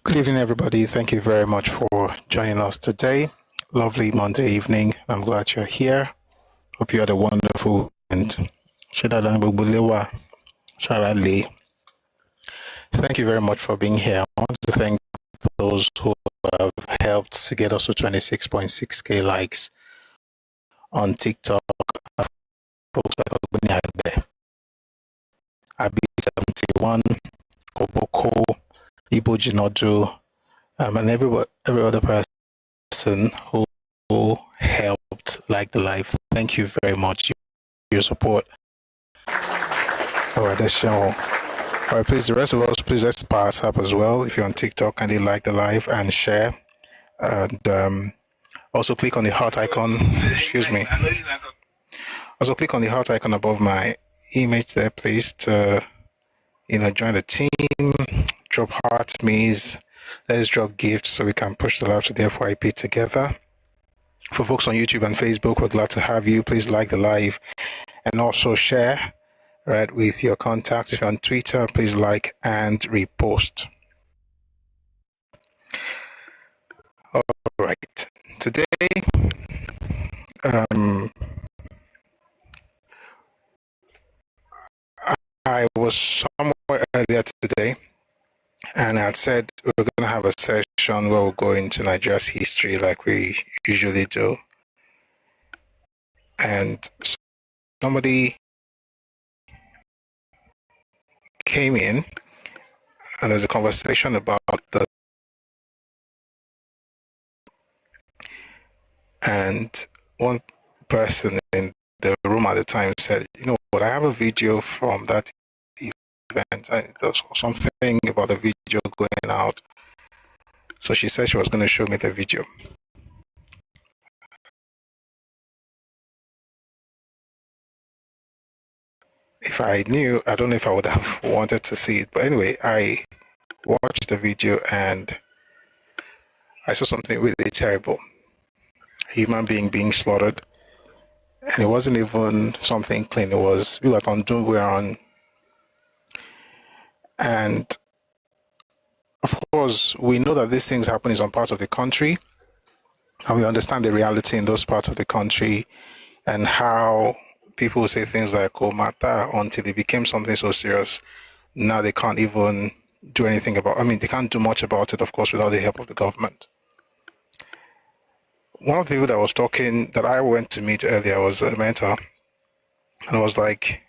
Good evening, everybody. Thank you very much for joining us today. Lovely Monday evening. I'm glad you're here. Hope you had a wonderful weekend. Thank you very much for being here. I want to thank those who have helped to get us to 26.6k likes on TikTok. Folks like Ogbeni Abi 71, Koboko, Ibo Jinodu, and every other person who helped like the live. Thank you very much for your support. All right, that's show. All right, please, the rest of us, please let's pass up as well. If you're on TikTok and you like the live and share, and also click on the heart icon. Excuse me. Also click on the heart icon above my image there, please, to join the team. Drop hearts, means let's drop gifts so we can push the live to the FYP together. For folks on YouTube and Facebook, we're glad to have you. Please like the live and also share, right, with your contacts. If you're on Twitter, please like and repost. All right. Today, I was somewhere earlier today, and I had said we're going to have a session where we'll go into Nigeria's history like we usually do. And somebody came in, and there's a conversation about the. And one person in the room at the time said, "You know what? I have a video from that event, and there's something about the video going out." So she said she was going to show me the video. If I knew, I don't know if I would have wanted to see it. But anyway, I watched the video and I saw something really terrible. A human being slaughtered. And it wasn't even something clean. It was, we were on. And of course, we know that these things happen in some parts of the country. And we understand the reality in those parts of the country and how people say things like, oh, mata, until it became something so serious. Now they can't even do anything they can't do much about it, of course, without the help of the government. One of the people that was talking, that I went to meet earlier, was a mentor. And I was like,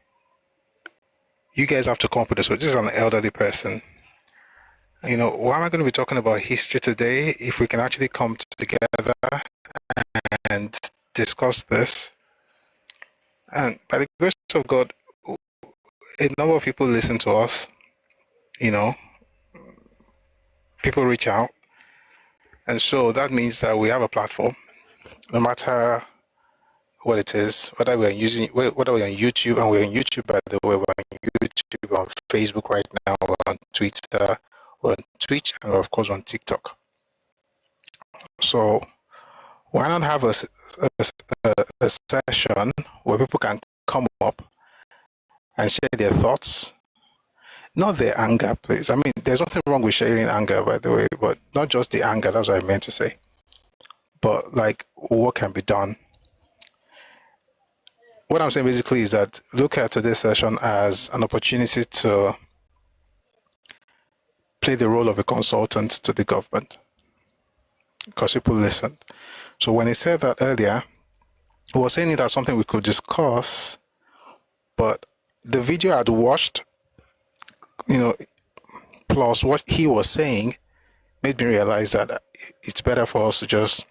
you guys have to come up with this. So this is an elderly person. Why am I going to be talking about history today if we can actually come together and discuss this? And by the grace of God, a number of people listen to us. People reach out. And so that means that we have a platform, no matter what it is, whether we're on YouTube, and we're on YouTube, by the way, we're on YouTube, on Facebook right now, we're on Twitter, we're on Twitch, and we're of course on TikTok. So why not have a session where people can come up and share their thoughts, not their anger, please. I mean, there's nothing wrong with sharing anger, by the way, but not just the anger, that's what I meant to say. But like, what can be done? What I'm saying basically is that look at today's session as an opportunity to play the role of a consultant to the government, because people listened. So when he said that earlier, he was saying it as something we could discuss, but the video I'd watched, plus what he was saying, made me realize that it's better for us to just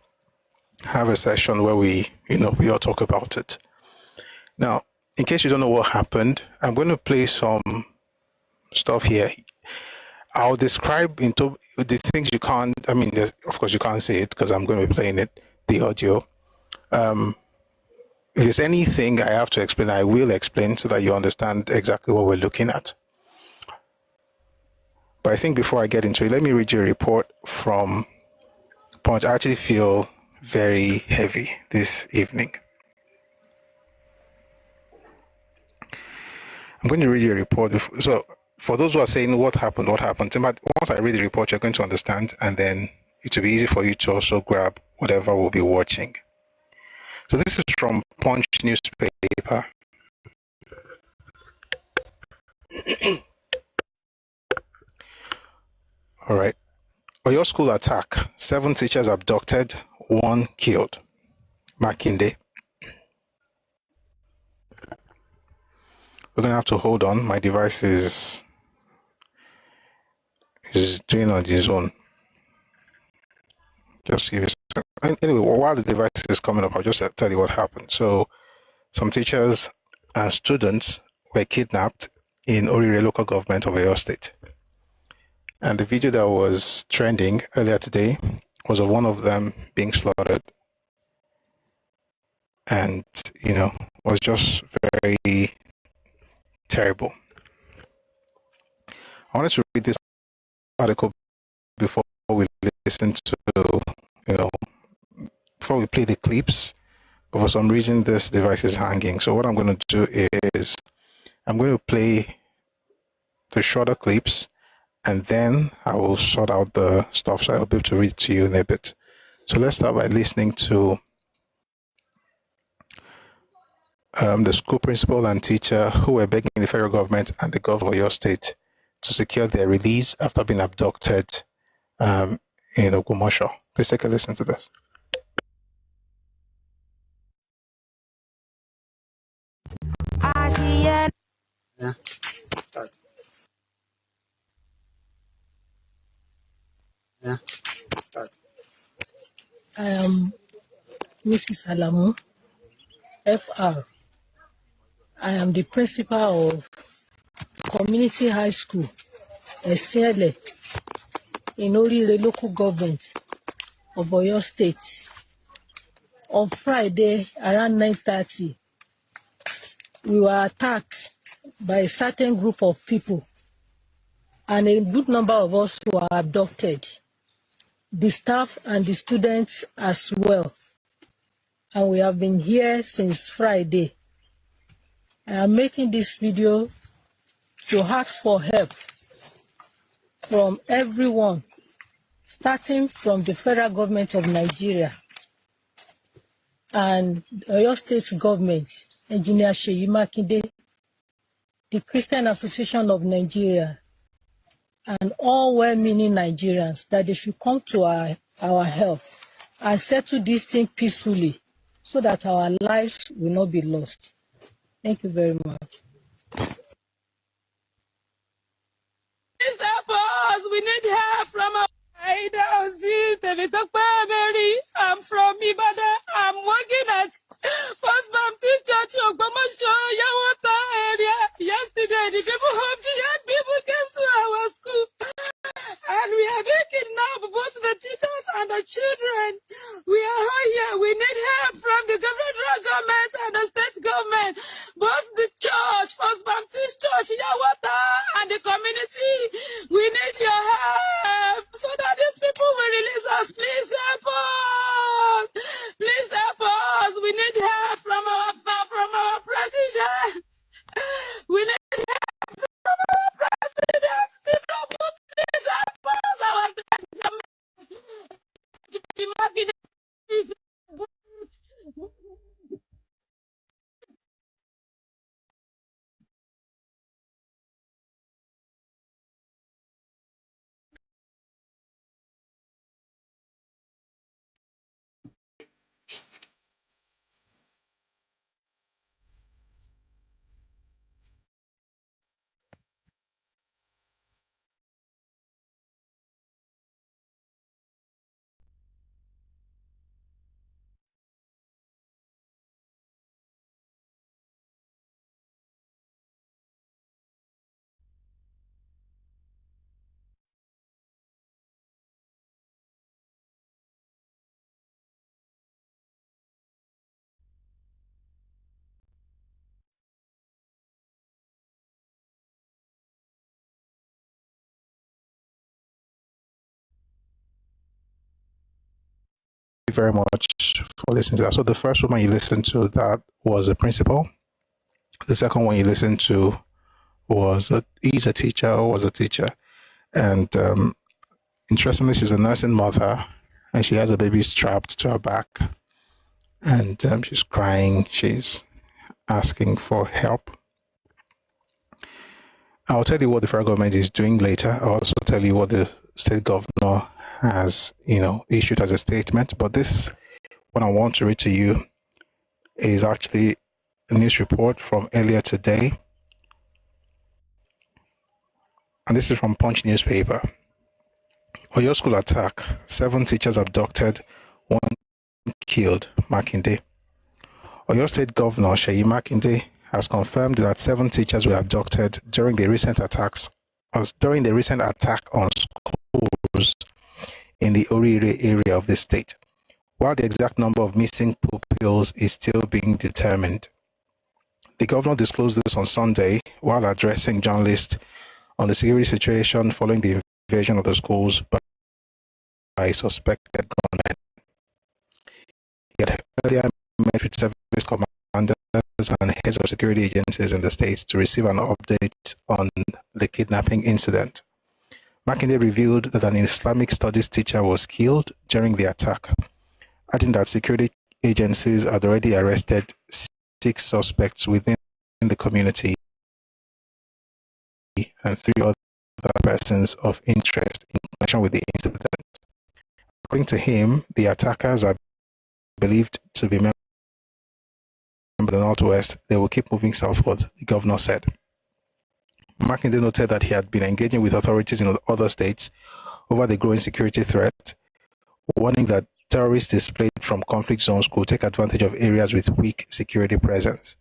have a session where we all talk about it. Now, in case you don't know what happened, I'm going to play some stuff here. I'll describe into the things you can't, of course you can't see it because I'm going to be playing it, the audio. If there's anything I have to explain, I will explain so that you understand exactly what we're looking at. But I think before I get into it, let me read you a report from Punch. I actually feel very heavy this evening. I'm going to read you a report. So for those who are saying what happened, once I read the report, you're going to understand, and then it will be easy for you to also grab whatever we'll be watching. So this is from Punch newspaper. All right. Oyo school attack. 7 teachers abducted, 1 killed. Makinde. We're going to have to hold on. My device is doing on its own. Just give it a second. Anyway, while the device is coming up, I'll just tell you what happened. So some teachers and students were kidnapped in Orire local government of Oyo State. And the video that was trending earlier today was of one of them being slaughtered. And, was just very terrible. I wanted to read this article before we listen to, before we play the clips. But for some reason, this device is hanging. So what I'm going to do is I'm going to play the shorter clips, and then I will sort out the stuff so I'll be able to read to you in a bit. So let's start by listening to the school principal and teacher who were begging the federal government and the governor of your state to secure their release after being abducted in Ogumosho. Please take a listen to this. Yeah. Start. Yeah. Start. I am Mrs. Alamu, FR. I am the principal of Community High School, Esiele, in Orire local government of Oyo State. On Friday, around 9:30, we were attacked by a certain group of people, and a good number of us were abducted, the staff and the students as well. And we have been here since Friday. I am making this video to ask for help from everyone, starting from the federal government of Nigeria and Oyo State government, Engineer Seyi Makinde, the Christian Association of Nigeria, and all well-meaning Nigerians, that they should come to our help and settle this thing peacefully so that our lives will not be lost. Thank you very much. Please help us. We need help from our I'm from Ibadan. I'm working at First Baptist Church of Ogbomoso, Yawota area. Yesterday, the people of the young people came to our school. And we are making now both the teachers and the children. We are here. We need help from the federal government and the state government. Both the church, First Baptist Church, Yawata, and the community. We need your help so that these people will release us. Please help us. Please help us. We need help from our president. We need help from our president. Please help us. Our Very much for listening to that. So the first one you listened to, that was the principal. The second one you listened to is a teacher or was a teacher. And interestingly, she's a nursing mother and she has a baby strapped to her back. And she's crying. She's asking for help. I'll tell you what the federal government is doing later. I'll also tell you what the state governor has, issued as a statement. But this, what I want to read to you is actually a news report from earlier today. And this is from Punch newspaper. Oyo school attack. 7 teachers abducted, 1 killed. Makinde. Oyo State Governor Seyi Makinde has confirmed that 7 teachers were abducted during the recent attack on schools in the Orire area of the state, while the exact number of missing pupils is still being determined. The governor disclosed this on Sunday while addressing journalists on the security situation following the invasion of the schools by suspected gunmen. He had earlier met with service commanders and heads of security agencies in the states to receive an update on the kidnapping incident. Makinde revealed that an Islamic studies teacher was killed during the attack, adding that security agencies had already arrested 6 suspects within the community and 3 other persons of interest in connection with the incident. According to him, the attackers are believed to be members of the Northwest. They will keep moving southward, the governor said. Makinde noted that he had been engaging with authorities in other states over the growing security threat, warning that terrorists displaced from conflict zones could take advantage of areas with weak security presence.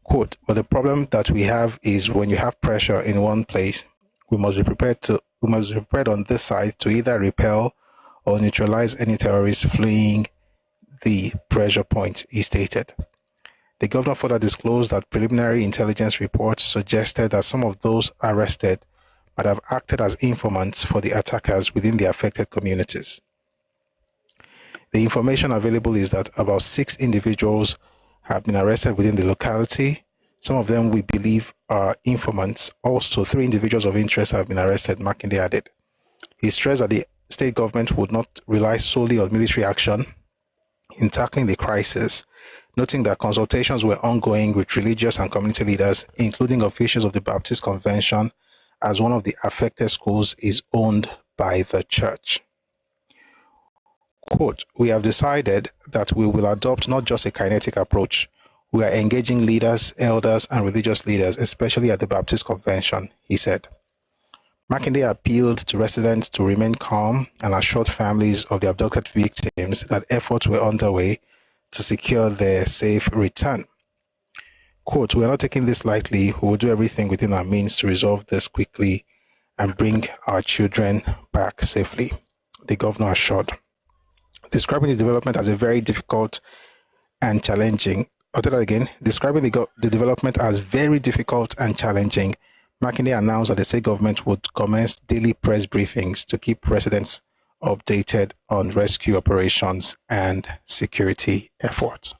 Quote, but the problem that we have is when you have pressure in one place, we must be prepared on this side to either repel or neutralize any terrorists fleeing the pressure point, he stated. The governor further disclosed that preliminary intelligence reports suggested that some of those arrested might have acted as informants for the attackers within the affected communities. The information available is that about 6 individuals have been arrested within the locality. Some of them we believe are informants. Also, 3 individuals of interest have been arrested, Makinde added. He stressed that the state government would not rely solely on military action in tackling the crisis, noting that consultations were ongoing with religious and community leaders, including officials of the Baptist Convention, as one of the affected schools is owned by the church. Quote, we have decided that we will adopt not just a kinetic approach. We are engaging leaders, elders, and religious leaders, especially at the Baptist Convention, he said. Makinde appealed to residents to remain calm and assured families of the abducted victims that efforts were underway to secure their safe return. Quote, we are not taking this lightly. We will do everything within our means to resolve this quickly and bring our children back safely, the governor assured. Describing the development as a very difficult and challenging, describing the development as very difficult and challenging, Makinde announced that the state government would commence daily press briefings to keep residents updated on rescue operations and security efforts.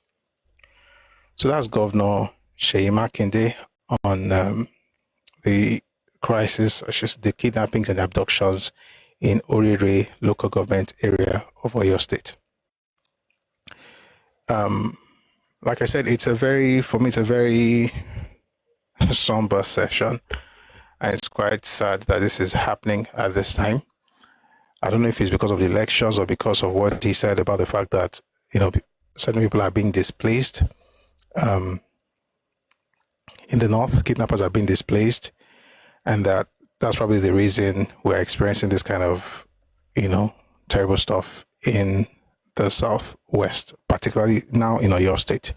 So that's Governor Seyi Makinde on the crisis, the kidnappings and abductions in Orire local government area of Oyo State. Like I said, it's a very somber session. And it's quite sad that this is happening at this time. I don't know if it's because of the elections or because of what he said about the fact that, certain people are being displaced. In the north, kidnappers are being displaced. And that's probably the reason we're experiencing this kind of, terrible stuff in the southwest, particularly now in Oyo State.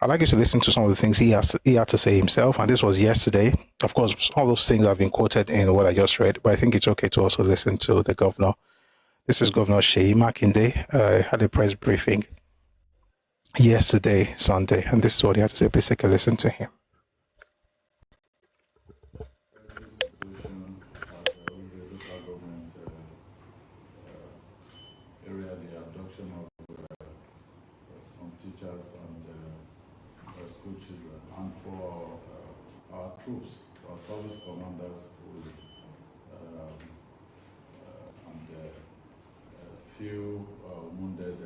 I'd like you to listen to some of the things he had to say himself, and this was yesterday. Of course, all those things have been quoted in what I just read, but I think it's okay to also listen to the governor. This is Governor Seyi Makinde. Had a press briefing yesterday, Sunday, and this is what he had to say. Please take a listen to him. Teachers and school children, and for our troops, our service commanders, and a few wounded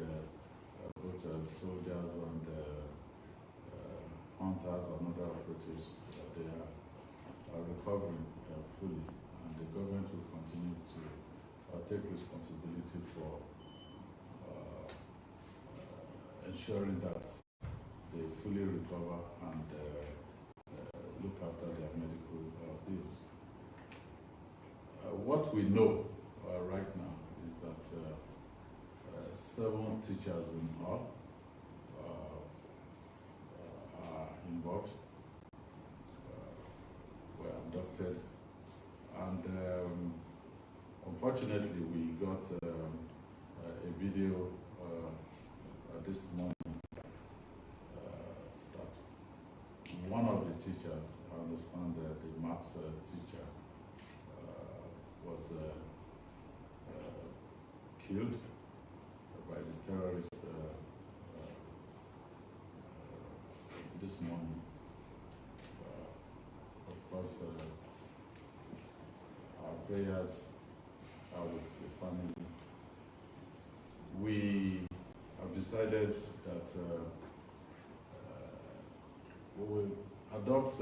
both soldiers and hunters and other operatives. They are recovering fully, and the government will continue to take responsibility for ensuring that they fully recover and look after their medical bills. What we know right now is that 7 teachers in all are involved, were abducted, and unfortunately we got a video this morning that one of the teachers, I understand that the maths teacher, was killed by the terrorists this morning. Of course, our prayers are with the family. We have decided that we will adopt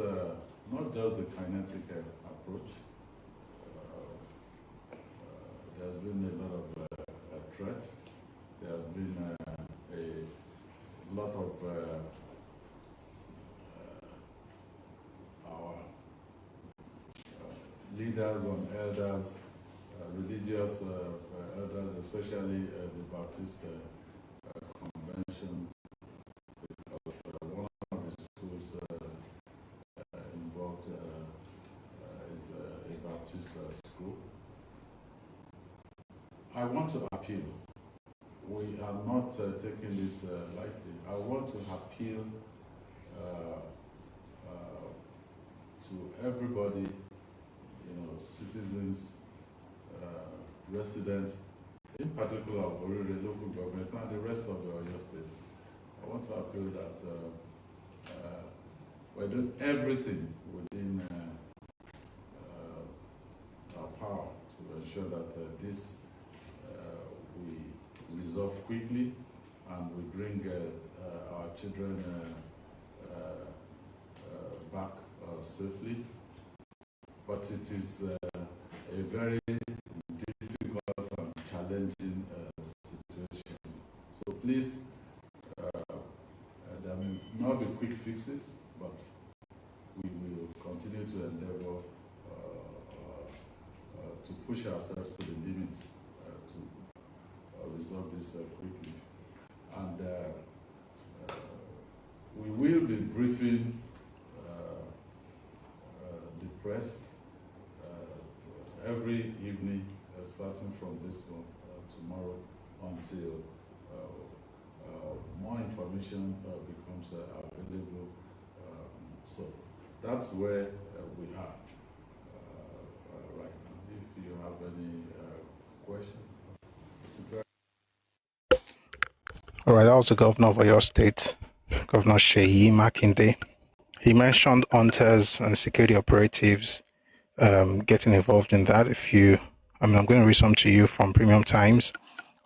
not just the kinetic approach. There's been a lot of threats. There's been a lot of our leaders and elders, religious elders, especially the Baptist convention, because one of the schools involved is a Baptist school. I want to appeal. We are not taking this lightly. I want to appeal to everybody, citizens, residents, in particular of Orire local government and the rest of the Oyo states. I want to appeal that we're doing everything within our power to ensure that this we resolve quickly and we bring our children back safely. But it is a very difficult and challenging situation. So please, there may not be quick fixes, but we will continue to endeavor to push ourselves to the limits to resolve this quickly. And we will be briefing the press every evening, starting from this one tomorrow until more information becomes available. So that's where we are right now. If you have any questions. All right, that was the governor of your state, Governor Seyi Makinde. He mentioned hunters and security operatives getting involved in that. I'm going to read some to you from Premium Times.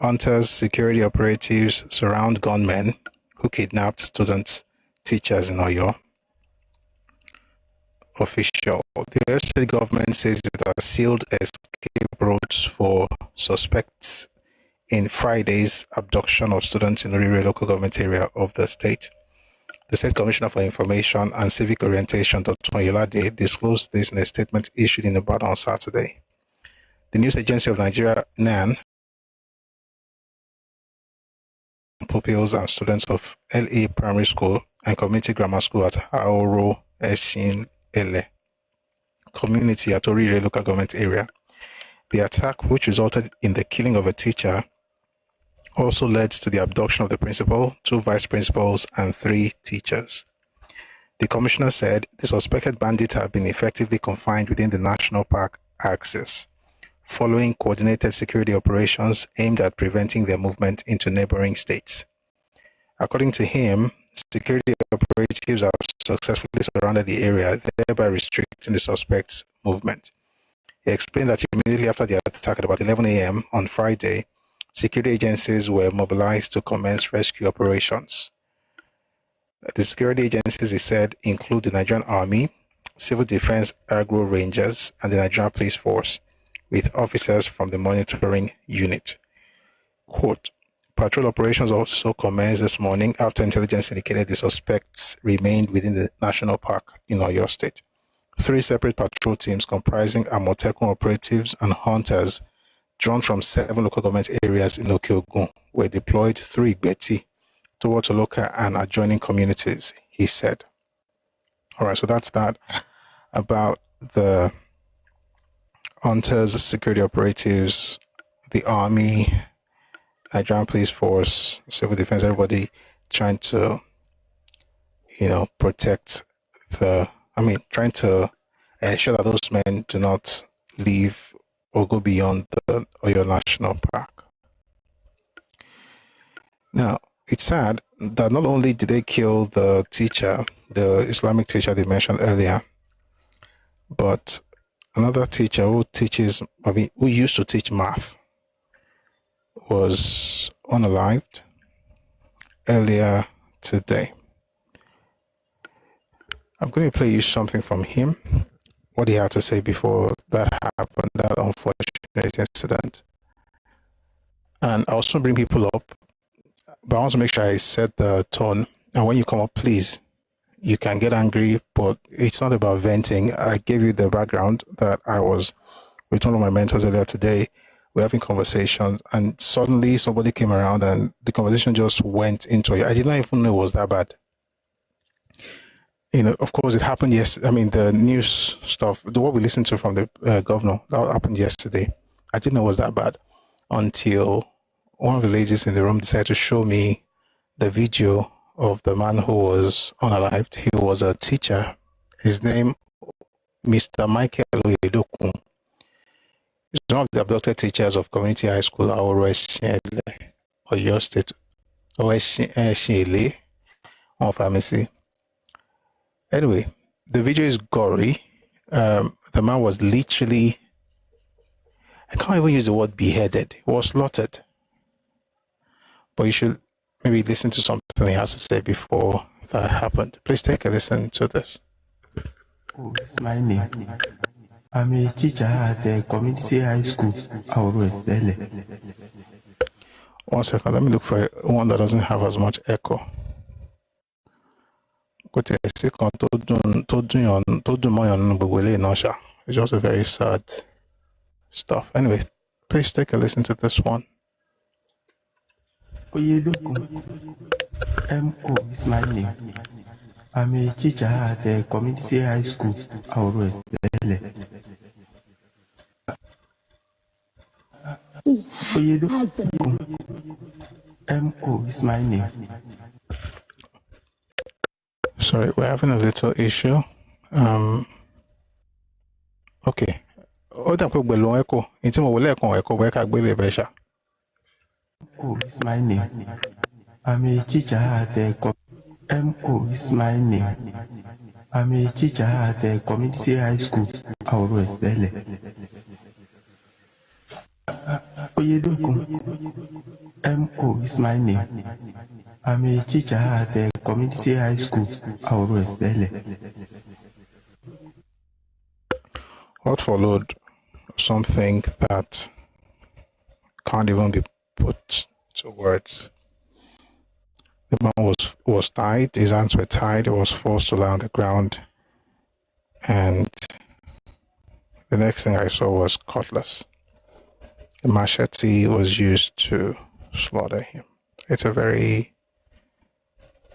Hunters, security operatives surround gunmen who kidnapped students, teachers in Oyo. Official. The Oyo State government says it has sealed escape routes for suspects in Friday's abduction of students in the Orire local government area of the state. The State Commissioner for Information and Civic Orientation, Dr. Oyelade, disclosed this in a statement issued in Ibadan on Saturday. The news agency of Nigeria, NAN, pupils and students of LA Primary School and Community Grammar School at Haoro Eshin Ele community at Orire local government area. The attack, which resulted in the killing of a teacher, also led to the abduction of the principal, 2 vice principals, and 3 teachers. The commissioner said the suspected bandits have been effectively confined within the national park axis, following coordinated security operations aimed at preventing their movement into neighboring states. According to him, security operatives have successfully surrounded the area, thereby restricting the suspects' movement. He explained that immediately after the attack at about 11 a.m. on Friday, security agencies were mobilized to commence rescue operations. The security agencies, he said, include the Nigerian Army, Civil Defense Agro Rangers, and the Nigerian Police Force, with officers from the monitoring unit. Quote, patrol operations also commenced this morning after intelligence indicated the suspects remained within the national park in Oyo State. 3 separate patrol teams comprising Amotekun operatives and hunters drawn from 7 local government areas in Okeogun were deployed through Igbeti towards local and adjoining communities, he said. All right, so that's that about the hunters, security operatives, the army, Nigerian police force, civil defense, everybody trying to, protect trying to ensure that those men do not leave or go beyond the Oyo National Park. Now, it's sad that not only did they kill the teacher, the Islamic teacher they mentioned earlier, but another teacher who used to teach math was unalived earlier today. I'm going to play you something from him, what he had to say before that happened, that unfortunate incident. And I also bring people up, but I want to make sure I set the tone. And when you come up, please, you can get angry, but it's not about venting. I gave you the background that I was with one of my mentors earlier today. We're having conversations, and suddenly somebody came around and the conversation just went into it. I did not even know it was that bad. Of course, it happened yesterday. The news stuff, what we listened to from the governor, that happened yesterday. I didn't know it was that bad until one of the ladies in the room decided to show me the video of the man who was unalived. He was a teacher. His name, Mr. Michael Oyedokun. He's one of the abducted teachers of Community High School, Oyo State, Oeshile, on pharmacy. Anyway, the video is gory. The man was literally, I can't even use the word beheaded. He was slaughtered. But you should maybe listen to something he has to say before that happened. Please take a listen to this. Oh, it's my name. I'm a teacher at the Community High School, Ẹkáàbọ. 1 second, let me look for one that doesn't have as much echo. It's just a very sad stuff. Anyway, please take a listen to this one. M.O. is my name. I'm a teacher at the Community High School, Ẹkáàbọ. M.O. is my name. Sorry, we're having a little issue. Okay. Oh, is my name. I'm a teacher at the M.O. is my name. I'm a teacher at the Community High School, Ẹkáàbọ. M.O. is my name. I'm a teacher at the Community High School, Ẹkáàbọ. What followed? Something that can't even be put to words. The man was tied, his hands were tied, he was forced to lie on the ground, and the next thing I saw was cutlass. The machete was used to slaughter him. It's a very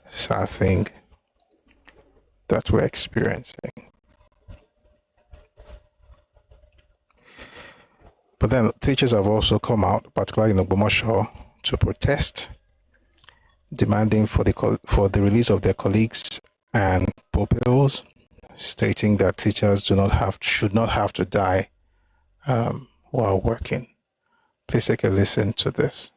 sad thing that we're experiencing. But then teachers have also come out, particularly in Ogbomoso, to protest, demanding for the release of their colleagues and pupils, stating that teachers should not have to die while working. Please take a listen to this.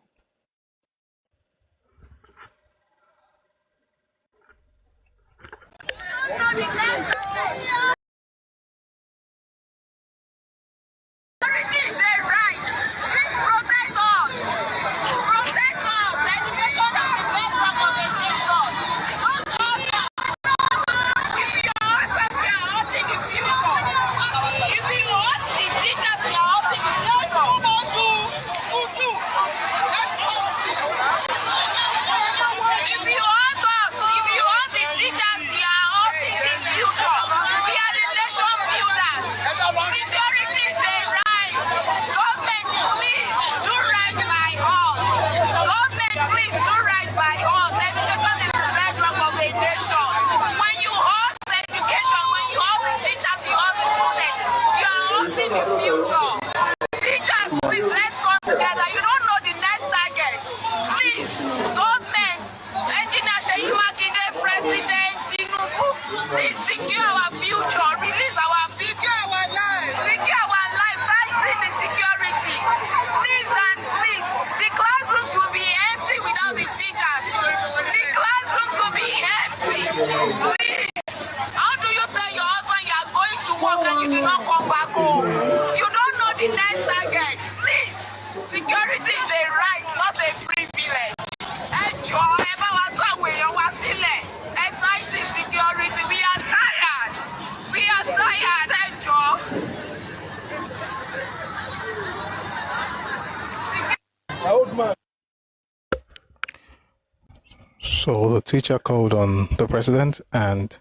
So the teacher called on the president and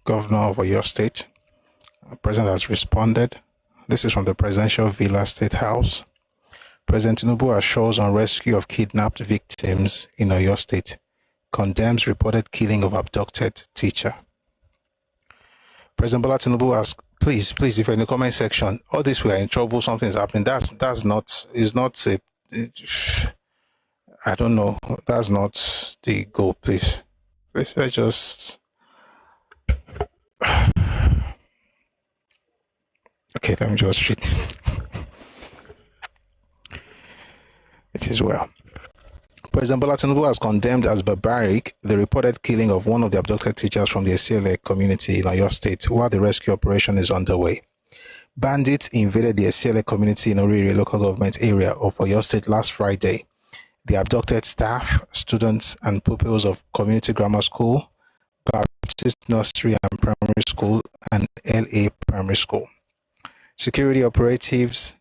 governor of Oyo State. The president has responded. This is from the presidential villa State House. President Tinubu assures on rescue of kidnapped victims in Oyo State. Condemns reported killing of abducted teacher. President Bola Tinubu asked, please, if you're in the comment section, all this we are in trouble, something's happening. That's not, is not a, I don't know. That's not the goal, please. Let's just. Okay, let me just read. It is well. President Bola Tinubu has condemned as barbaric the reported killing of one of the abducted teachers from the Esiele community in Oyo State while the rescue operation is underway. Bandits invaded the Esiele community in Orire local government area of Oyo State last Friday. The abducted staff, students, and pupils of Community Grammar School, Baptist Nursery and Primary School, and LA Primary School. Security operatives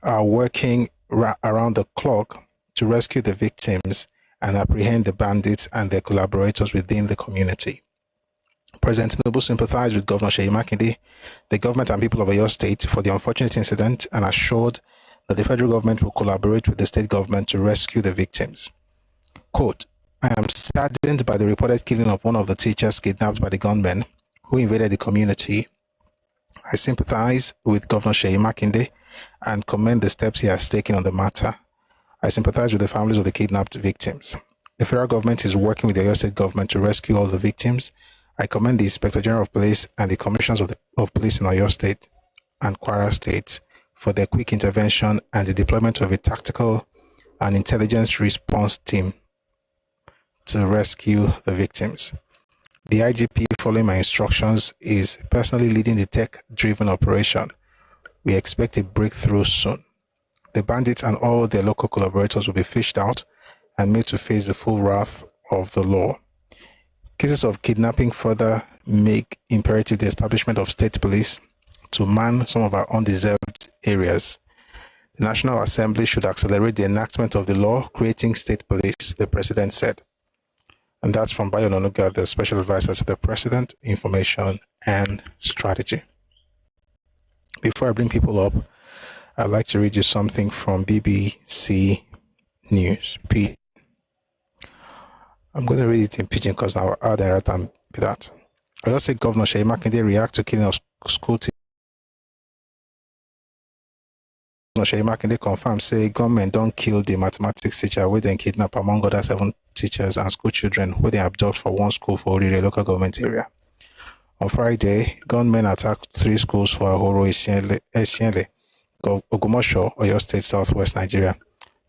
are working around the clock to rescue the victims and apprehend the bandits and their collaborators within the community. President Tinubu sympathized with Governor Seyi Makinde, the government and people of Oyo State for the unfortunate incident and assured that the federal government will collaborate with the state government to rescue the victims. Quote, I am saddened by the reported killing of one of the teachers kidnapped by the gunmen who invaded the community. I sympathize with Governor Seyi Makinde and commend the steps he has taken on the matter. I sympathize with the families of the kidnapped victims. The federal government is working with the Oyo State government to rescue all the victims. I commend the Inspector General of Police and the Commissioners of Police in Oyo State and Kwara State for their quick intervention and the deployment of a tactical and intelligence response team to rescue the victims. The IGP, following my instructions, is personally leading the tech-driven operation. We expect a breakthrough soon. The bandits and all their local collaborators will be fished out and made to face the full wrath of the law. Cases of kidnapping further make imperative the establishment of state police to man some of our undeserved areas. The National Assembly should accelerate the enactment of the law creating state police, the president said. And that's from Bayo Onanuga, the Special Advisor to the President, Information and Strategy. Before I bring people up, I'd like to read you something from BBC News. I'm going to read it in Pidgin because I'll add and write and be that. I also say Governor Seyi Makinde react to killing of school teachers. Governor Seyi Makinde confirmed say government don't kill the mathematics teacher wey dem kidnap among other 7 teachers and school children wey dem abduct for one school for Orire local government area. On Friday, gunmen attacked 3 schools for Ahoro, Esiele, Ogumosho, Oyo State, Southwest Nigeria.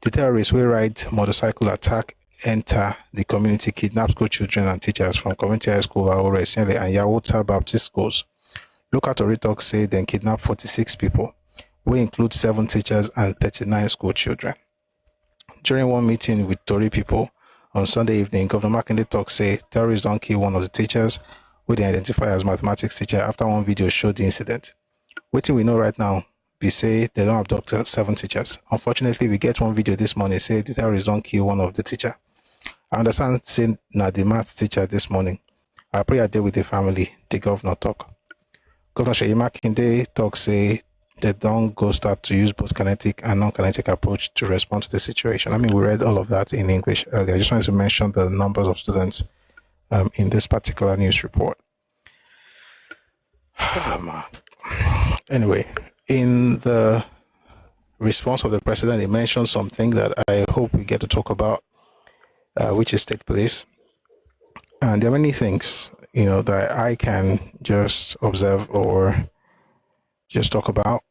The terrorists will ride motorcycle attack enter the community, kidnap school children and teachers from community high school Ahoro Esinle and Yawota Baptist schools. Local Tori talk say they kidnap 46 people, we include 7 teachers and 39 school children. During one meeting with Tori people on Sunday evening, Governor Makinde talk say terrorists don't kill one of the teachers who they identify as mathematics teacher after one video showed the incident. What we know right now, we say they don't abduct 7 teachers. Unfortunately, we get one video this morning say the terrorists don't kill one of the teacher. I understand saying na the math teacher this morning. I pray I deal with the family, the governor talk. Governor Seyi Makinde talk say they don't go start to use both kinetic and non-kinetic approach to respond to the situation. I mean, we read all of that in English earlier. I just wanted to mention the numbers of students in this particular news report. Anyway, in the response of the president, he mentioned something that I hope we get to talk about, which is state police. And there are many things, that I can just observe or just talk about.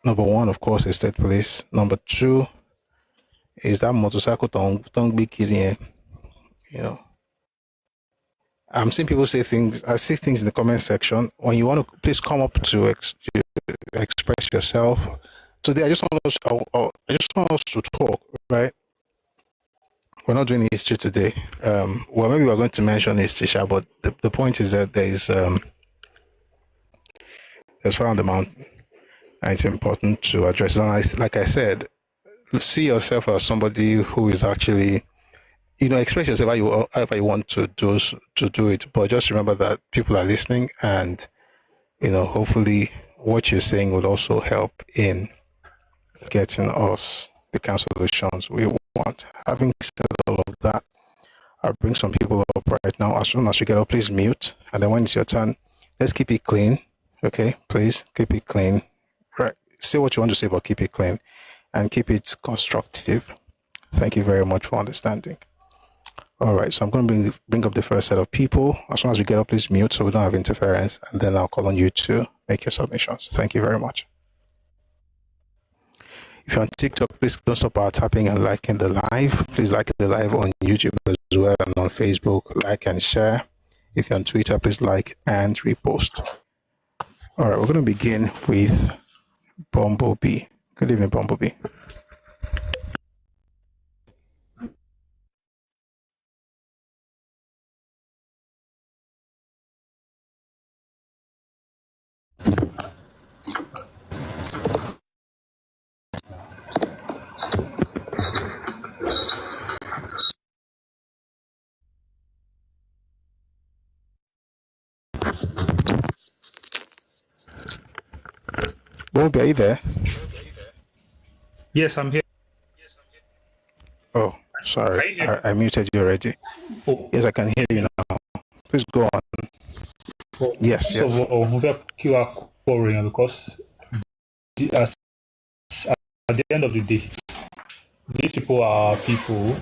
Number one, of course, is state police. Number two is that motorcycle don't be killing, I'm seeing people say things. I see things in the comment section. When you want to, please come up to express yourself. Today, I just want us to talk, right? We're not doing history today. Well, maybe we're going to mention history, but the point is that there's fire on the mountain, and it's important to address it. And like I said, see yourself as somebody who is actually, express yourself however you want to do it. But just remember that people are listening, and hopefully, what you're saying will also help in getting us the kind of solutions we want. Having said all of that, I'll bring some people up right now. As soon as you get up, please mute. And then when it's your turn, let's keep it clean. Okay, please keep it clean. Right. Say what you want to say, but keep it clean and keep it constructive. Thank you very much for understanding. All right, so I'm going to bring up the first set of people. As soon as you get up, please mute so we don't have interference, and then I'll call on you to make your submissions. Thank you very much. If you're on TikTok, please don't stop our tapping and liking the live. Please like the live on YouTube as well, and on Facebook, like and share. If you're on Twitter, please like and repost. All right, we're going to begin with Bumblebee. Good evening, Bumblebee. Bumblebee, are you there? Yes, I'm here. Oh, sorry. I muted you already. Oh. Yes, I can hear you now. Please go on. Oh. Yes. Because at the end of the day, these people are people,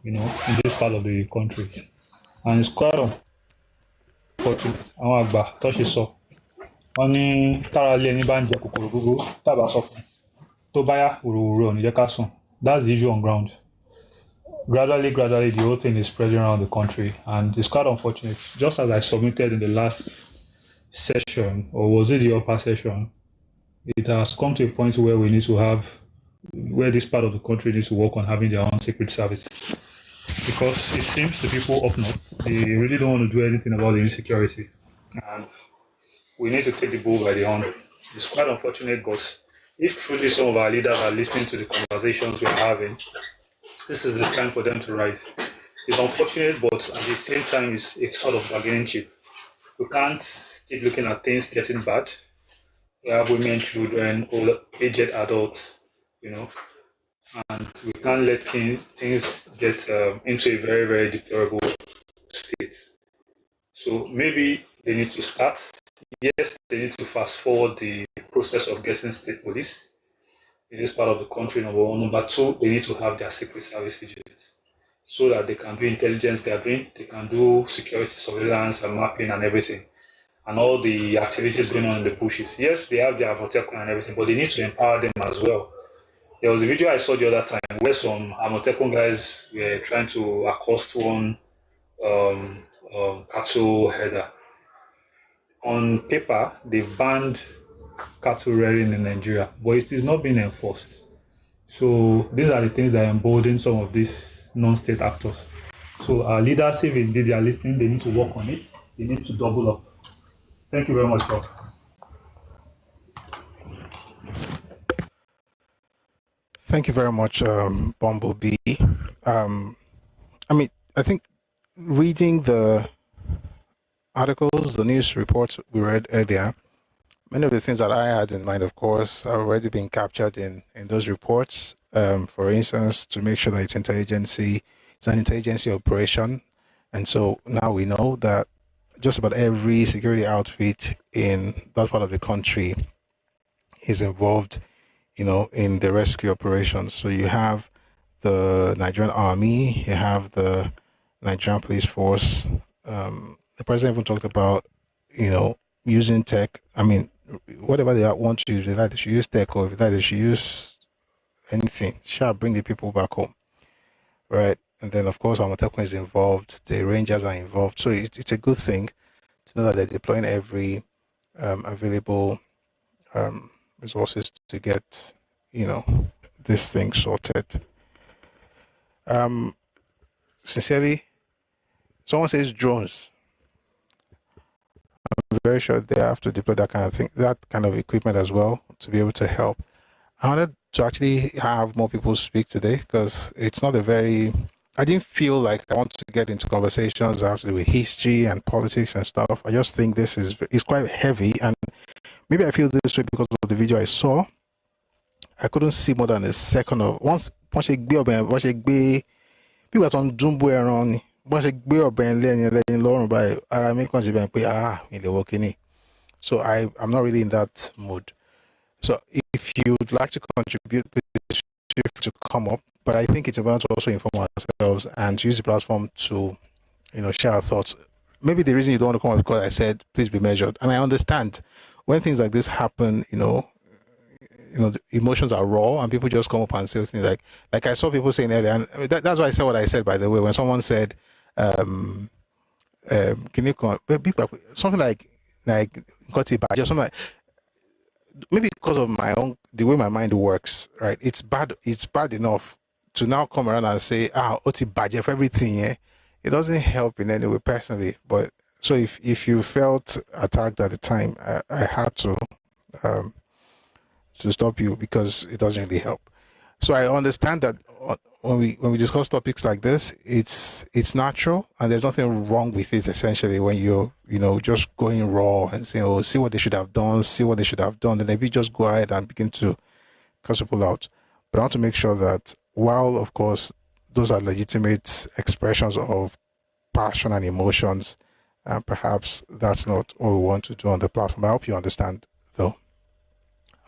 in this part of the country. And it's quite unfortunate. Àwọn àgbà tó ṣe sọ. Wọ́n ní tára lé ẹni bá ń jẹ kòkòrò gbogbo tábà sọ fún. Tó bá yá òróró ò ní jẹ́ ká sùn. That's the issue on ground. Gradually, the whole thing is spreading around the country, and it's quite unfortunate. Just as I submitted in the last session, or was it the upper session, it has come to a point where where this part of the country needs to work on having their own secret service. Because it seems the people up north, they really don't want to do anything about the insecurity. And we need to take the bull by the horn. It's quite unfortunate, but if truly some of our leaders are listening to the conversations we're having, this is the time for them to rise. It's unfortunate, but at the same time, it's a sort of bargaining chip. We can't keep looking at things getting bad. We have women, children, old, aged adults, and we can't let things get into a very, very deplorable state. So maybe they need to start. Yes, they need to fast forward the process of getting state police in this part of the country, number one. Number two, they need to have their secret service agents so that they can do intelligence gathering, they can do security surveillance and mapping and everything, and all the activities going on in the bushes. Yes, they have their Motekun and everything, but they need to empower them as well. There was a video I saw the other time where some Amotekun guys were trying to accost one cattle header. On paper, they banned cattle rearing in Nigeria, but it is not being enforced. So these are the things that embolden some of these non-state actors. So our leaders, if indeed they are listening, they need to work on it. They need to double up. Thank you very much, Prof. Thank you very much, Bumblebee. I think reading the articles, the news reports we read earlier, many of the things that I had in mind, of course, are already been captured in those reports. For instance, to make sure that it's an intelligence operation. And so now we know that just about every security outfit in that part of the country is involved, in the rescue operations. So you have the Nigerian Army, you have the Nigerian Police Force. The president even talked about, using tech. I mean, whatever they want to use, they should use tech, or if they should use anything, shall bring the people back home, right? And then, of course, Amotekun is involved, the Rangers are involved. So it's a good thing to know that they're deploying every available resources to get, this thing sorted. Sincerely, someone says drones. I'm very sure they have to deploy that kind of thing, that kind of equipment as well, to be able to help. I wanted to actually have more people speak today because it's not I didn't feel like I want to get into conversations that have to do with history and politics and stuff. I just think this is quite heavy, and maybe I feel this way because of the video I saw. I couldn't see more than a second of once she gbé ọbẹ̀ people are on Jumbo around. Once she gbé ọbẹ̀ lẹ́yìn lọ́rùn by ara mi kàn sí bẹ́ẹ̀ pé ilé wọ́ kíní. So I'm not really in that mood. So if you'd like to contribute, please feel free to come up. But I think it's important to also inform ourselves and to use the platform to, share our thoughts. Maybe the reason you don't want to come up is because I said, please be measured. And I understand when things like this happen, the emotions are raw and people just come up and say things like I saw people saying earlier, and that's why I said what I said, by the way, when someone said, can you come, something like something like, maybe because of the way my mind works, right? It's bad enough to now come around and say, oti budget for everything, yeah? It doesn't help in any way personally. But so if you felt attacked at the time, I had to stop you because it doesn't really help. So I understand that when we discuss topics like this, it's natural and there's nothing wrong with it. Essentially, when you're just going raw and saying, see what they should have done, then maybe just go ahead and begin to curse people out. But I want to make sure that while of course those are legitimate expressions of passion and emotions, and perhaps that's not what we want to do on the platform. I hope you understand, though.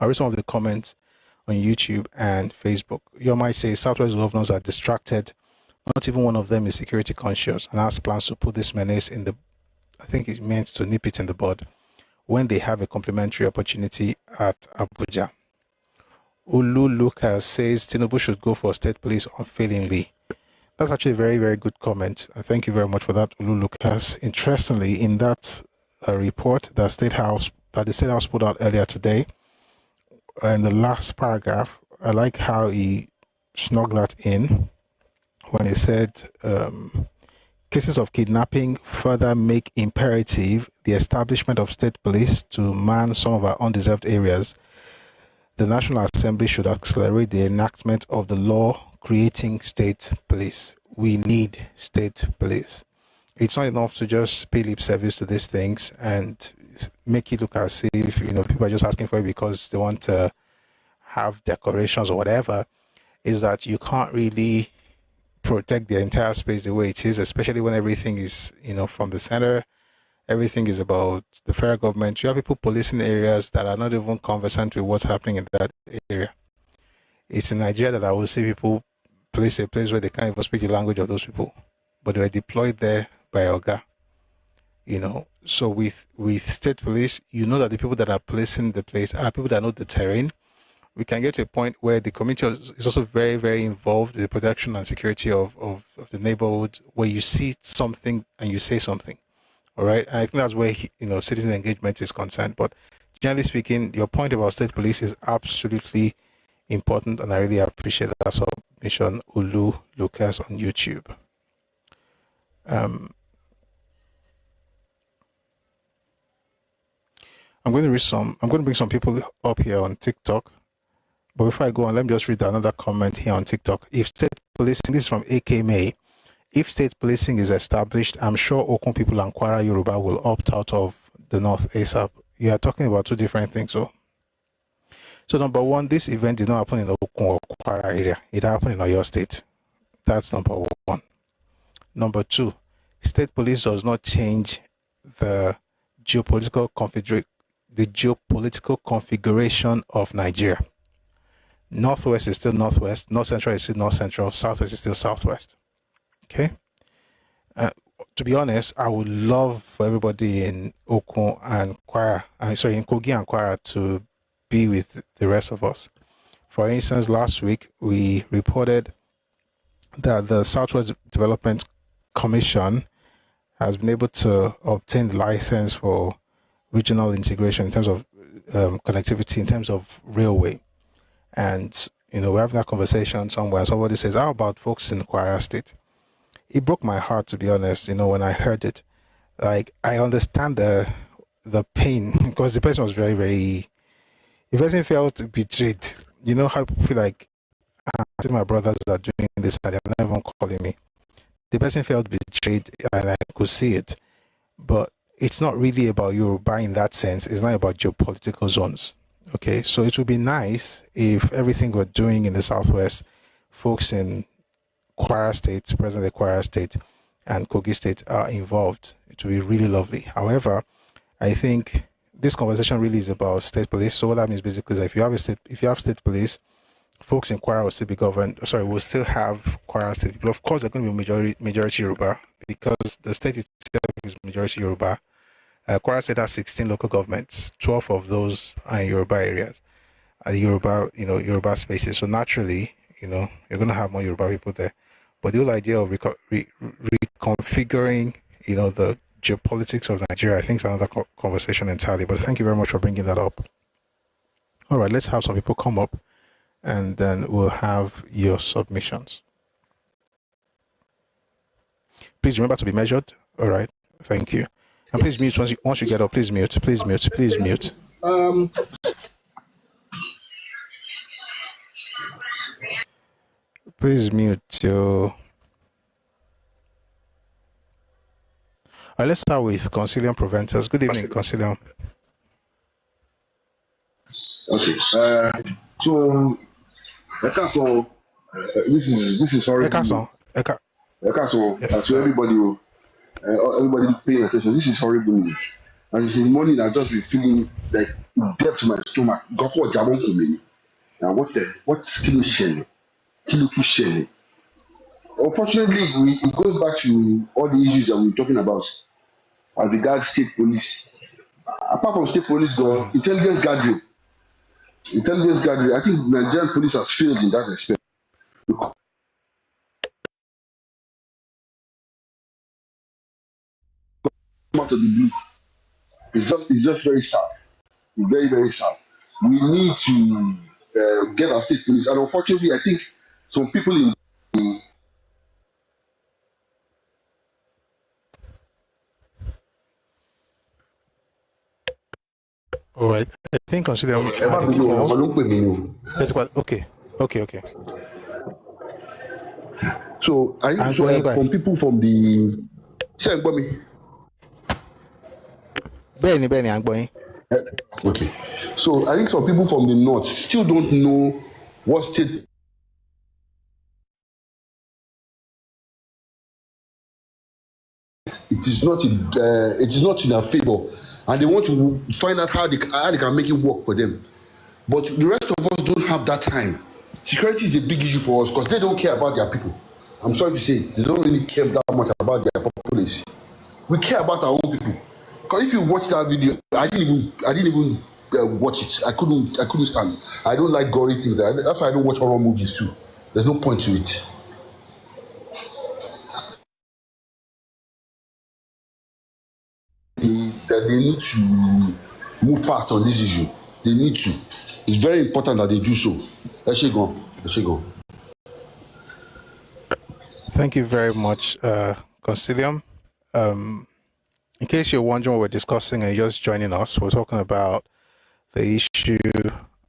I'll read some of the comments on YouTube and Facebook. You might say Southwest governors are distracted. Not even one of them is security conscious and has plans to put this menace I think it meant to nip it in the bud when they have a complementary opportunity at Abuja. Ulu Lucas says Tinubu should go for state police unfailingly. That's actually a very, very good comment. Thank you very much for that, Ulu Lucas. Interestingly, in that report that the State House put out earlier today, in the last paragraph, I like how he snuck that in when he said cases of kidnapping further make imperative the establishment of state police to man some of our undeserved areas. The National Assembly should accelerate the enactment of the law creating state police. We need state police. It's not enough to just pay lip service to these things and make it look as if people are just asking for it because they want to have decorations or whatever. Is that you can't really protect the entire space the way it is, especially when everything is from the center. Everything is about the federal government. You have people policing areas that are not even conversant with what's happening in that area. It's in Nigeria that I will see people place a place where they can't even speak the language of those people, but they were deployed there by Oga. So with state police, that the people that are placing the place are people that know the terrain, we can get to a point where the community is also very, very involved in the protection and security of the neighborhood, where you see something and you say something. All right. And I think that's where, citizen engagement is concerned. But generally speaking, your point about state police is absolutely important, and I really appreciate that submission, Ulu Lucas on YouTube. I'm going to bring some people up here on TikTok. But before I go on, let me just read another comment here on TikTok. If state policing, this is from AK May. If state policing is established, I'm sure Okun people and Kwara Yoruba will opt out of the North ASAP. You are talking about two different things. So number one, this event did not happen in the Okun or Kwara area. It happened in Oyo State. That's number one. Number two, state police does not change the geopolitical configuration of Nigeria. Northwest is still Northwest, North Central is still North Central, Southwest is still Southwest. Okay? To be honest, I would love for everybody in Okun and Kwara, in Kogi and Kwara to be with the rest of us. For instance, last week we reported that the Southwest Development Commission has been able to obtain the license for regional integration in terms of connectivity, in terms of railway. And, we're having that conversation somewhere. Somebody says, how about folks in Kwara State? It broke my heart, to be honest, when I heard it. Like, I understand the pain, because the person was very, very, the person felt betrayed. You know how people feel like, I think my brothers are doing this and they're not even calling me. The person felt betrayed, and I could see it. But it's not really about Yoruba in that sense. It's not about geopolitical zones. Okay, so it would be nice if everything we're doing in the Southwest, folks in Kwara State, presently Kwara State, and Kogi State are involved. It would be really lovely. However, I think this conversation really is about state police. So what that means basically is that if you have state police, folks in Kwara will still be governed. Sorry, we'll still have Kwara State people. Of course, they're going to be majority Yoruba, because the state itself is majority Yoruba. Kwara State has 16 local governments. 12 of those are in Yoruba areas, Yoruba spaces. So naturally, you're going to have more Yoruba people there. But the whole idea of reconfiguring, the geopolitics of Nigeria, I think is another conversation entirely. But thank you very much for bringing that up. All right, let's have some people come up, and then we'll have your submissions. Please remember to be measured. All right, thank you. And please mute once you get up. Please mute. Please mute. Please mute. Please mute your. All right, let's start with Concilium Preventers. Good evening, Concilium. Okay. So, Ẹkáàbọ, this is horrible. Ẹkáàbọ. Ẹkáàbọ. Yes, So everybody paying attention. This is horrible news. As this morning, I've just been feeling like depth to my stomach. Now, what's killing Shelley? Unfortunately, it goes back to all the issues that we're talking about as regards state police. Apart from state police, the intelligence gathering. I think Nigerian police has failed in that respect. Out of the blue. It's just very sad. It's very, very sad. We need to get our state police. And unfortunately, I think some people in all right. I think consider okay. So I think from people from the Benny, I'm going. Okay. So I think some people from the north still don't know what state it is not in their favor, and they want to find out how they can make it work for them. But the rest of us don't have that time. Security is a big issue for us because they don't care about their people. I'm sorry to say, they don't really care that much about their population. We care about our own people. Because if you watch that video, I didn't even watch it. I couldn't stand it. I don't like gory things. That's why I don't watch horror movies too. There's no point to it. That they need to move fast on this issue. They need to. It's very important that they do so. Eshegon. Thank you very much, Concilium. In case you're wondering what we're discussing and you're just joining us, we're talking about the issue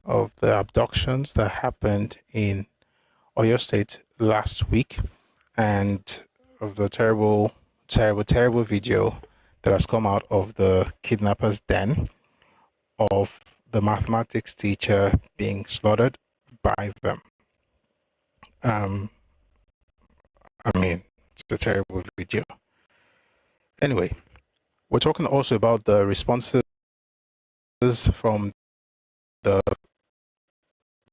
of the abductions that happened in Oyo State last week and of the terrible video that has come out of the kidnappers' den of the mathematics teacher being slaughtered by them. It's a terrible video. Anyway, we're talking also about the responses from the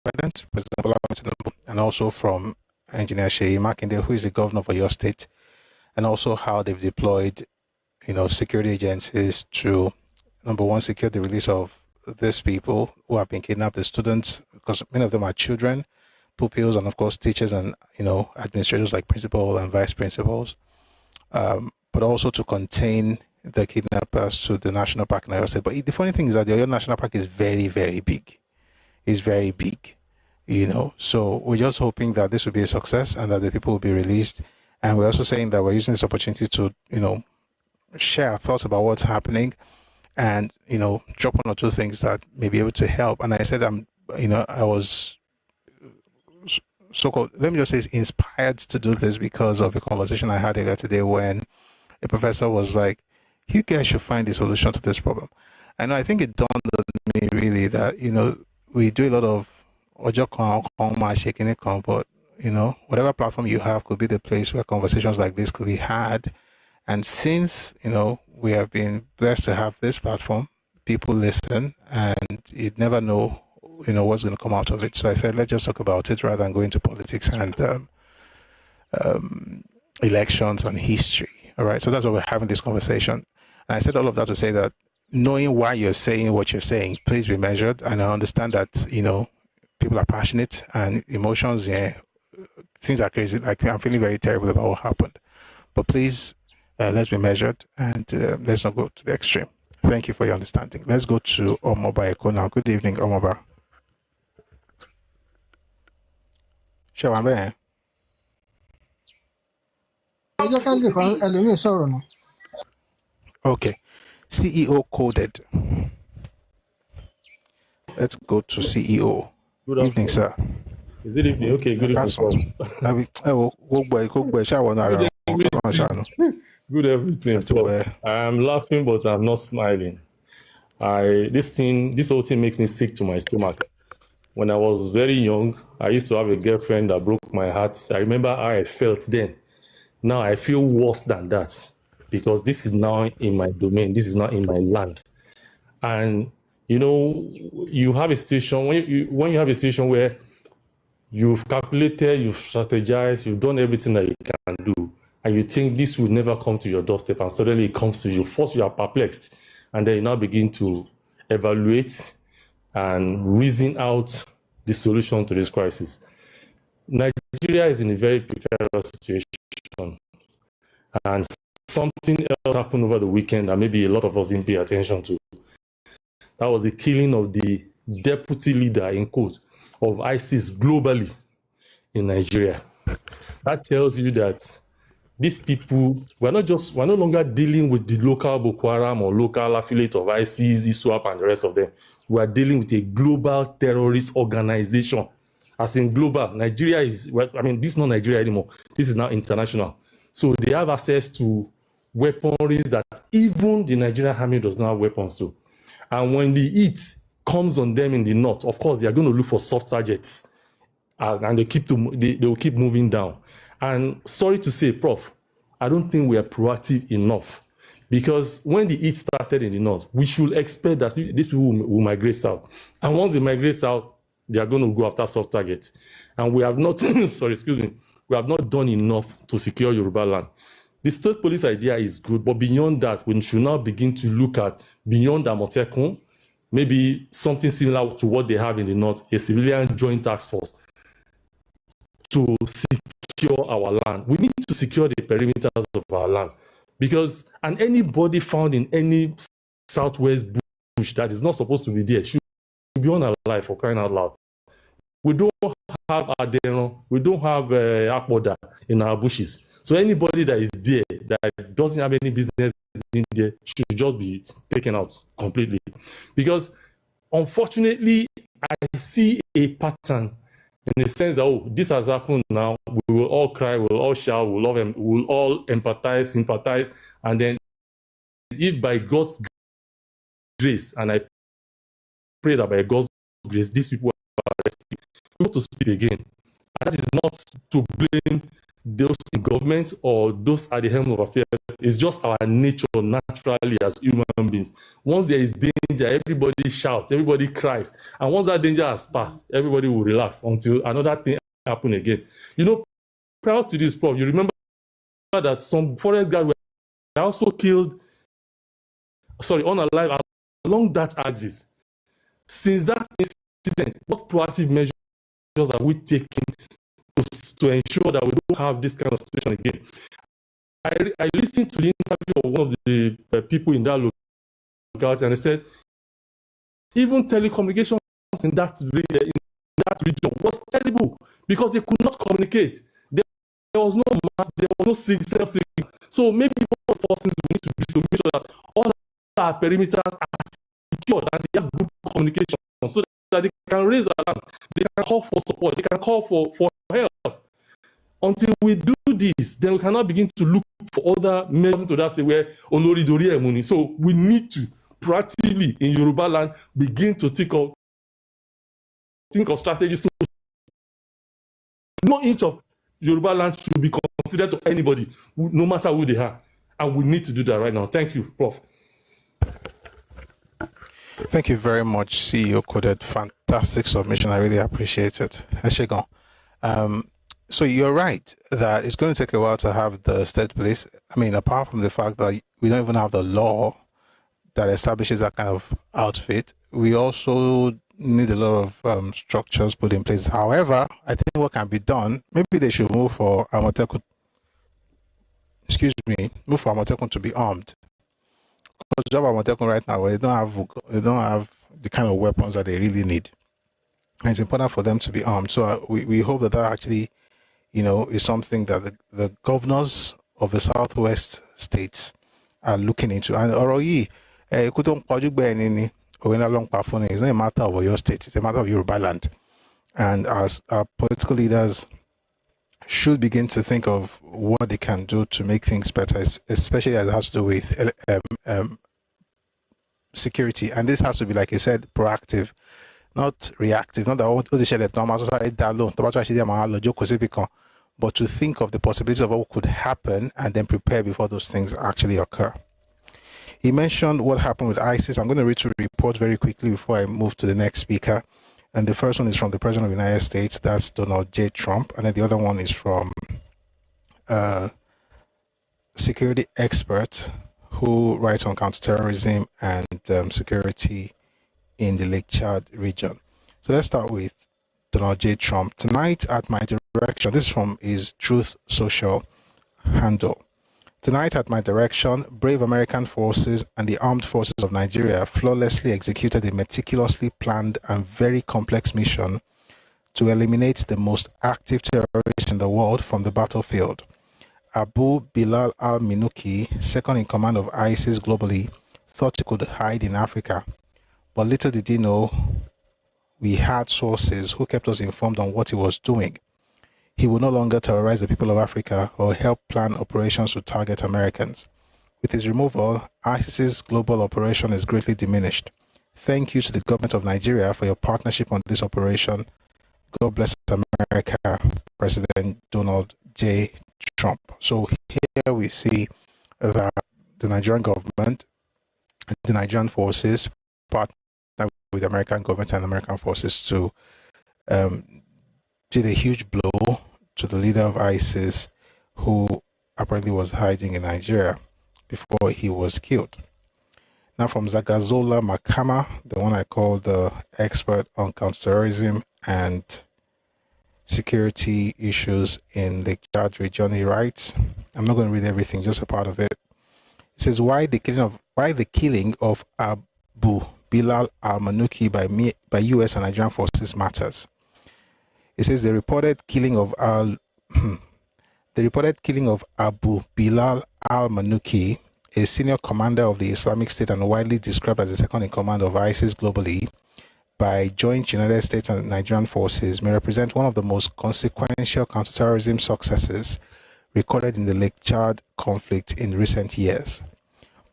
President Bola Tinubu, and also from Engineer Seyi Makinde, who is the governor of Oyo State, and also how they've deployed, security agencies to, number one, secure the release of these people who have been kidnapped, the students, because many of them are children, pupils, and of course teachers and administrators like principal and vice principals, but also to contain the kidnappers to the national park in Oyo State. But the funny thing is that the Oyo National Park is very, very big. It's very big, So we're just hoping that this will be a success and that the people will be released. And we're also saying that we're using this opportunity to, share our thoughts about what's happening and, drop one or two things that may be able to help. And I said, I was so-called, let me just say, inspired to do this because of a conversation I had earlier today when a professor was like, you guys should find a solution to this problem. And I think it dawned on me really that, we do a lot of but whatever platform you have could be the place where conversations like this could be had. And since, we have been blessed to have this platform, people listen and you'd never know, what's going to come out of it. So I said, let's just talk about it rather than go into politics and elections and history. All right. So that's why we're having this conversation. And I said all of that to say that knowing why you're saying what you're saying, please be measured. And I understand that, people are passionate and emotions, things are crazy. Like I'm feeling very terrible about what happened. But please, let's be measured and let's not go to the extreme. Thank you for your understanding. Let's go to Omoba Eko now. Good evening, Omoba. Okay. CEO coded. Let's go to CEO. Good evening, sir. Is it evening? Okay, good evening. Good everything. I'm laughing, but I'm not smiling. This whole thing makes me sick to my stomach. When I was very young, I used to have a girlfriend that broke my heart. I remember how I felt then. Now I feel worse than that because this is now in my domain. This is not in my land. And you have a situation when you have a situation where you've calculated, you've strategized, you've done everything that you can do, and you think this will never come to your doorstep, and suddenly it comes to you. First, you are perplexed, and then you now begin to evaluate and reason out the solution to this crisis. Nigeria is in a very precarious situation, and something else happened over the weekend that maybe a lot of us didn't pay attention to. That was the killing of the deputy leader, in quote, of ISIS globally in Nigeria. That tells you that these people, we're no longer dealing with the local Boko Haram or local affiliate of ISIS, ISWAP, and the rest of them. We are dealing with a global terrorist organization. As in global, Nigeria is, this is not Nigeria anymore. This is now international. So they have access to weaponry that even the Nigerian army does not have weapons to. And when the heat comes on them in the north, of course, they are going to look for soft targets, and they will keep moving down. And sorry to say, Prof, I don't think we are proactive enough, because when the heat started in the north, we should expect that these people will migrate south. And once they migrate south, they are going to go after soft targets. And we have not, we have not done enough to secure Yorubaland. The state police idea is good, but beyond that, we should now begin to look at beyond Amotekun, maybe something similar to what they have in the north, a civilian joint task force to secure our land. We need to secure the perimeters of our land because, and anybody found in any southwest bush that is not supposed to be there should be unalive, for crying out loud. We don't have Aderon, we don't have Akpoda in our bushes. So anybody that is there that doesn't have any business in there should just be taken out completely. Because unfortunately, I see a pattern in the sense that, oh, this has happened now, we will all cry, we will all shout, we will all empathize, sympathize, and then if by God's grace, and I pray that by God's grace, these people are arrested, we have to speak again. And that is not to blame those in government or those at the helm of affairs. It's just our nature naturally as human beings. Once there is danger, everybody shouts, everybody cries. And once that danger has passed, everybody will relax until another thing happens again. You know, prior to this, Prof, you remember that some forest guards were also killed, unalive along that axis. Since that incident, what proactive measures are we taking to ensure that we don't have this kind of situation again? I listened to the interview of one of the people in that locality, and they said even telecommunications in that region was terrible because they could not communicate. There was no mass, there was no cell signal. So maybe one of the first things we need to do is to make sure that all our perimeters are secured and they have good communication so that they can raise alarm, they can call for support, they can call for help. Until we do this, then we cannot begin to look for other measures to that say where Olori Dori Emuni. So we need to proactively in Yorubaland begin to think of strategies to no inch of Yorubaland should be considered to anybody, no matter who they are. And we need to do that right now. Thank you, Prof. Thank you very much, CEO Coded. Fantastic submission. I really appreciate it. Eshegon. So you're right that it's going to take a while to have the state police. I mean, apart from the fact that we don't even have the law that establishes that kind of outfit, we also need a lot of structures put in place. However, I think what can be done, maybe they should move for Amotekun, move for Amotekun to be armed. Because the job of Amotekun right now, they don't have the kind of weapons that they really need. And it's important for them to be armed. So we hope that actually, is something that the governors of the southwest states are looking into. And it's not a matter of your state, it's a matter of Yorubaland. And as our political leaders should begin to think of what they can do to make things better, especially as it has to do with security. And this has to be, like I said, proactive, not reactive. Not that but to think of the possibilities of what could happen and then prepare before those things actually occur. He mentioned what happened with ISIS. I'm going to read the report very quickly before I move to the next speaker. And the first one is from the President of the United States, that's Donald J. Trump. And then the other one is from security expert who writes on counterterrorism and security in the Lake Chad region. So let's start with Donald J. Trump. Tonight at my direction, this is from his Truth Social handle. Tonight at my direction, brave American forces and the armed forces of Nigeria flawlessly executed a meticulously planned and very complex mission to eliminate the most active terrorists in the world from the battlefield. Abu Bilal al-Minuki, second in command of ISIS globally, thought he could hide in Africa. But little did he know, we had sources who kept us informed on what he was doing. He will no longer terrorize the people of Africa or help plan operations to target Americans. With his removal, ISIS's global operation is greatly diminished. Thank you to the government of Nigeria for your partnership on this operation. God bless America, President Donald J. Trump. So here we see that the Nigerian government and the Nigerian forces partner with the American government and American forces to did a huge blow to the leader of ISIS, who apparently was hiding in Nigeria before he was killed. Now from Zagazola Makama, the one I call the expert on counterterrorism and security issues in the Chad region, he writes, I'm not going to read everything, just a part of it. It says, why the killing of Abu Bilal al-Manuki by US and Nigerian forces matters. It says the reported killing of Abu Bilal al-Manuki, a senior commander of the Islamic State and widely described as the second in command of ISIS globally by joint United States and Nigerian forces, may represent one of the most consequential counterterrorism successes recorded in the Lake Chad conflict in recent years.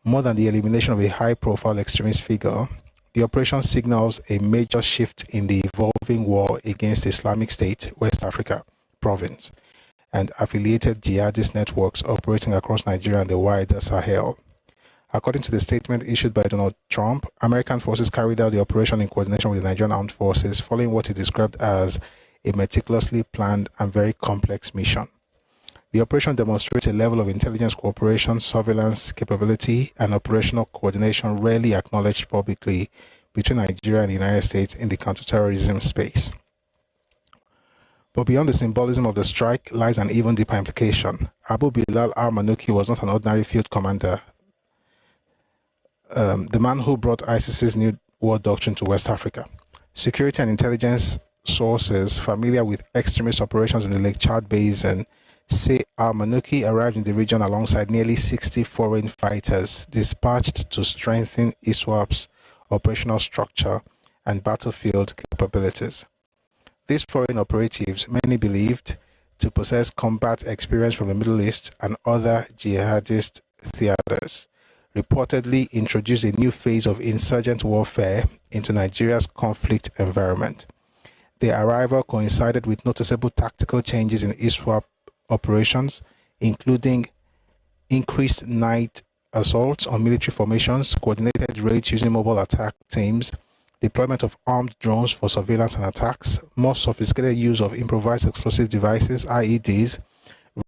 More than the elimination of a high-profile extremist figure, the operation signals a major shift in the evolving war against Islamic State, West Africa province, and affiliated jihadist networks operating across Nigeria and the wider Sahel. According to the statement issued by Donald Trump, American forces carried out the operation in coordination with the Nigerian armed forces, following what he described as a meticulously planned and very complex mission. The operation demonstrates a level of intelligence cooperation, surveillance capability, and operational coordination rarely acknowledged publicly between Nigeria and the United States in the counterterrorism space. But beyond the symbolism of the strike lies an even deeper implication. Abu Bilal al-Manuki was not an ordinary field commander. The man who brought ISIS's new war doctrine to West Africa. Security and intelligence sources familiar with extremist operations in the Lake Chad Basin say al-Manuki arrived in the region alongside nearly 60 foreign fighters dispatched to strengthen ISWAP's operational structure and battlefield capabilities. These foreign operatives, many believed to possess combat experience from the Middle East and other jihadist theaters, reportedly introduced a new phase of insurgent warfare into Nigeria's conflict environment. Their arrival coincided with noticeable tactical changes in ISWAP operations, including increased night assaults on military formations, coordinated raids using mobile attack teams, deployment of armed drones for surveillance and attacks, more sophisticated use of improvised explosive devices, IEDs,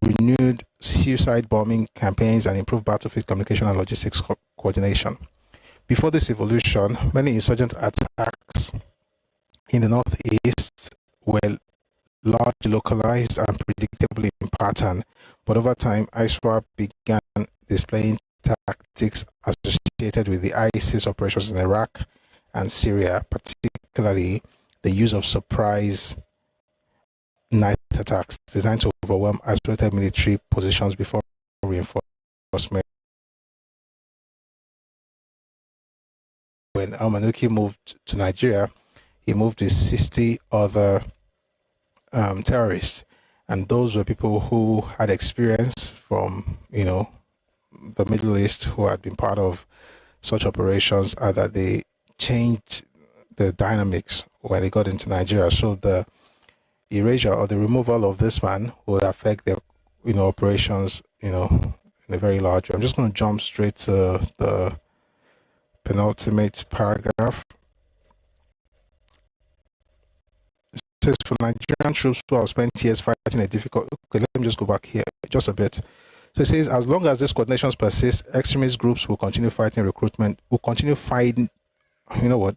renewed suicide bombing campaigns, and improved battlefield communication and logistics coordination. Before this evolution, many insurgent attacks in the northeast were largely localized and predictable in pattern, but over time, ISWAP began displaying tactics associated with the ISIS operations in Iraq and Syria, particularly the use of surprise night attacks designed to overwhelm isolated military positions before reinforcement. When al-Manuki moved to Nigeria, he moved with 60 other terrorists, and those were people who had experience from, the Middle East, who had been part of such operations, and that they changed the dynamics when they got into Nigeria. So the erasure or the removal of this man would affect their, operations, in a very large way. I'm just going to jump straight to the penultimate paragraph. It says, for Nigerian troops who have spent years fighting a difficult... Okay, let me just go back here just a bit. So it says, as long as these coordinations persist, extremist groups will continue fighting recruitment, will continue fighting... You know what?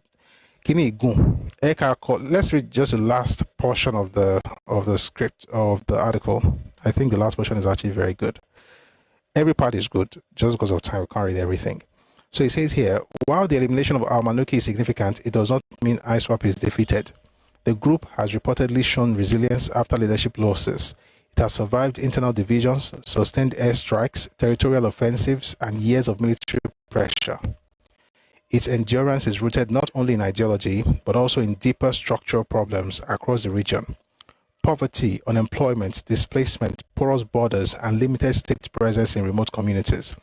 Let's read just the last portion of the script of the article. I think the last portion is actually very good. Every part is good, just because of time, we can't read everything. So it says here, while the elimination of al-Manuki is significant, it does not mean ISWAP is defeated. The group has reportedly shown resilience after leadership losses. It has survived internal divisions, sustained airstrikes, territorial offensives, and years of military pressure. Its endurance is rooted not only in ideology, but also in deeper structural problems across the region. Poverty, unemployment, displacement, porous borders, and limited state presence in remote communities.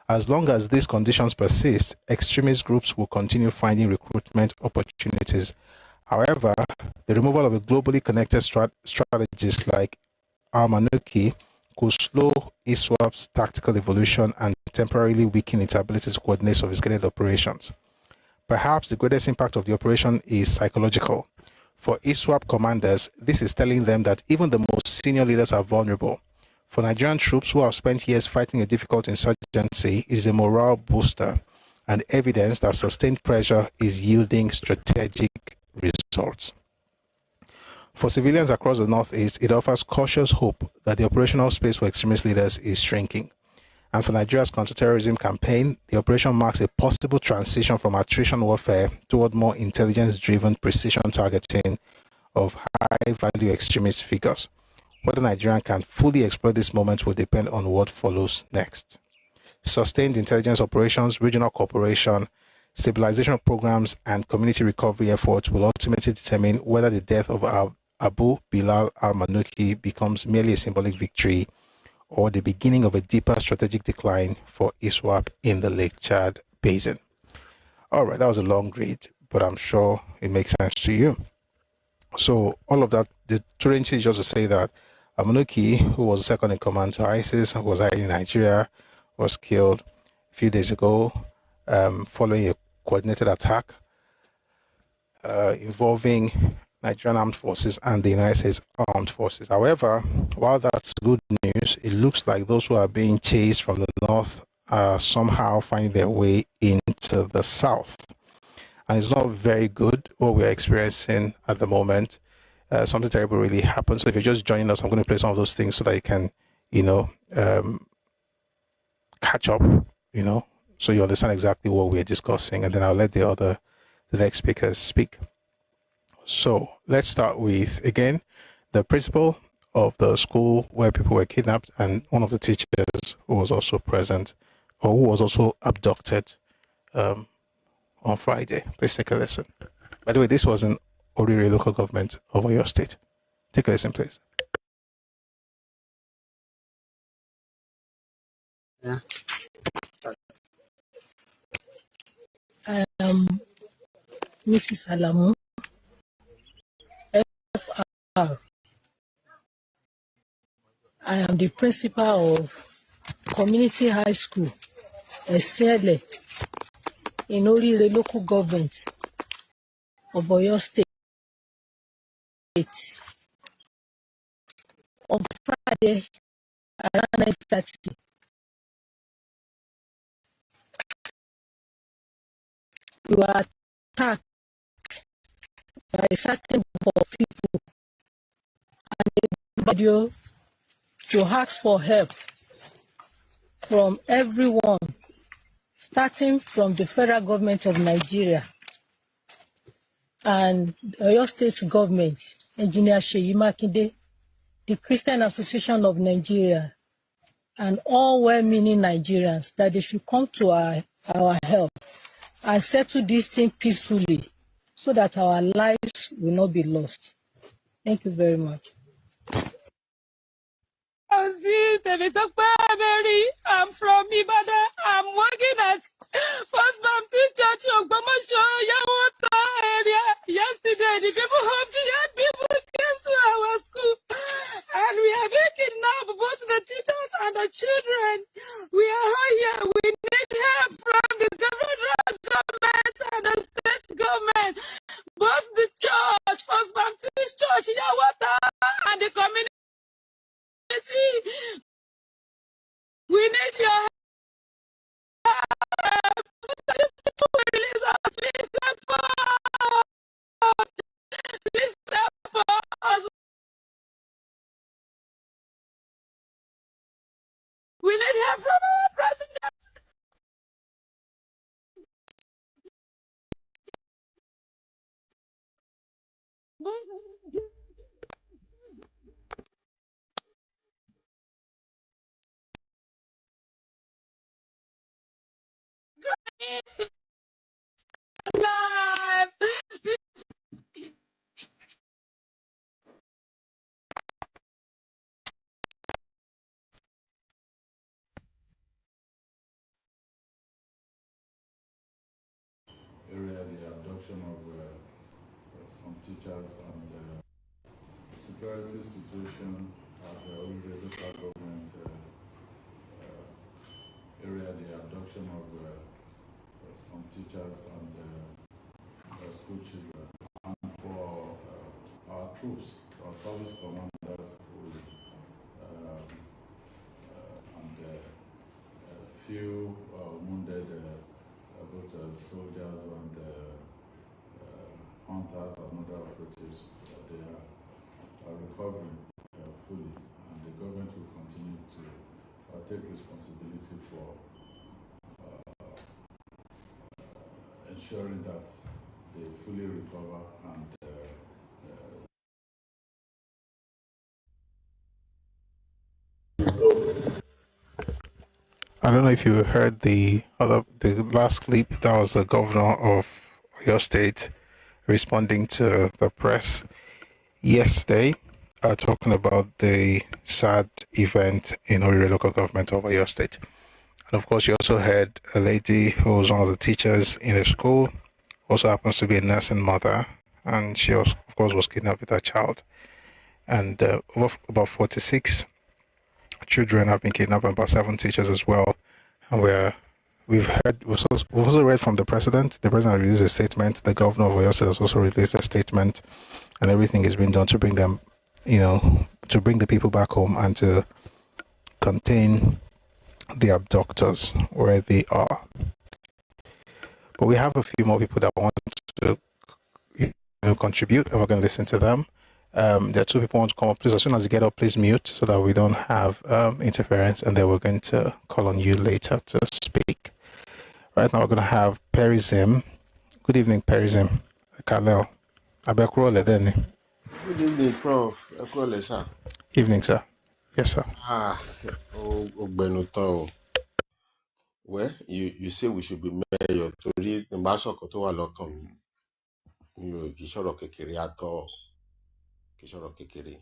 As long as these conditions persist, extremist groups will continue finding recruitment opportunities. However, the removal of a globally connected strategist like al-Manuki could slow ISWAP's tactical evolution and temporarily weaken its ability to coordinate sophisticated operations. Perhaps the greatest impact of the operation is psychological. For ISWAP commanders, this is telling them that even the most senior leaders are vulnerable. For Nigerian troops who have spent years fighting a difficult insurgency, it is a morale booster, and evidence that sustained pressure is yielding strategic results. For civilians across the Northeast, it offers cautious hope that the operational space for extremist leaders is shrinking. And for Nigeria's counterterrorism campaign, the operation marks a possible transition from attrition warfare toward more intelligence-driven precision targeting of high-value extremist figures. Whether Nigeria can fully exploit this moment will depend on what follows next. Sustained intelligence operations, regional cooperation, stabilization programs, and community recovery efforts will ultimately determine whether the death of Abu Bilal al-Manuki becomes merely a symbolic victory or the beginning of a deeper strategic decline for ISWAP in the Lake Chad Basin. All right, that was a long read, but I'm sure it makes sense to you. So all of that, the Turanchi is just to say that al-Manuki, who was second in command to ISIS, who was hiding in Nigeria, was killed a few days ago following a coordinated attack involving Nigerian armed forces and the United States armed forces. However, while that's good news, it looks like those who are being chased from the north are somehow finding their way into the south. And it's not very good what we're experiencing at the moment. Something terrible really happened. So if you're just joining us, I'm going to play some of those things so that you can, catch up, so you understand exactly what we're discussing. And then I'll let the next speakers speak. So let's start with, again, the principal of the school where people were kidnapped and one of the teachers who was also present or who was also abducted on Friday. Please take a listen. By the way, this was in Orire local government of your state. Take a listen, please. Yeah. Start. I am Mrs. Alamu, FR. I am the principal of Community High School, Esele, in Orire local government of Oyo State. On Friday, around 9:30, we were attacked by a certain group of people and video to ask for help from everyone, starting from the federal government of Nigeria and Oyo State government, Engineer Seyi Makinde, the Christian Association of Nigeria, and all well-meaning Nigerians that they should come to our help and settle this thing peacefully so that our lives will not be lost. Thank you very much. I'm from Ibadan. I'm working at First Baptist Church Ogbomoso Yawota area. Yesterday, the people of the young people came to our school, and we have been kidnapped, both the teachers and the children. We are all here. We need help from the federal government and the state government, both the church, First Baptist Church Yawota, and the community. We need your help. Please help us. Please help us. We need help from our president. Alive. Area the abduction of some teachers and security situation at the local government area, the abduction of some teachers and school children. And for our troops, our service commanders who, and a few wounded both soldiers and hunters and other operatives, they are recovering fully, and the government will continue to take responsibility for ensuring that they fully recover and I don't know if you heard the last clip. That was the governor of your state responding to the press yesterday, talking about the sad event in Orire local government of your state. And of course, you also heard a lady who was one of the teachers in the school, also happens to be a nursing mother, and she was, of course, was kidnapped with her child. And about 46 children have been kidnapped, and about 7 teachers as well. And we've also read from the president. The president released a statement. The governor of Oyo State has also released a statement, and everything is being done to bring them, to bring the people back home and to contain the abductors where they are. But we have a few more people that want to contribute, and we're going to listen to them. There are 2 people who want to come up. Please, as soon as you get up, please mute so that we don't have interference, and then we're going to call on you later to speak. Right now, we're going to have Perry Zim. Good evening, Perry Zim. Kaleo. Abekurole Deni. Good evening, Prof. Ekwole, sir. Evening, sir. Yes, sir. Well, you say we should be mayor to read the Mbasho Kotowa Lokom. Kishoro Kekere at all. Kishoro Kekere.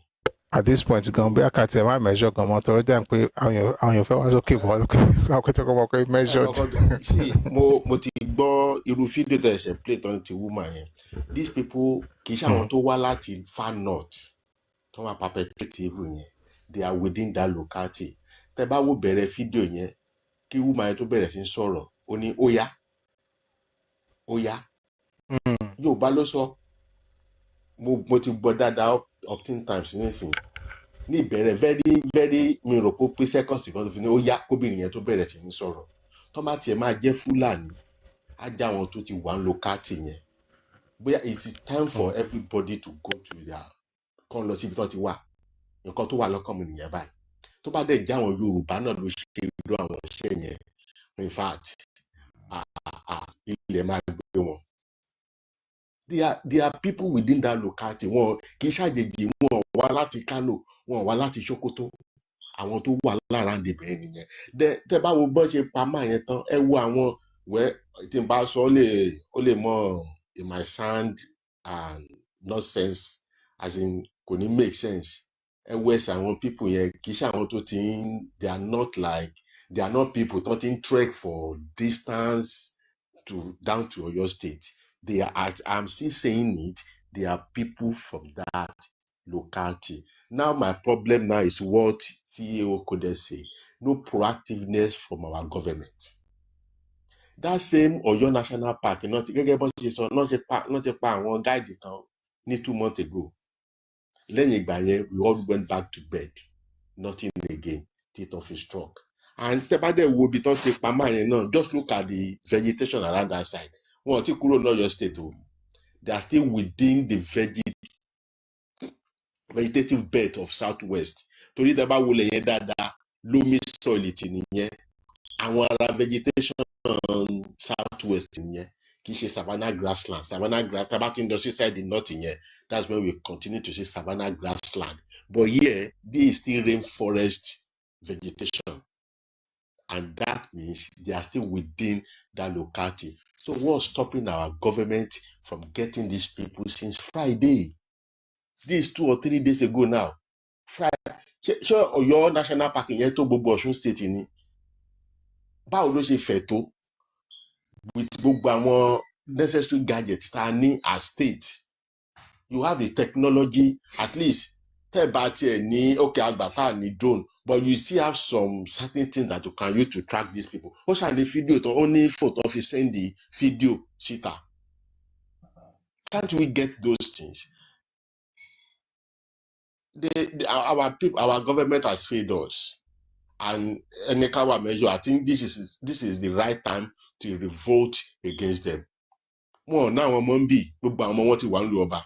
At this point, it's going to be a cat. I measure come out already and pay on your fellows. Okay, well, so I talk about measured. See, Motibo, you video there's a plate on the woman. These people, Kisha Monto Walati, far north, Toma perpetrative, they are within that locality. Teba wo bere video nye, ki woman to bere sin soro, oni oya. Yo, baloso, Motibo dada up 10 times, ni bẹ̀rẹ̀ very mi rò pé seconds kan tó fi ní ó yá kóbìnrin yẹn tó bẹ̀rẹ̀ sí ní sọ̀rọ̀ tó má tiẹ̀ máa jẹ́ Fúlàní á já wọn tó ti wà ń locality yẹn bóyá it is time for everybody to go to their kan lọ síbi tó ti wà nǹkan tó wà lọ́kàn mi nìyẹn báyìí tó bá dẹ̀ já àwọn Yorùbá náà ló ṣe irú àwọn iṣẹ́ yẹn in fact ilẹ̀ máa gbé wọn. There are people within that locality wọn kì í ṣàjèjì wọn wá láti Kano wọn wá láti Sokoto àwọn tó wà lára ndebẹ nìyẹn tẹ bá wo bó ṣe pa máa yẹn tán ẹ wo àwọn tí n bá sọ ó lè mọ it might sound nonsense as in kò ní make sense ẹ wo ẹsẹ àwọn people yẹn kì í ṣe àwọn tó ti ń they are not people tó ti ń trek for distance down to Oyo State. They are, I'm still saying it, they are people from that locality. Now my problem now is what CEO could say. No proactiveness from our government. That same Oyo National Park, not one guide need 2 months ago. Then we all went back to bed. Nothing again. Teeth of a stroke. And Tebade will be just look at the vegetation around that side. Well, your state, they are still within the vegetative belt of Southwest. To read about loamy soil and vegetation Southwest Savannah grassland. Savannah grass, about industry side in north that's where we continue to see Savannah grassland. But here, this is still rainforest vegetation. And that means they are still within that locality. So what's stopping our government from getting these people since Friday? This 2 or 3 days ago now. Friday. Sure, your national park in Yeto Bobo Osun State in báwo ló ṣe fẹ́ tó with gbogbo àwọn necessary gadgets ta ní as state. You have the technology, at least tẹ́ bá tiẹ̀ ní okay àgbàpá ní drone. But you still have some certain things that you can use to track these people. What's the video? To only photo if you send the video, sita. Can't we get those things? Our people, our government has failed us. And Enekawa measure, I think this is the right time to revolt against them. Wọn náà wọn mọ ń bì gbogbo àwọn ọmọ wọn ti wà ń lu ọba.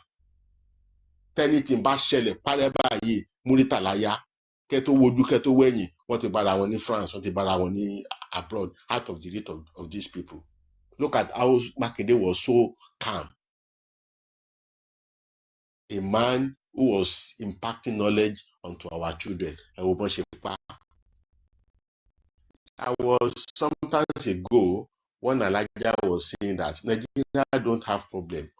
Tẹ́ni tí ń bá ṣẹlẹ̀ parẹ́ báyìí Muritala yá kẹ́ tó wojú kẹ́ tó wẹ̀yìn wọ́n ti bára wọn ní France wọ́n ti bára wọn ní abroad out of the rate of these people. Look at how Makinde was so calm. A man who was impacting knowledge onto our children. I was sometimes ago when Elijah was saying that Nigeria don't have problem,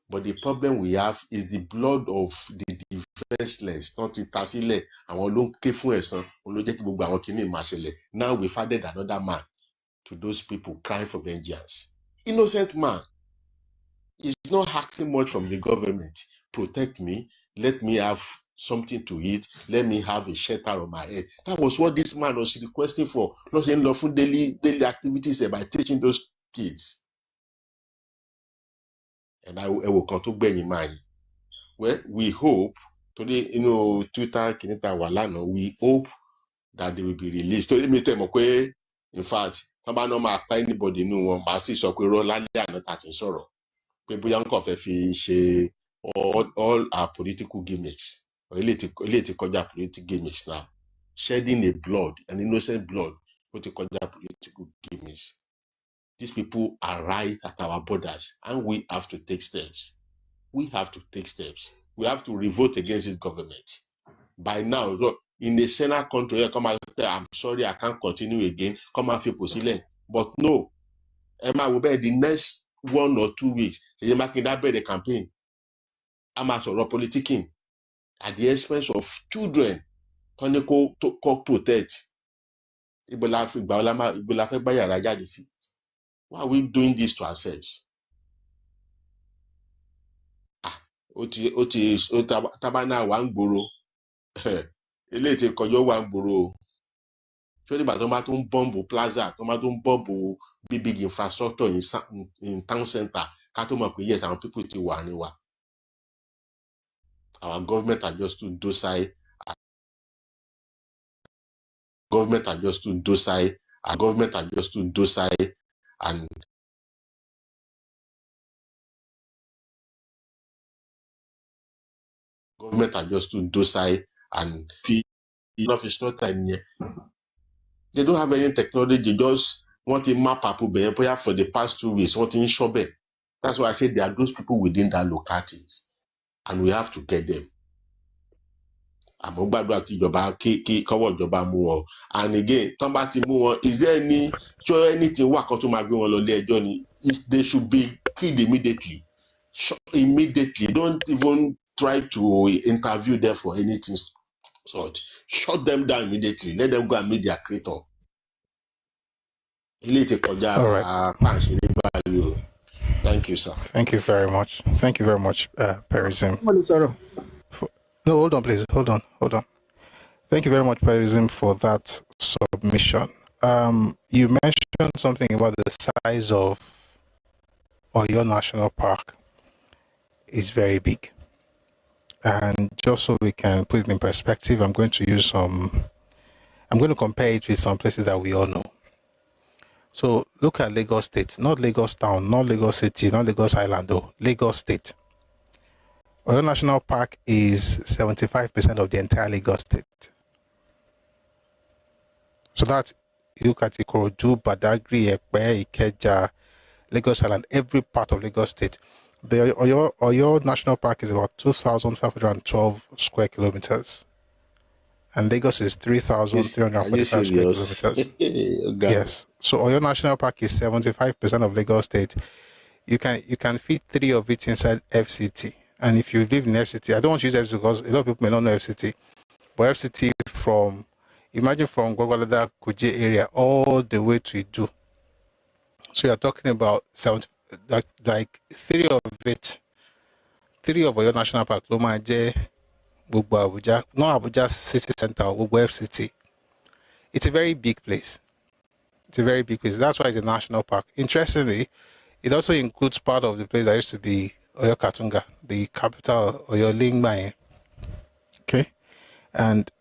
but the problem we have is the blood of the defenseless, not Itasile, and now we've added another man to those people crying for vengeance. Innocent man. He's not asking much from the government. Protect me, let me have something to eat, let me have a shelter on my head. That was what this man was requesting for. Not saying lawful daily activities by teaching those kids. And I will come to bear in mind. Well, we hope today, Twitter, Kinita Walano, we hope that they will be released. Today, me tell me, in fact, anybody know one, but I see so we roll not that sorrow. People young coffee all our political gimmicks, or political gimmicks now, shedding a blood, an innocent blood, political gimmicks. These people are right at our borders, and we have to take steps. We have to take steps. We have to revolt against this government. By now, look, in a Senate country, come out there, I'm sorry, I can't continue again. Come out, people, but no, Emma will be the next 1 or 2 weeks. They're making that the campaign. I'm a sort of politicking at the expense of children. To protect. Why are we doing this to ourselves? Tabana Wangboro. Elete Koyo Wangboro. Surely, but Tomato Bombo Plaza, Tomato Bombo, big infrastructure in town center. Katoma, yes, and people to Waniwa. Our government are just too docile. Government are just too docile. Our government are just too docile, and government are just too docile and enough is not time yet. They don't have any technology. Just want to map up for the past 2 weeks. Want in shop. That's why I said there are those people within that localities, and we have to get them. And again, is there anything work out to my journey? They should be killed immediately. Immediately. Don't even try to interview them for anything. So shut them down immediately. Let them go and meet their creator. All right. Thank you, sir. Thank you very much. Thank you very much, Perizim. No, hold on, please. Hold on. Thank you very much, Perizim, for that submission. You mentioned something about the size of Oyo National Park is very big. And just so we can put it in perspective, I'm going to compare it with some places that we all know. So look at Lagos State, not Lagos Town, not Lagos City, not Lagos Island, though, Lagos State. Oyo National Park is 75% of the entire Lagos State. So that you look at Ikorodu, Badagry, Epe, Ikeja, Lagos Island, every part of Lagos State. The Oyo National Park is about 2,512 square kilometers. And Lagos is 3,345 square kilometers. Yes. So Oyo National Park is 75% of Lagos State. You can fit 3 of it inside FCT. And if you live in FCT, I don't want to use FCT because a lot of people may not know FCT. But FCT imagine from Gwagwalada, Kuje area all the way to Idu. So you're talking about 3 of it. 3 of Oyo National Park, Lomaje, Gbogbo Abuja, not Abuja City Center, Gbogbo FCT. It's a very big place. That's why it's a national park. Interestingly, it also includes part of the place that used to be Oyo Katunga, the capital Oyo Lingmae. Okay, and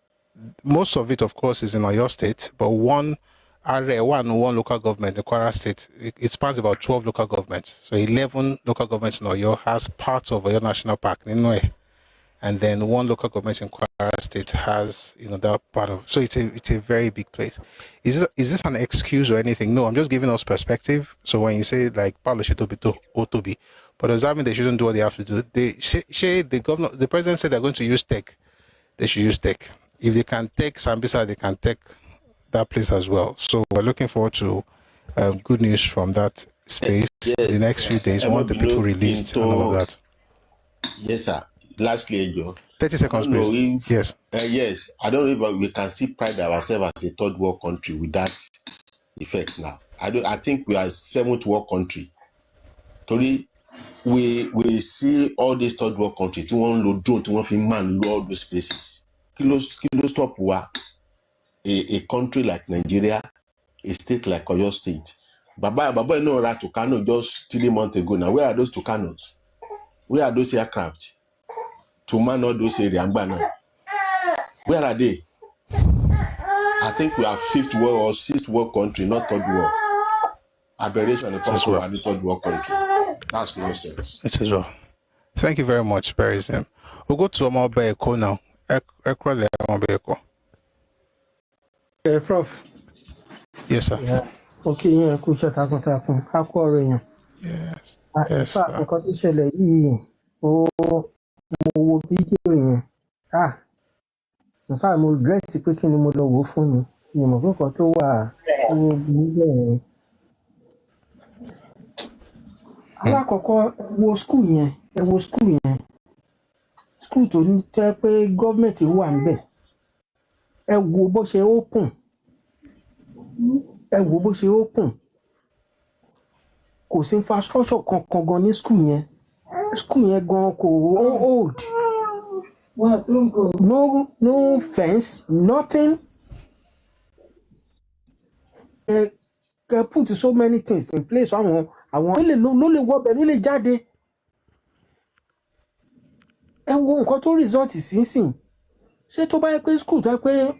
most of it, of course, is in Oyo State, but one local government, the Kwara State, it spans about 12 local governments. So 11 local governments in Oyo has parts of Oyo National Park, and then one local government in Kwara State has, that part of. So it's a very big place. Is this an excuse or anything? No, I'm just giving us perspective. So when you say like Paulo Shitobito, Otobi, but does that mean they shouldn't do what they have to do? The president said they're going to use tech. They should use tech. If they can take Sambisa, they can take that place as well. So we're looking forward to good news from that space in the next few days. Once the people released and all of that. Yes, sir. Lastly, Joe. 30 seconds, please. Yes. Yes. I don't know if we can still pride ourselves as a third world country with that effect now. I think we are a seventh world country. Tori, we see all these third world countries. To one load drone, to one film man, all those places. Kilo stop wa. A country like Nigeria, a state like Oyo State. Baba, no right to Kano just 3 months ago. Now, where are those Tucanos? Where are those aircraft to man all those areas? Where are they? I think we are fifth world or sixth world country, not third world. Aberration in the well. Third world country. That's nonsense. It is well. Thank you very much, Berizim. We'll go to Omar Beko now. Prof. Yes, sir. Yeah. Okay, yeah, kucha takun. Ako ọ̀rọ̀ Yes. In fact, nǹkan tó ṣẹlẹ̀ yìí, mo wo fídíò yẹn. In fact, mo regret pé kí ni mo lọ wò fún mi. Ìmọ̀ pé nǹkan tó wà níbẹ̀ yẹn. Alákọ̀ọ́kọ́ wo school yẹn. School tó ní tẹ́ pé gọ́ọ̀mẹ̀ntì wà níbẹ̀. Ẹ wo bó ṣe open. Kò sí infrastructure kankan gan ní school yẹn gan kò old. No fence, nothing. Put so many things in place. Àwọn ló lè wọbẹ̀ ló lè jáde. Ẹ wo nǹkan tó result sínsìn. Ṣé tó bá yẹ pé school tó yẹ pé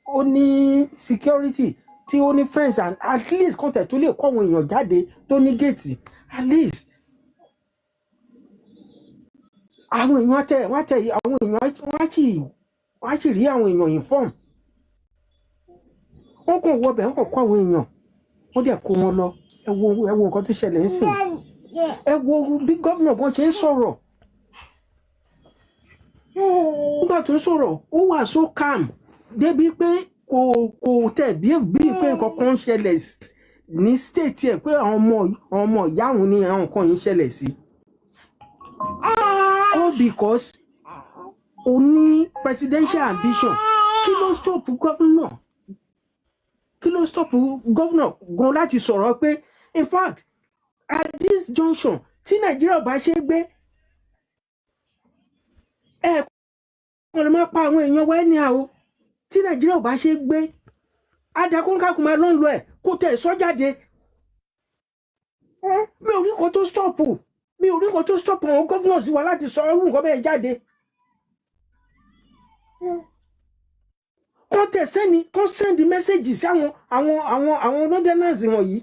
ó ní security tí ó ní fence and at least kọ́ńtẹ̀ tó lè kọ́ àwọn èèyàn jáde tó ní gate at least àwọn èèyàn wọ́n á sì rí àwọn èèyàn inform. Wọ́n kàn wọbẹ̀ wọ́n kàn kọ́ àwọn èèyàn wọ́n dẹ̀ kó wọn lọ. Ẹ wo nǹkan tó ṣẹlẹ̀ nísìn. Ẹ wo bí gómìnà kan ṣe ń sọ̀rọ̀. Nígbà tó ń sọ̀rọ̀ ó wà so calm débi pé kò tẹ̀ bí pé nǹkan kan ń ṣẹlẹ̀ ní state ẹ̀ pé àwọn ọmọ ìyá òun ni àwọn nǹkan yìí ń ṣẹlẹ̀ sí. All because ó ní presidential ambition. Kí ló stop governor gan láti sọ̀rọ̀ pé in fact at this junction tí Nàìjíríà bá ṣe gbé kò lè máa pa àwọn èèyàn wá ní àwọ̀ tí Nàìjíríà bá ṣe gbé adakúnkákùn máa lọ́nlọ́ ẹ̀ kó tẹ̀ sọ jáde. Mi ò rí nǹkan tó stop àwọn governors wa láti sọ ọrùn nǹkan bẹ́ẹ̀ jáde. Kọ́ send message sí àwọn northerners wọ̀nyí.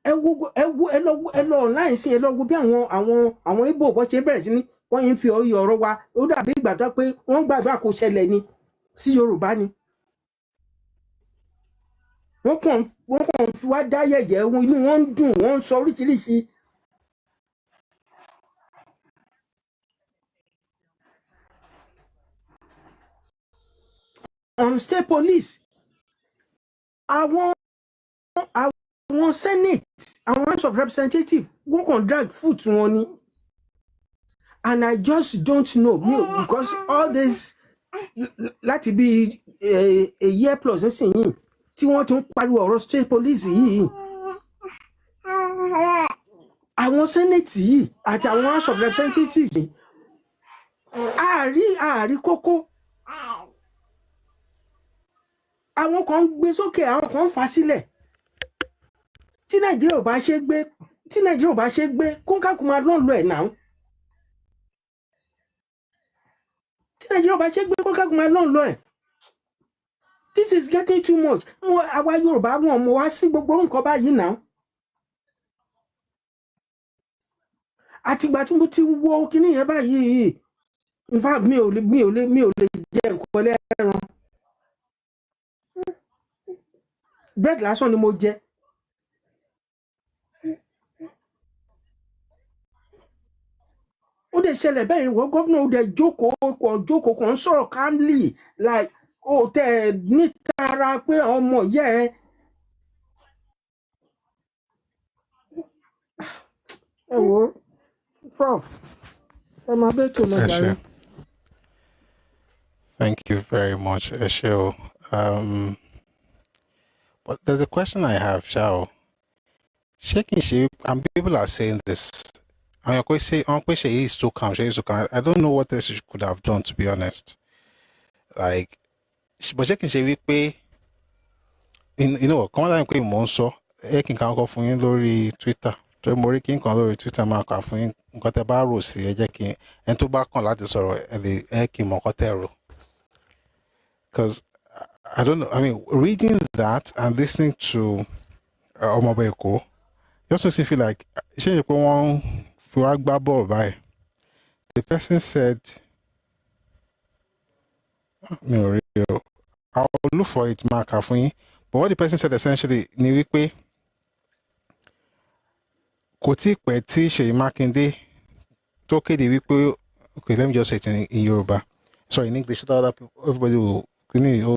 Ẹ lọ online sí ẹ lọ wo bí àwọn Igbo bó ṣe bẹ̀rẹ̀ sí ní wọ́n yìí ń fi ọ̀rọ̀ wa ó dàbí ìgbà tó pé wọ́n gbàdúrà kó ṣẹlẹ̀ ni sí Yorùbá ni. Wọ́n kàn fi wá dá yẹ̀yẹ́ inú wọn ń dùn wọ́n ń sọ oríṣiríṣi. State police àwọn Senate àwọn House of Representatives wọ́n kàn drag foot wọn ni. And I just don't know because all this láti bí a year plus nísìnyí tí wọ́n ti ń pariwo ọ̀rọ̀ state police yìí. Àwọn Senate yìí àti àwọn House of Representatives yìí àárí kókó. Àwọn kan gbé sókè àwọn kan fà sílẹ̀. Tí Nàìjíríà ò bá ṣe gbé kóńkàkùn máa lọ́nlọ́ ẹ̀ náà. Tí Nàìjíríà bá ṣe gbé kọ́kọ́ máa lọ́n lọ ẹ̀. This is getting too much. Àwa Yorùbá wọn mọ̀ wá sí gbogbo nǹkan báyìí náà. Àtìgbà tí mo ti wo kíní yẹn báyìí, in fact mi ò lè jẹ nǹkan lẹ́ran. Bread lásán ni mo jẹ. Ó dẹ̀ ṣẹlẹ̀ bẹ́ẹ̀ wọ́n gọ́vnà ó dẹ̀ jókòó kan sọ̀rọ̀ calmly like ó tẹ̀ nítara pé ọmọ yẹ ẹ. Ẹ wo Prof, ẹ máa bẹ́ẹ̀ tó lọ jàre. Thank you very much, Esheo. But there's a question I have, Shao. Shaking shape, and people are saying this. Uncle Shei is too calm. I don't know what else she could have done, to be honest. Like, but shaking shape, you know, come on, I'm monso. I can go for you lórí Twitter. To mo rí kin kan lórí Twitter máa kà fún yín nǹkan tẹ́ bá rò sí ẹ jẹ́ kí en tó bá kàn láti sọ̀rọ̀ ẹ kí mọ̀ nǹkan tẹ́ rò. Because I don't know. I mean, reading that and listening to Omobe Eko, just makes me feel like the person said, I'll look for it, Mark. But what the person said essentially, ni wípé kò tí pẹ́ tí Ṣèyí Mákindé tó kéde wípé, okay, let me just say it in Yoruba. Sorry, in English, so that other people, everybody will. Now,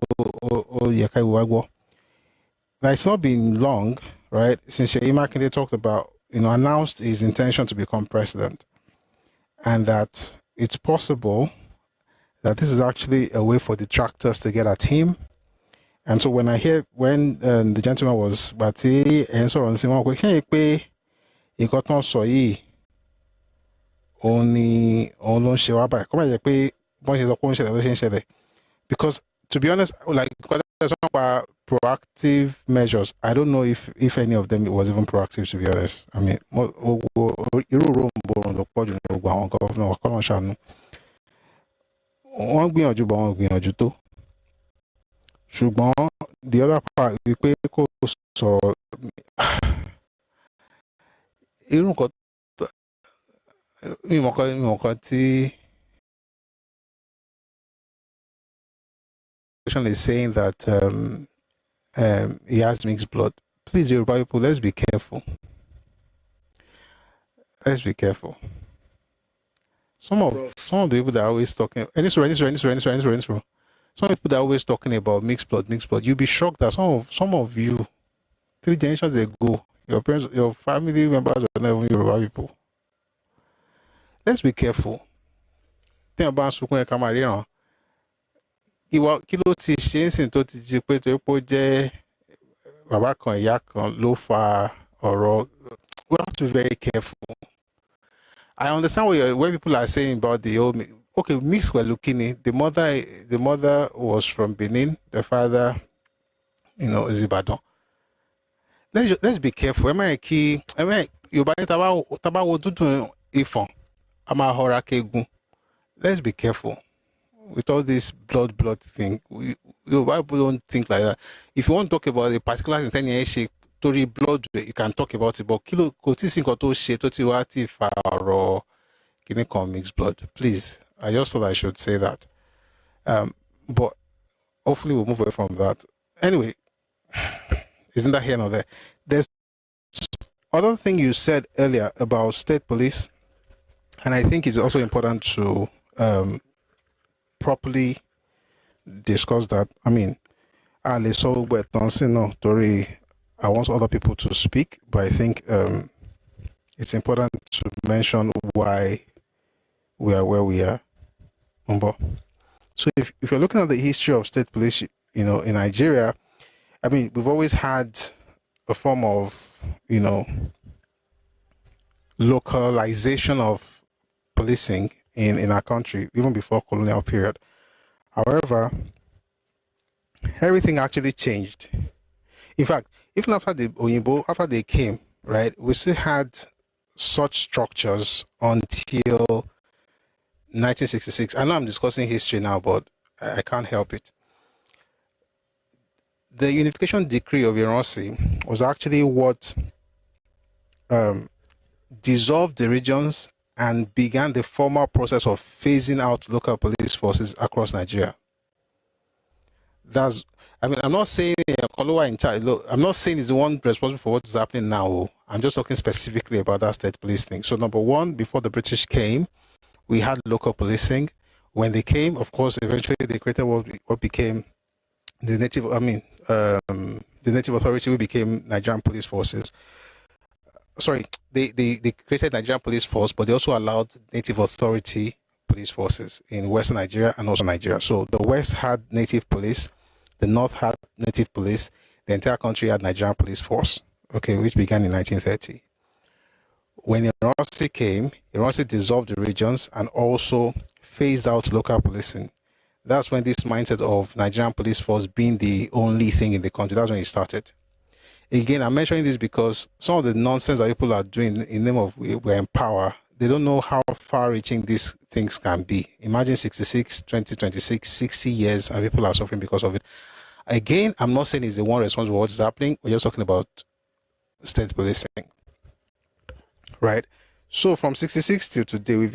it's not been long, right, since Ṣèyí Mákindé talked about, announced his intention to become president, and that it's possible that this is actually a way for detractors to get at him. And so when the gentleman was Bati and so on, because to be honest, like there's some proactive measures. I don't know if any of them was even proactive, to be honest. I mean, the other part is saying that he has mixed blood. Please, Yoruba people, let's be careful. Let's be careful. Some of the people that are always talking, some people that are always talking about mixed blood. You'll be shocked that some of you, 3 generations ago, your parents, your family members were not even Yoruba people. Let's be careful. Think about Sukun Kamari. Ìwà kí ló ti ṣe ń sìn tó ti di pé tó pé jẹ́ bàbá kan ìyá kan ló fa ọ̀rọ̀. We have to be very careful. I understand what people are saying about the old. Okay, mixed with Lukini. The mother was from Benin. The father, is Ibadan. Let's be careful. Let's be careful. With all this blood thing, people don't think like that. If you want to talk about a particular thing, to blood, you can talk about it. But mixed blood. Please, I just thought I should say that. But hopefully we'll move away from that. Anyway, isn't that here nor there? There's other thing you said earlier about state police, and I think it's also important to properly discuss that. I mean, I want other people to speak, but I think it's important to mention why we are where we are. So if you're looking at the history of state police, in Nigeria, I mean, we've always had a form of, localization of policing in our country, even before colonial period. However, everything actually changed. In fact, even after they came, right, we still had such structures until 1966. I know I'm discussing history now, but I can't help it. The Unification Decree of Ironsi was actually what dissolved the regions and began the formal process of phasing out local police forces across Nigeria. I'm not saying Kolowa in charge. Look, I'm not saying he's the one responsible for what is happening now. I'm just talking specifically about that state police thing. So number one, before the British came, we had local policing. When they came, of course, eventually they created what became the native authority, which became Nigerian police forces. Sorry, they created Nigerian police force, but they also allowed native authority police forces in Western Nigeria and also Nigeria. So the West had native police, the North had native police, the entire country had Nigerian police force, okay, which began in 1930. When Ironsi came, Ironsi dissolved the regions and also phased out local policing. That's when this mindset of Nigerian police force being the only thing in the country, that's when it started. Again, I'm mentioning this because some of the nonsense that people are doing in the name of we're in power, they don't know how far-reaching these things can be. Imagine 66, 2026, 60 years, and people are suffering because of it. Again, I'm not saying it's the one responsible for what's happening. We're just talking about state policing, right? So from 66 till today, we've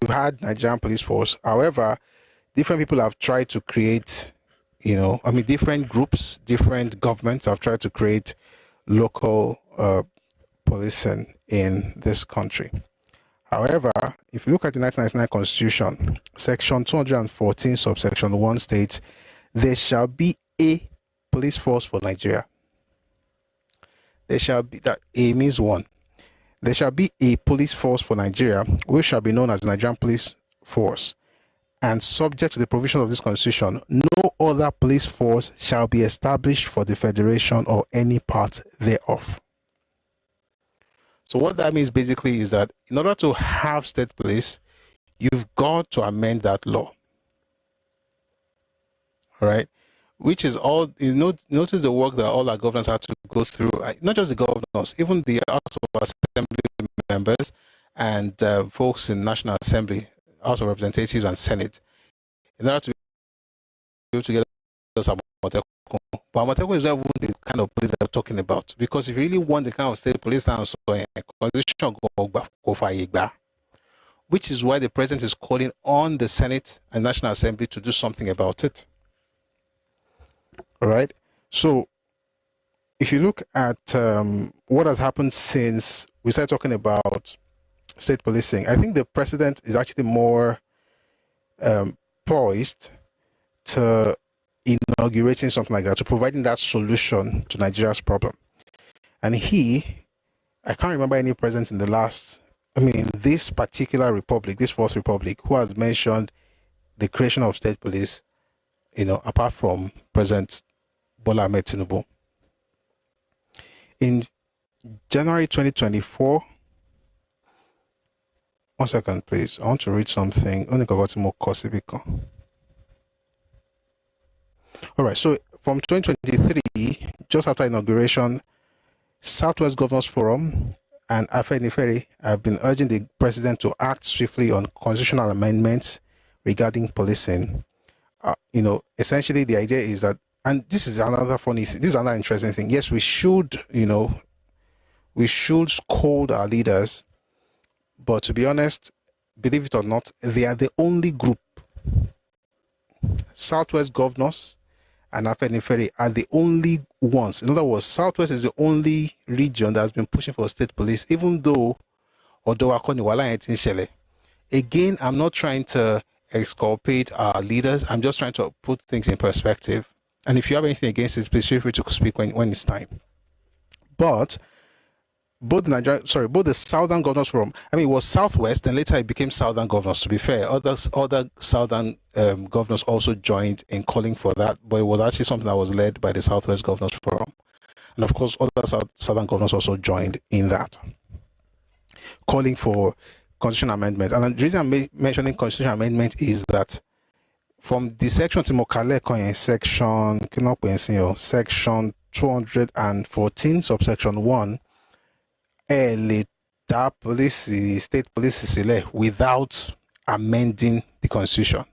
had Nigerian police force. However, different people have tried to create, different groups, different governments have tried to create local policing in this country. However, if you look at the 1999 Constitution, Section 214, subsection 1 states, there shall be a police force for Nigeria. There shall be, that A means one. There shall be a police force for Nigeria, which shall be known as the Nigerian Police Force. And subject to the provision of this constitution, no other police force shall be established for the federation or any part thereof. So what that means basically is that in order to have state police, you've got to amend that law. All right? Which is all, notice the work that all our governors had to go through, not just the governors, even the House of Assembly members and folks in National Assembly, House of Representatives and Senate, in order to be able to get those Amotekun. But Amotekun is not even the kind of police they're talking about, because if you really want the kind of state police now, so constitution go, which is why the president is calling on the Senate and National Assembly to do something about it. All right. So if you look at what has happened since we started talking about state policing, I think the president is actually more poised to inaugurating something like that, to providing that solution to Nigeria's problem. And I can't remember any president in this particular republic, this fourth republic, who has mentioned the creation of state police, apart from President Bola Ahmed Tinubu. In January 2024, one second, please. I want to read something. All right, so from 2023, just after inauguration, Southwest Governors Forum and Afenifere have been urging the president to act swiftly on constitutional amendments regarding policing. Essentially the idea is that, and this is another this is another interesting thing. Yes, we should scold our leaders, but to be honest, believe it or not, they are the only group. Southwest Governors and Afenifere are the only ones. In other words, Southwest is the only region that has been pushing for state police, even though again, I'm not trying to exculpate our leaders. I'm just trying to put things in perspective. And if you have anything against it, please feel free to speak when it's time. But both the Southern Governors Forum, it was Southwest, and later it became Southern Governors. To be fair, other Southern governors also joined in calling for that, but it was actually something that was led by the Southwest Governors Forum. And of course, other Southern governors also joined in that, calling for constitutional amendment. And the reason I'm mentioning constitutional amendment is that from the section section 214, subsection 1, that policy, state policy, without amending the constitution.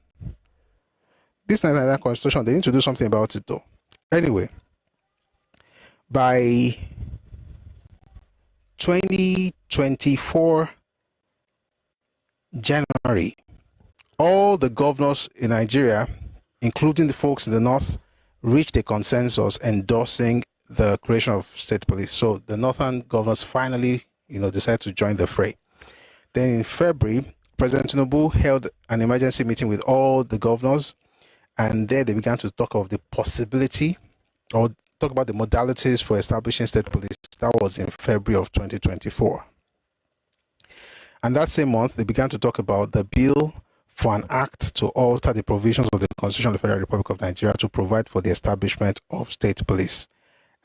This 1999 constitution, they need to do something about it though. Anyway, by 2024 January, all the governors in Nigeria, including the folks in the north, reached a consensus endorsing the creation of state police. So the northern governors finally, decided to join the fray. Then in February, President Tinubu held an emergency meeting with all the governors, and there they began to talk of the possibility or talk about the modalities for establishing state police. That was in February of 2024. And that same month, they began to talk about the bill for an act to alter the provisions of the Constitution of the Federal Republic of Nigeria to provide for the establishment of state police.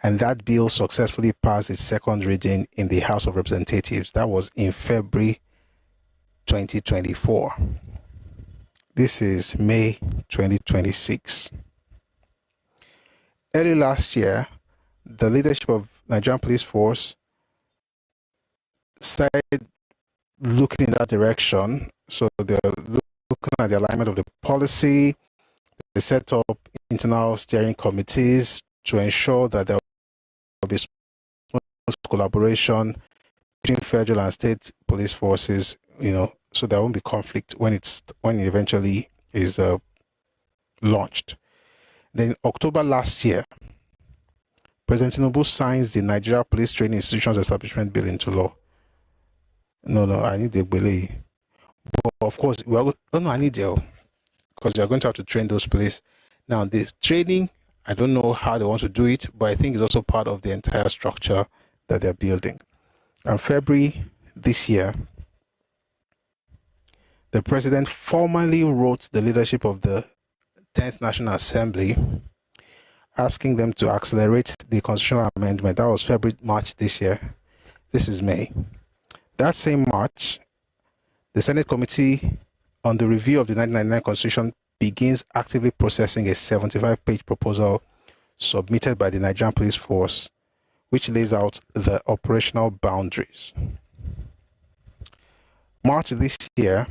And that bill successfully passed its second reading in the House of Representatives. That was in February 2024. This is May 2026. Early last year, the leadership of Nigerian Police Force started looking in that direction. So they're looking at the alignment of the policy. They set up internal steering committees to ensure that there will be smooth collaboration between federal and state police forces, so there won't be conflict when it eventually is launched. Then in October last year, President Tinubu signs the Nigeria Police Training Institutions Establishment Bill into law. No, I need the bill. But of course, I need the, because you're going to have to train those police. Now, this training, I don't know how they want to do it, but I think it's also part of the entire structure that they're building. In February this year, the president formally wrote the leadership of the 10th National Assembly, asking them to accelerate the constitutional amendment. That was March this year. This is May. That same March, the Senate Committee on the Review of the 1999 Constitution begins actively processing a 75-page proposal submitted by the Nigerian Police Force, which lays out the operational boundaries. March this year,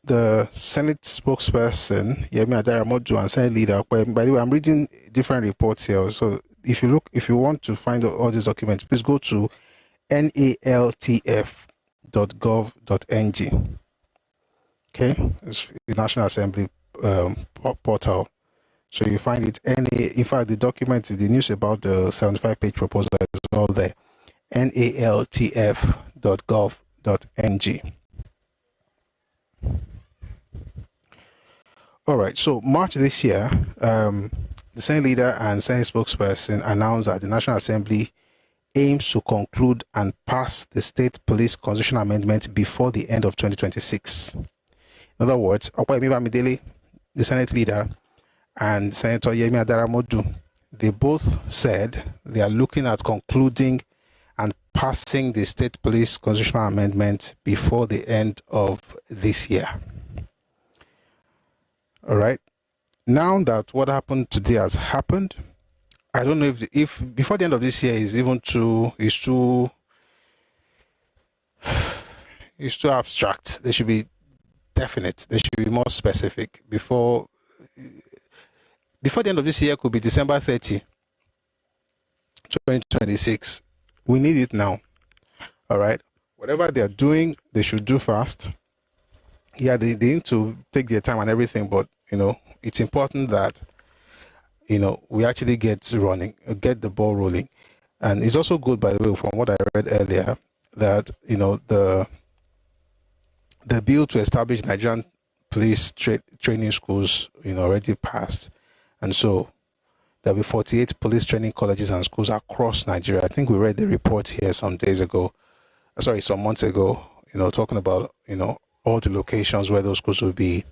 the Senate spokesperson, Yemi Adaramodu, and Senate leader, by the way, I'm reading different reports here. So if you want to find all these documents, please go to naltf.gov.ng. Okay, it's the National Assembly portal. So you find it. In fact, the document, the news about the 75-page proposal is all there. naltf.gov.ng. All right, so March this year, the Senate leader and Senate spokesperson announced that the National Assembly aims to conclude and pass the State Police Constitutional Amendment before the end of 2026. In other words, the Senate leader, and Senator Yemi Adaramodu, they both said they are looking at concluding and passing the State Police Constitutional Amendment before the end of this year. All right. Now that what happened today has happened, I don't know if before the end of this year is too abstract. They should be definite. They should be more specific. Before the end of this year could be December 30, 2026. We need it now. All right. Whatever they're doing, they should do fast. Yeah, they need to take their time and everything, but it's important that we actually get the ball rolling. And it's also good, by the way, from what I read earlier, that the bill to establish Nigerian police training schools already passed, and so there'll be 48 police training colleges and schools across Nigeria. I think we read the report here some months ago, talking about all the locations where those schools will be.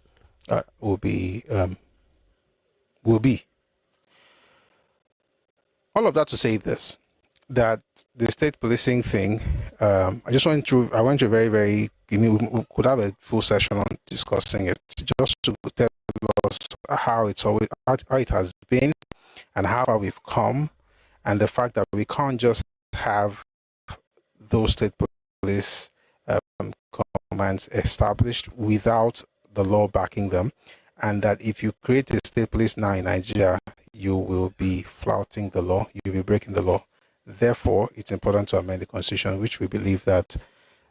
All of that to say this, that the state policing thing, I went through very, very, we could have a full session on discussing it, just to tell us how it has been and how far we've come, and the fact that we can't just have those state police commands established without the law backing them, and that if you create a state police now in Nigeria, you will be flouting the law, you'll be breaking the law. Therefore, it's important to amend the constitution, which we believe that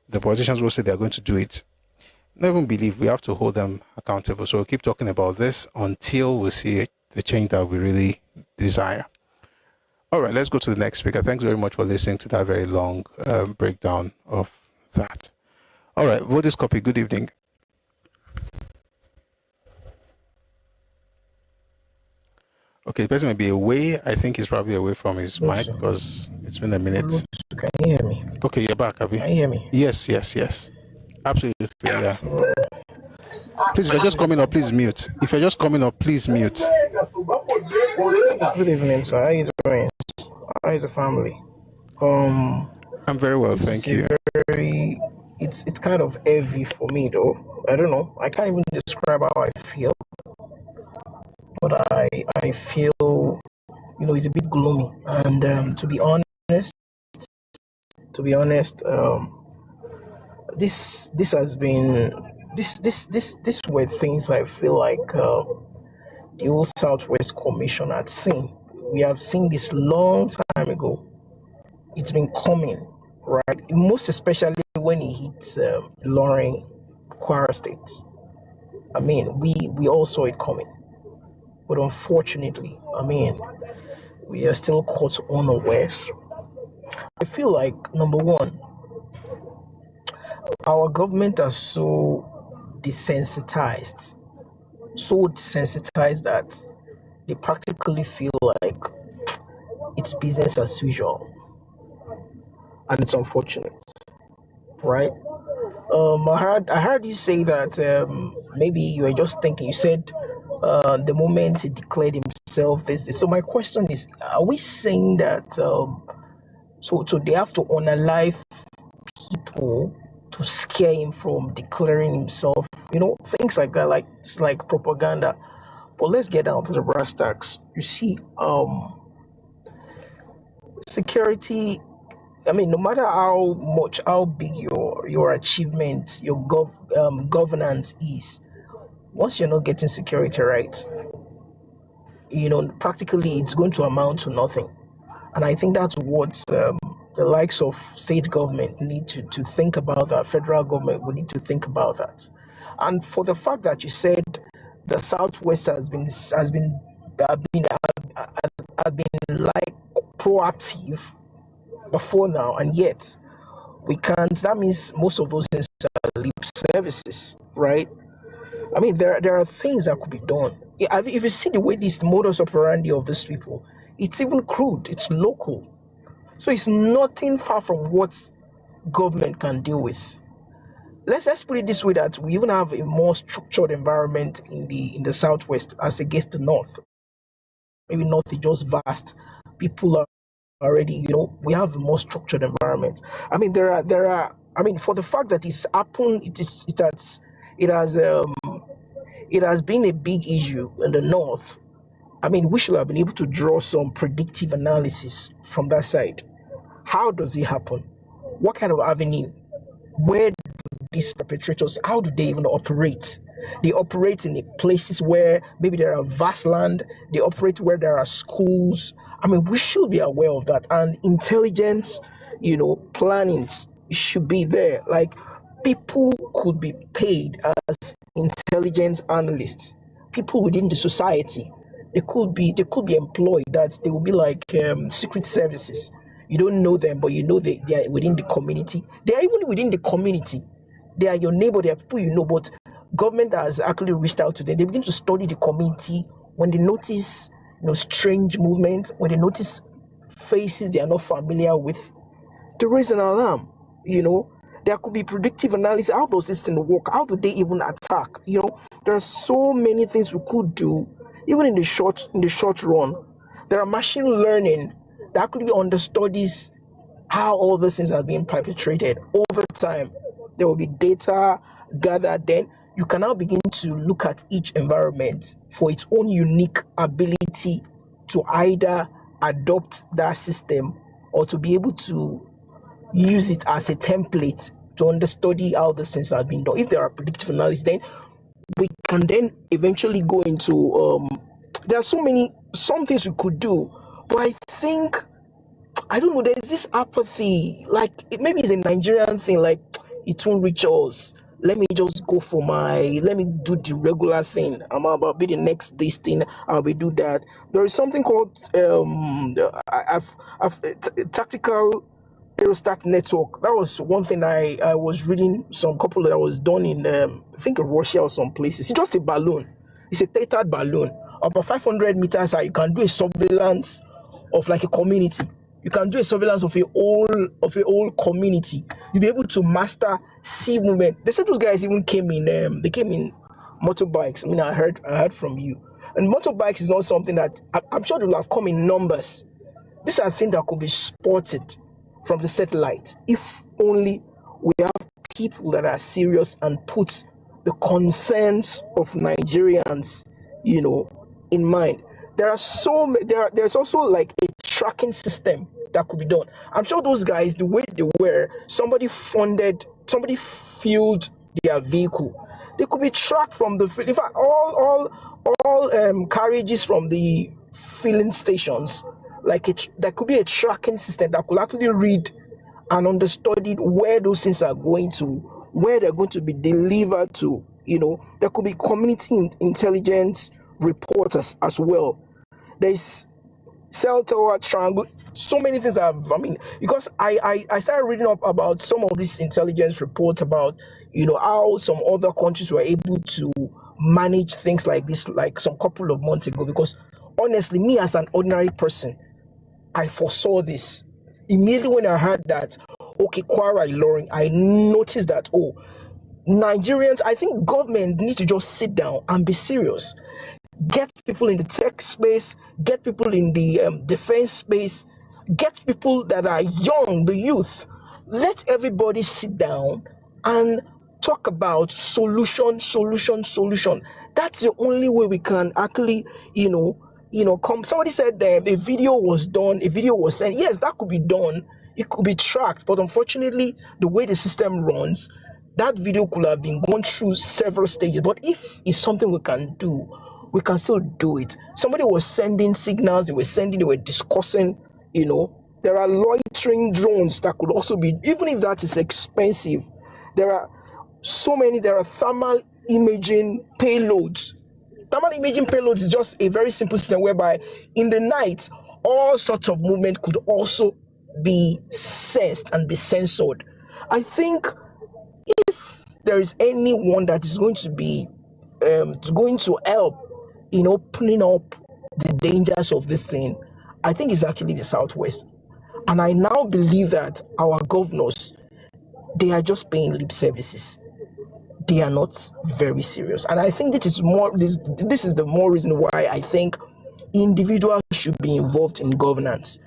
the politicians will say they're going to do it. Not even believe, we have to hold them accountable. So we'll keep talking about this until we see the change that we really desire. All right, let's go to the next speaker. Thanks very much for listening to that very long breakdown of that. All right, Voters Copy, good evening. Okay, the person may be away. I think he's probably away from his mic because it's been a minute. Can you hear me? Okay, you're back, Abby. Can you hear me? Yes. Absolutely, yeah. Please, if you're just coming up, please mute. If you're just coming up, please mute. Good evening, sir. How are you doing? How is the family? I'm very well, thank you. It's kind of heavy for me, though. I don't know. I can't even describe how I feel. But I feel, it's a bit gloomy. And to be honest, this has been this were things I feel like the whole Southwest Commission had seen. We have seen this long time ago. It's been coming, right? Most especially when it hits Ilorin, Kwara State. I mean, we all saw it coming. But unfortunately, we are still caught unawares. I feel like, number one, our government are so desensitized that they practically feel like it's business as usual. And it's unfortunate, right? I heard you say that maybe you were just thinking, you said the moment he declared himself this. So my question is, are we saying that so they have to unalive people to scare him from declaring himself, things like that, like it's like propaganda. But let's get down to the brass tacks. You see, security, no matter how big your achievement, your governance is, once you're not getting security right, practically it's going to amount to nothing. And I think that's what the likes of state government need to think about that. Federal government will need to think about that. And for the fact that you said the Southwest has been like proactive before now, and yet we can't. That means most of those things are lip services, right? There are things that could be done. If you see the way this modus operandi of these people, it's even crude, it's local. So it's nothing far from what government can deal with. Let's put it this way, that we even have a more structured environment in the Southwest as against the North. Maybe North is just vast. People are already, we have a more structured environment. There are for the fact that it's happened, it has been a big issue in the North. We should have been able to draw some predictive analysis from that side. How does it happen? What kind of avenue? Where do these perpetrators, how do they even operate? They operate in places where maybe there are vast land. They operate where there are schools. We should be aware of that. And intelligence, planning should be there. Like, people could be paid as intelligence analysts. People within the society, they could be employed, that they will be like secret services. You don't know them, but they are within the community. They are even within the community. They are your neighbor, they are people you know, but government has actually reached out to them. They begin to study the community. When they notice strange movement, when they notice faces they are not familiar with, they raise an alarm. There could be predictive analysis. How does this thing work? How do they even attack? There are so many things we could do, even in the short run. There are machine learning that actually understudies how all these things are being perpetrated over time. There will be data gathered. Then you can now begin to look at each environment for its own unique ability to either adopt that system or to be able to use it as a template to understudy how the things have been done. If there are predictive analysis, then we can then eventually go into there are some things we could do, but I think, I don't know, there's this apathy, like maybe it's a Nigerian thing, like it won't reach us. Let me just go for let me do the regular thing. I'm about be the next this thing. I'll be do that. There is something called tactical aerostat network. That was one thing I was reading, some couple that was done in I think in Russia or some places. It's just a balloon. It's a tethered balloon. About 500 meters high, you can do a surveillance of like a community. You can do a surveillance of a whole community. You'll be able to master sea movement. They said those guys even came in motorbikes. I mean, I heard from you. And motorbikes is not something that I'm sure they'll have come in numbers. These are things that could be spotted from the satellite if only we have people that are serious and put the concerns of Nigerians, in mind. There's also like a tracking system that could be done. I'm sure those guys, the way they were, somebody fueled their vehicle. They could be tracked from in fact, all carriages from the filling stations. There could be a tracking system that could actually read and understudy where those things are going to, where they're going to be delivered to. There could be community intelligence reporters as well. There's cell tower triangle, so many things because I started reading up about some of these intelligence reports about how some other countries were able to manage things like this, like some couple of months ago. Because honestly, me as an ordinary person, I foresaw this immediately when I heard that Kwara Ilorin. I noticed that Nigerians, I think government needs to just sit down and be serious. Get people in the tech space, get people in the defense space, get people that are young, the youth. Let everybody sit down and talk about solution. That's the only way we can actually, come. Somebody said a video was done, a video was sent. Yes, that could be done. It could be tracked, but unfortunately, the way the system runs, that video could have been gone through several stages. But if it's something we can do, we can still do it. Somebody was sending signals, they were discussing, there are loitering drones that could also be, even if that is expensive, there are thermal imaging payloads. Thermal imaging payloads is just a very simple system whereby in the night, all sorts of movement could also be sensed and be censored. I think if there is anyone that is going to be going to help in opening up the dangers of this thing, I think it's actually the Southwest. And I now believe that our governors, they are just paying lip services. They are not very serious. And I think this is the more reason why I think individuals should be involved in governance.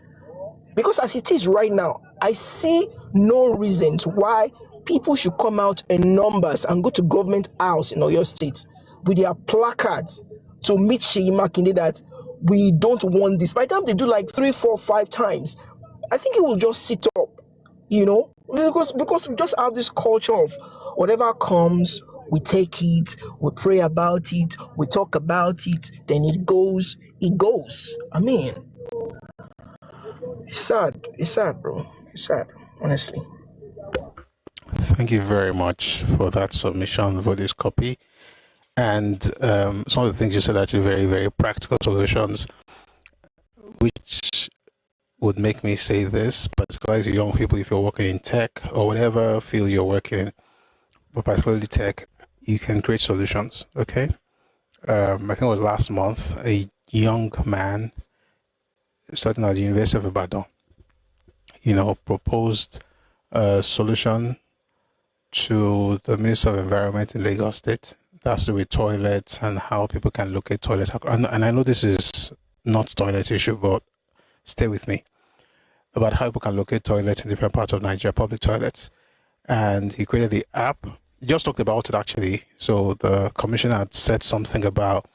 Because as it is right now, I see no reasons why people should come out in numbers and go to government house in Oyo State with their placards to meet Sheyi Makinde that we don't want this. By the time they do like 3, 4, 5 times, I think it will just sit up, because we just have this culture of whatever comes, we take it, we pray about it, we talk about it, then it goes. I mean, it's sad, bro. It's sad, honestly. Thank you very much for that submission for this copy. And some of the things you said are actually very, very practical solutions, which would make me say this, particularly to young people, if you're working in tech or whatever field you're working in, but particularly tech, you can create solutions, okay? I think it was last month, a young man starting at the University of Ibadan, proposed a solution to the Minister of Environment in Lagos State. That's to do with toilets and how people can locate toilets. And I know this is not toilet issue, but stay with me. About how people can locate toilets in different parts of Nigeria, public toilets. And he created the app. He just talked about it actually. So the commissioner had said something about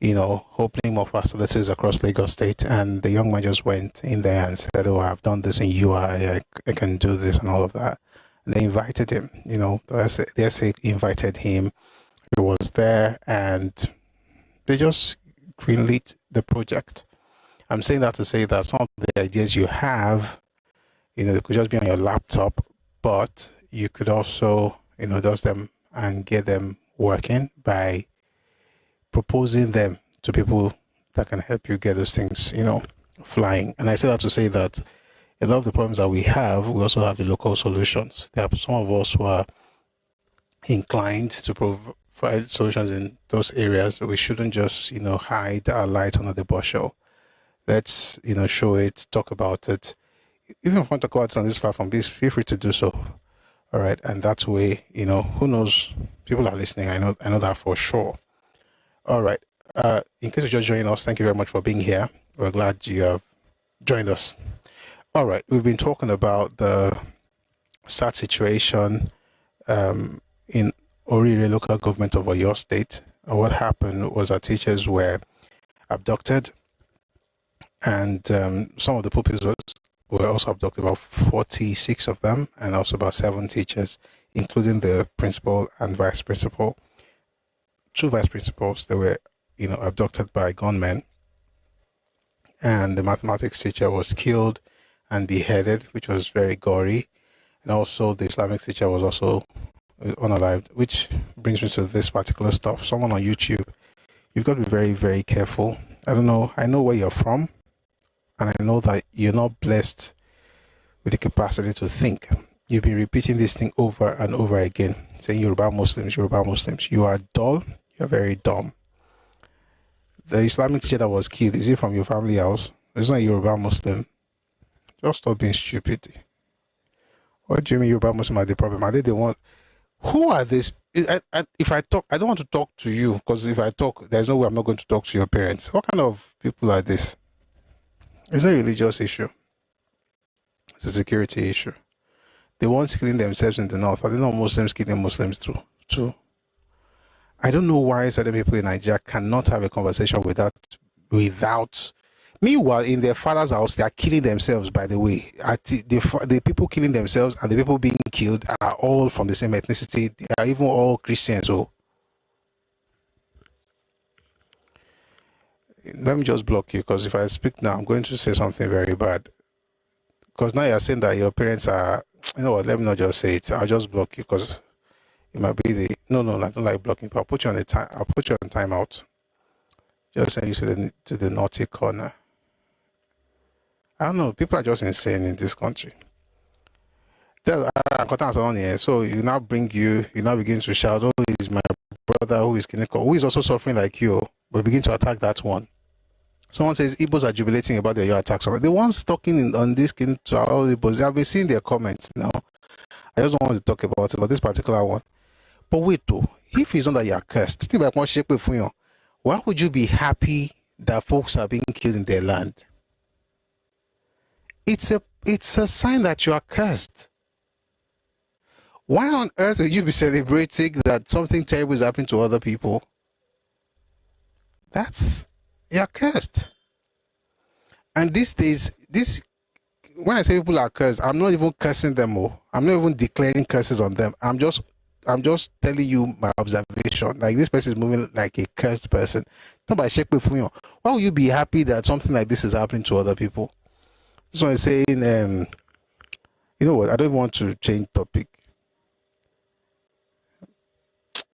opening more facilities across Lagos State. And the young man just went in there and said, "Oh, I've done this in UI. I can do this and all of that." And they invited him. The SA invited him. He was there, and they just greenlit the project. I'm saying that to say that some of the ideas you have, they could just be on your laptop, but you could also, dust them and get them working by proposing them to people that can help you get those things, flying. And I say that to say that a lot of the problems that we also have the local solutions. There are some of us who are inclined to provide solutions in those areas. We shouldn't just, hide our light under the bushel. Let's, show it, talk about it. Even if you want to talk about it on this platform, please feel free to do so. All right. And that way, who knows, people are listening. I know that for sure. All right. In case you're just joining us, thank you very much for being here. We're glad you have joined us. All right. We've been talking about the sad situation in Orire local government of Oyo State. And what happened was that teachers were abducted, and some of the pupils were also abducted, about 46 of them, and also about 7 teachers, including the principal and vice principal. 2 vice principals, they were, abducted by gunmen, and the mathematics teacher was killed and beheaded, which was very gory, and also the Islamic teacher was also unalived, which brings me to this particular stuff. Someone on YouTube, you've got to be very, very careful. I don't know, I know where you're from, and I know that you're not blessed with the capacity to think. You've been repeating this thing over and over again, saying Yoruba Muslims, Yoruba Muslims. You are dull, you're very dumb. The Islamic teacher that was killed, is he from your family house? It's not a Yoruba Muslim. Just stop being stupid. What do you mean Yoruba Muslim are the problem? Are they the one? Who are these? If I talk, I don't want to talk to you, because if I talk, there's no way I'm not going to talk to your parents. What kind of people are this? It's not a religious issue. It's a security issue. The ones killing themselves in the north, are they not Muslims killing Muslims too? I don't know why certain people in Nigeria cannot have a conversation without. Meanwhile, in their father's house, they are killing themselves, by the way. The people killing themselves and the people being killed are all from the same ethnicity. They are even all Christians. So let me just block you, because if I speak now, I'm going to say something very bad. Because now you're saying that your parents are, what, let me not just say it. I'll just block you, because it might be the, no, I don't like blocking people. I'll put you on timeout. Just send you to the naughty corner. I don't know, people are just insane in this country. So you now begin to shout, "Oh, he's my brother who is clinical, who is also suffering like you," but begin to attack that one. Someone says Igbos are jubilating about your attacks. The ones talking on this to all Igbos, I've been seeing their comments now. I just don't want to talk about it, but this particular one. But wait though, if it's not that you're cursed, why would you be happy that folks are being killed in their land? It's a sign that you are cursed. Why on earth would you be celebrating that something terrible is happening to other people? You're cursed. And these days, when I say people are cursed, I'm not even cursing them all. I'm not even declaring curses on them. I'm just telling you my observation. Like, this person is moving like a cursed person. Why would you be happy that something like this is happening to other people? This one is saying, you know what? I don't want to change topic.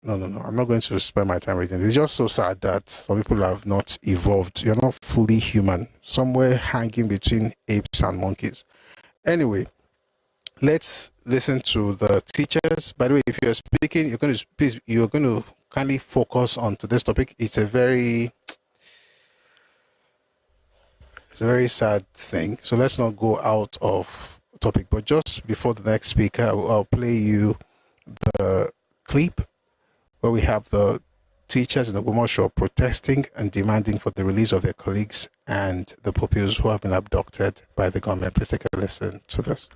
No. I'm not going to spend my time reading. It's just so sad that some people have not evolved. You're not fully human. Somewhere hanging between apes and monkeys. Anyway, let's listen to the teachers. By the way, if you're speaking, you're going to kindly focus on today's topic. It's a very sad thing. So let's not go out of topic. But just before the next speaker, I'll play you the clip where we have the teachers in the Women's Shop protesting and demanding for the release of their colleagues and the pupils who have been abducted by the government. Please take a listen to this.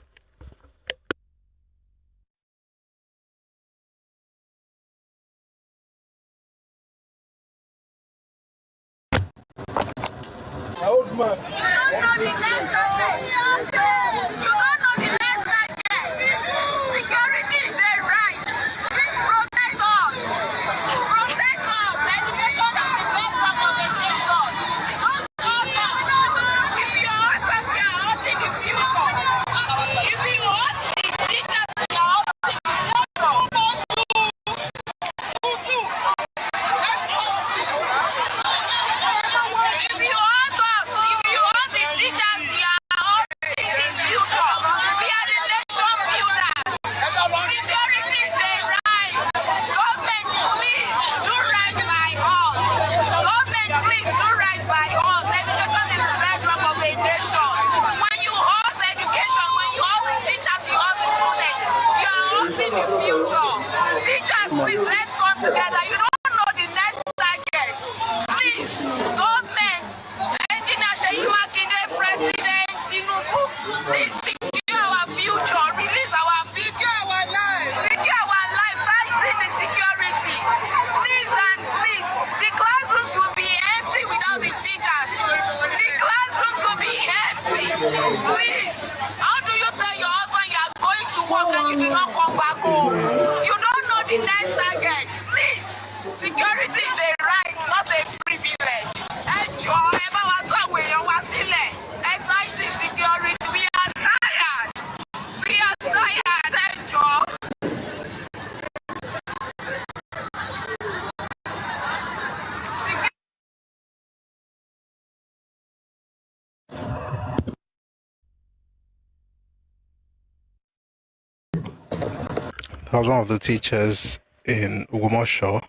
I was one of the teachers in Ugumosho,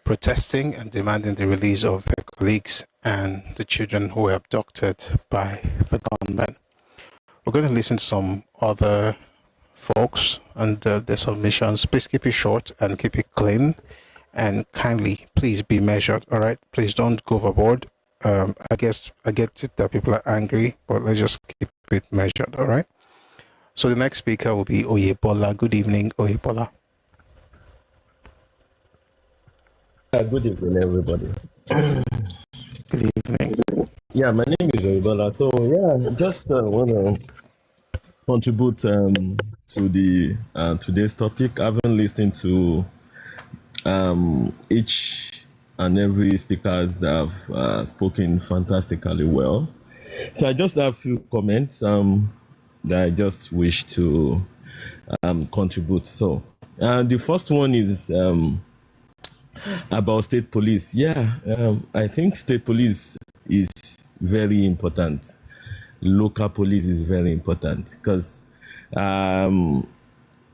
protesting and demanding the release of their colleagues and the children who were abducted by the gunmen. We're going to listen to some other folks and their submissions. Please keep it short and keep it clean, and kindly, please be measured. All right, please don't go overboard. I get it that people are angry, but let's just keep it measured. All right. So the next speaker will be Oyebola. Good evening, Oyebola. Good evening, everybody. Good evening. Yeah, my name is Yorubaland. So yeah, just want to contribute to the today's topic. I've been listening to each and every speakers that have spoken fantastically well. So I just have a few comments that I just wish to contribute. So the first one is about state police. Yeah, I think state police is very important. Local police is very important because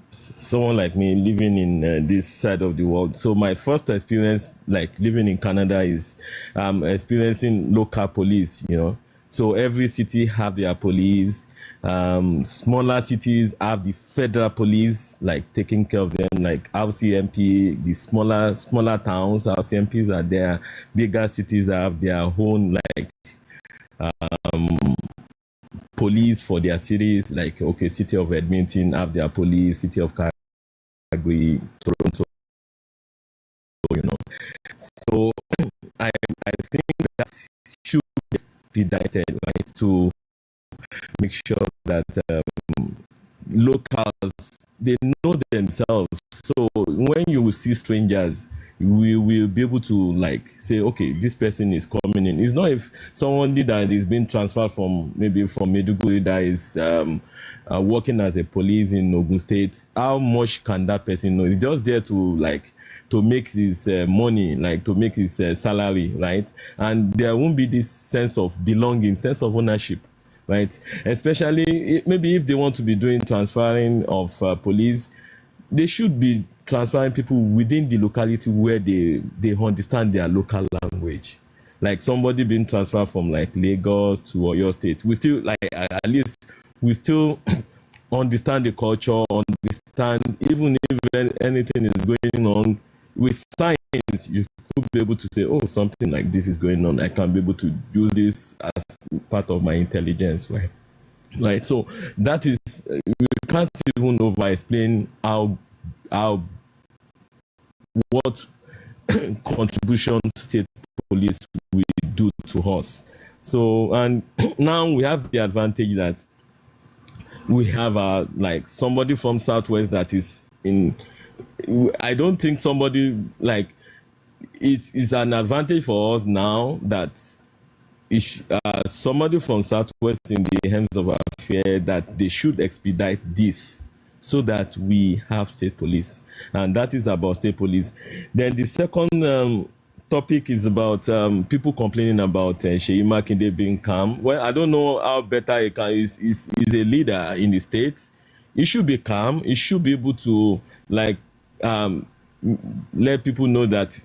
someone like me living in this side of the world. So my first experience, like living in Canada, is experiencing local police. You know, so every city have their police. Smaller cities have the federal police, like taking care of them, like RCMP. The smaller towns, RCMPs are there. Bigger cities have their own, like police for their cities, like okay, city of Edmonton have their police, city of Calgary, Toronto, you know. So I think that should be expedited, right, to make sure that locals, they know themselves. So when you see strangers, we will be able to like say, okay, this person is coming in. It's not if somebody that is being transferred from maybe from Meduguri that is working as a police in Ogun State. How much can that person know? It's just there to like to make his money, like to make his salary, right? And there won't be this sense of belonging, sense of ownership, right? Especially maybe if they want to be doing transferring of police, they should be transferring people within the locality where they understand their local language. Like somebody being transferred from like Lagos to Oyo State, we still like at least we still understand the culture, understand even if anything is going on with science, you could be able to say, oh, something like this is going on. I can be able to use this as part of my intelligence, right? Right. So that is, we can't even over explain how what contribution state police will do to us. So, and now we have the advantage that we have like somebody from Southwest that is in. I don't think somebody like it's an advantage for us now that somebody from Southwest in the hands of our affair that they should expedite this so that we have state police, and that is about state police. Then the second topic is about people complaining about Sheyi Makinde being calm. Well, I don't know how better he can. He's a leader in the state. He should be calm. He should be able to like let people know that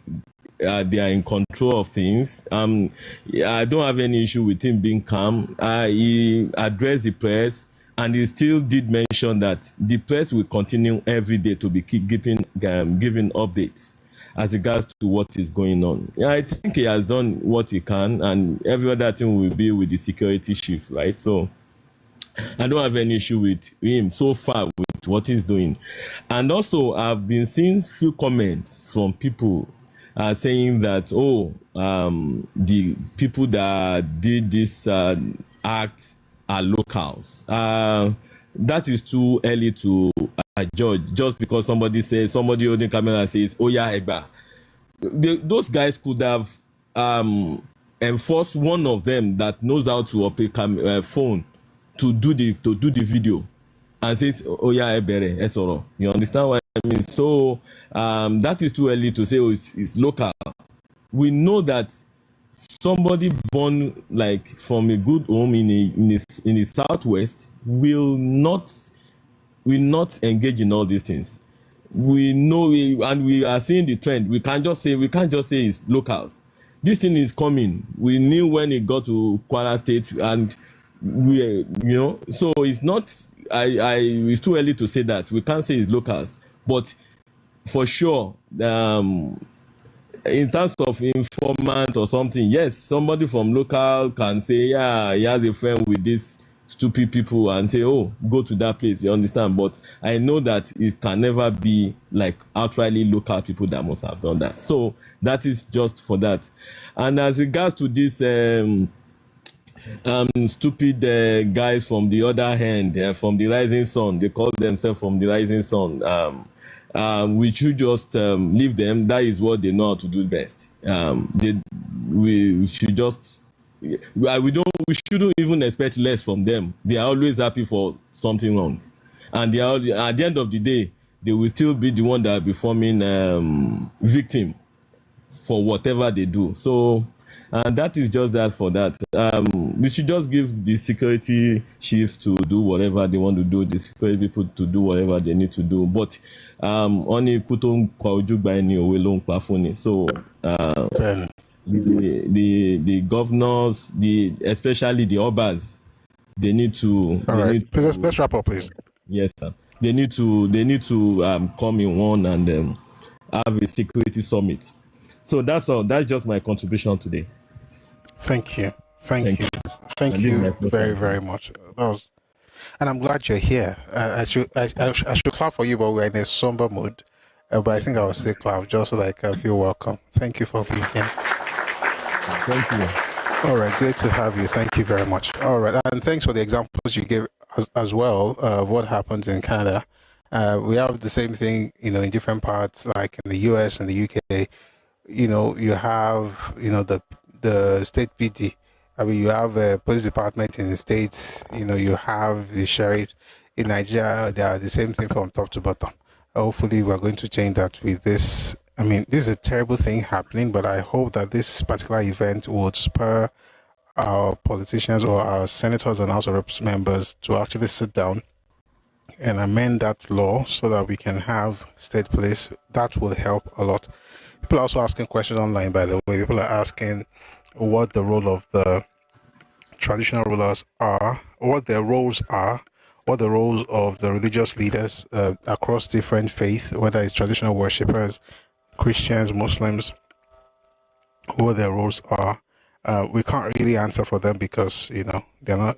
they are in control of things. I don't have any issue with him being calm. He addressed the press, and he still did mention that the press will continue every day to be giving updates as regards to what is going on. Yeah, I think he has done what he can, and every other thing will be with the security chiefs, right? So I don't have any issue with him so far with what he's doing. And also, I've been seeing few comments from people saying that, the people that did this act are locals. That is too early to judge. Just because somebody holding camera says, "Oh yeah, Egba," those guys could have enforced one of them that knows how to operate phone to do the video and says, "Oh yeah, Ebere, Esoro." You understand what I mean? So that is too early to say, "Oh, it's local." We know that somebody born like from a good home in the Southwest will not engage in all these things. We know, and we are seeing the trend. We can't just say it's locals. This thing is coming. We knew when it got to Kwara State, and so it's not. It's too early to say that. We can't say it's locals, but for sure, in terms of informant or something, yes, somebody from local can say, yeah, he has a friend with these stupid people and say, oh, go to that place. You understand? But I know that it can never be like outrightly local people that must have done that. So that is just for that. And as regards to this stupid guys from the other hand, from the Rising Sun, they call themselves from the Rising Sun. We should just leave them. That is what they know how to do best. We should just. We shouldn't even expect less from them. They are always happy for something wrong, and they are, at the end of the day, they will still be the one that will be forming victim for whatever they do. So, and that is just that for that. We should just give the security chiefs to do whatever they want to do, the security people to do whatever they need to do. But only put on so the governors, especially the obas, they need to. All right, let's wrap up, please. Yes, sir. They need to come in one and have a security summit. So that's all. That's just my contribution today. Thank you very, very much. And I'm glad you're here. I should clap for you, but we're in a somber mood. But I think I will still clap just so that I feel welcome. Thank you for being here. Thank you. All right, great to have you. Thank you very much. All right, and thanks for the examples you gave as well of what happens in Canada. We have the same thing, in different parts, like in the US and the UK. You have, the state PD. I mean, you have a police department in the States, you have the sheriff. In Nigeria, they are the same thing from top to bottom. Hopefully, we're going to change that with this. I mean, this is a terrible thing happening, but I hope that this particular event would spur our politicians or our senators and House of Reps members to actually sit down and amend that law so that we can have state police. That will help a lot. People are also asking questions online, by the way. People are asking what the role of the traditional rulers are, what their roles are, what the roles of the religious leaders across different faiths, whether it's traditional worshippers, Christians, Muslims, what their roles are. We can't really answer for them because, they're not,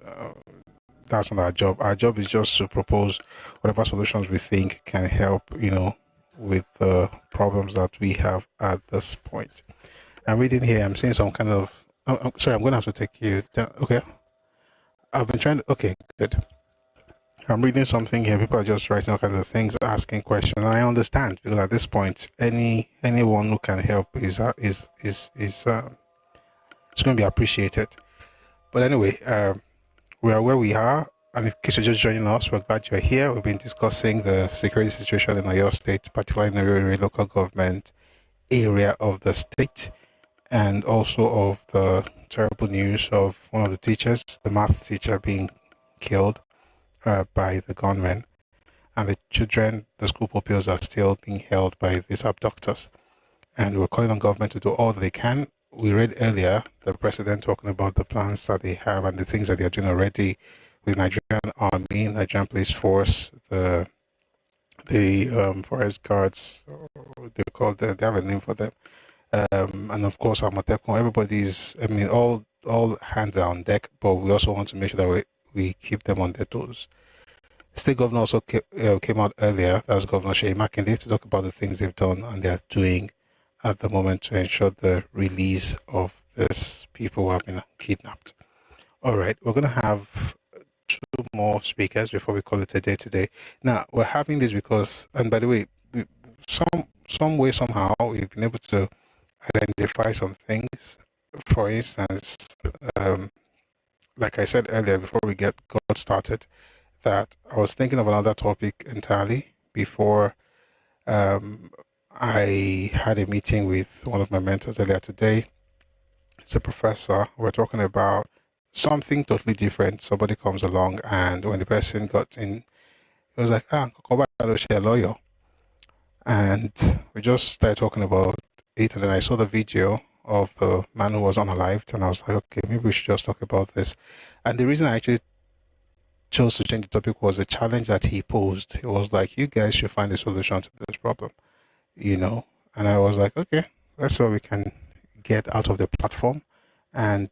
that's not our job. Our job is just to propose whatever solutions we think can help, with the problems that we have at this point. I'm reading here. I'm seeing some kind of. I'm sorry. I'm going to have to take you down. Okay. I've been trying to. Okay, good. I'm reading something here. People are just writing all kinds of things, asking questions. And I understand because at this point, anyone who can help is it's going to be appreciated. But anyway, we are where we are. And in case you're just joining us, we're glad you're here. We've been discussing the security situation in Oyo State, particularly in the Oyo local government area of the state, and also of the terrible news of one of the teachers, the math teacher, being killed by the gunmen, and the children, the school pupils, are still being held by these abductors. And we're calling on government to do all they can. We read earlier the president talking about the plans that they have and the things that they are doing already with Nigerian Army, Nigerian Police Force, the forest guards, they call them, they have a name for them, and of course Amatekun. Everybody's, I mean, all hands are on deck, but we also want to make sure that we keep them on their toes. State governor also came out earlier, that's Governor Sheyi Makinde, to talk about the things they've done and they're doing at the moment to ensure the release of these people who have been kidnapped. All right, we're going to have two more speakers before we call it a day today. Now, we're having this because, and by the way, some way, somehow, we've been able to identify some things. For instance, like I said earlier, before we got started, that I was thinking of another topic entirely before I had a meeting with one of my mentors earlier today. It's a professor. We're talking about something totally different. Somebody comes along, and when the person got in, it was like, lawyer. And we just started talking about it, and then I saw the video of the man who was unalived, and I was like, okay, maybe we should just talk about this. And the reason I actually chose to change the topic was the challenge that he posed. He was like, you guys should find a solution to this problem, and I was like, okay, that's what we can get out of the platform. And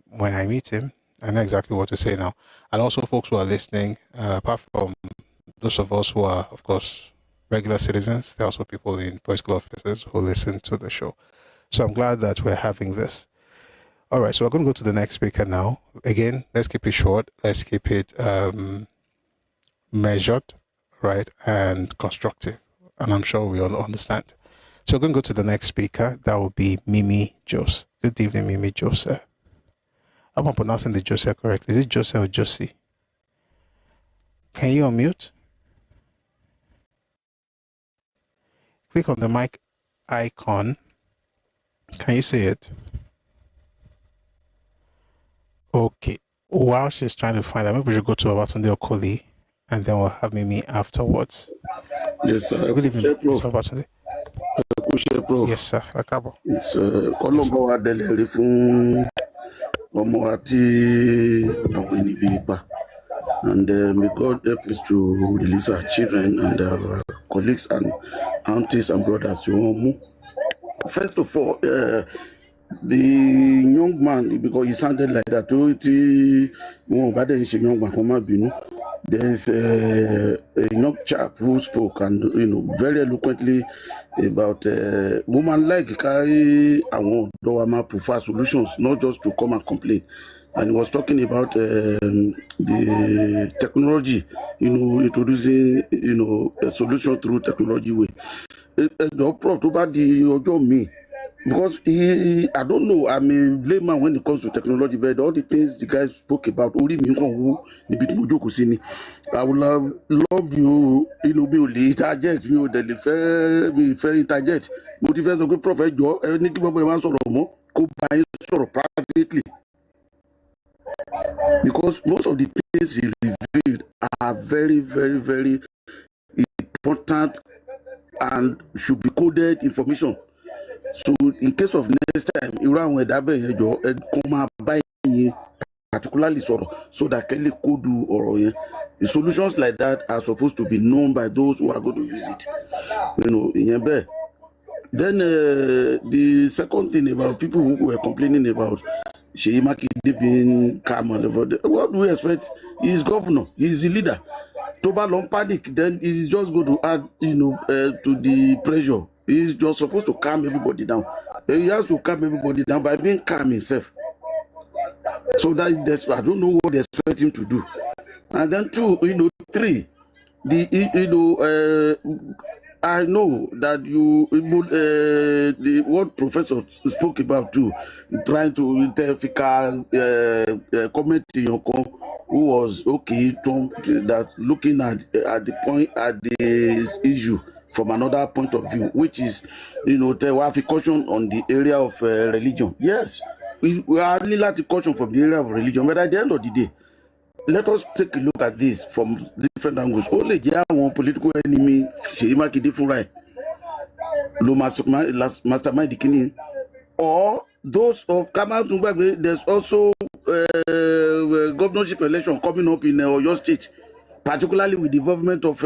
when I meet him, I know exactly what to say now. And also, folks who are listening, apart from those of us who are, of course, regular citizens, there are also people in political offices who listen to the show. So I'm glad that we're having this. All right, so we're going to go to the next speaker now. Again, let's keep it short. Let's keep it measured, right, and constructive. And I'm sure we all understand. So we're going to go to the next speaker. That will be Mimi Jose. Good evening, Mimi Jose. I'm not pronouncing the Jose correctly. Is it Jose or Josie? Can you unmute? Click on the mic icon. Can you see it? Okay. While she's trying to find out, maybe we should go to Abatunde Okoli, and then we'll have Mimi afterwards. Yes, sir. Good evening, Mr. Abatunde. Yes, sir. Ẹkáàbọ. It's Colombo Adelere fún ọmọ àti àwọn ènìyàn ipa. And may God help us to release our children and our colleagues and aunties and brothers to home. First of all, the young man, because he sounded like that, there's a young chap who spoke and very eloquently about women like carry and prefer solutions, not just to come and complain. And he was talking about the technology, introducing a solution through technology way. Because I don't know, I'm a layman when it comes to technology, but all the things the guys spoke about, I would love you, interject, interject. Motivate a good prophet, anything privately. Because most of the things he revealed are very, very, very important and should be coded information. So in case of next time, particularly so that Kelly could do or the solutions like that are supposed to be known by those who are going to use it. Then the second thing about people who were complaining about Sheyi Makinde being calm and what do we expect? He's governor, he's the leader. Toba long panic, then he's just going to add, to the pressure He's just supposed to calm everybody down. He has to calm everybody down by being calm himself. So that's I don't know what they expect him to do. And then 2, 3, I know that what Professor spoke about too, trying to comment in your who was okay that looking at the issue from another point of view, which is there have a caution on the area of religion. Yes, we are only like to caution from the area of religion, but at the end of the day, let us take a look at this from different angles. Only one political enemy, different mastermind the killing, or those of Kamal Tumbagbe. There's also governorship election coming up in Oyo State, particularly with the involvement of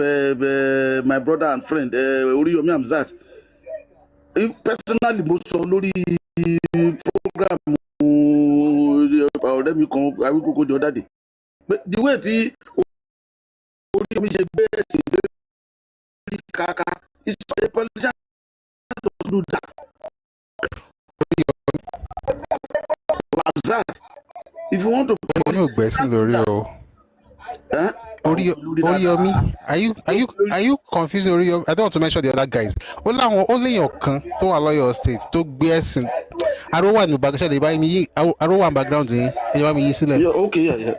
my brother and friend Oriyomi Hamzat. If personally, most of the program, I will go the other day. But the way the is a politician to do that. If you want to Oriyomi, are you confused? Oriyomi, I don't want to mention the other guys. Only your kan to allow your state to be I don't want to background. They buy me. I don't want background. You want me to okay,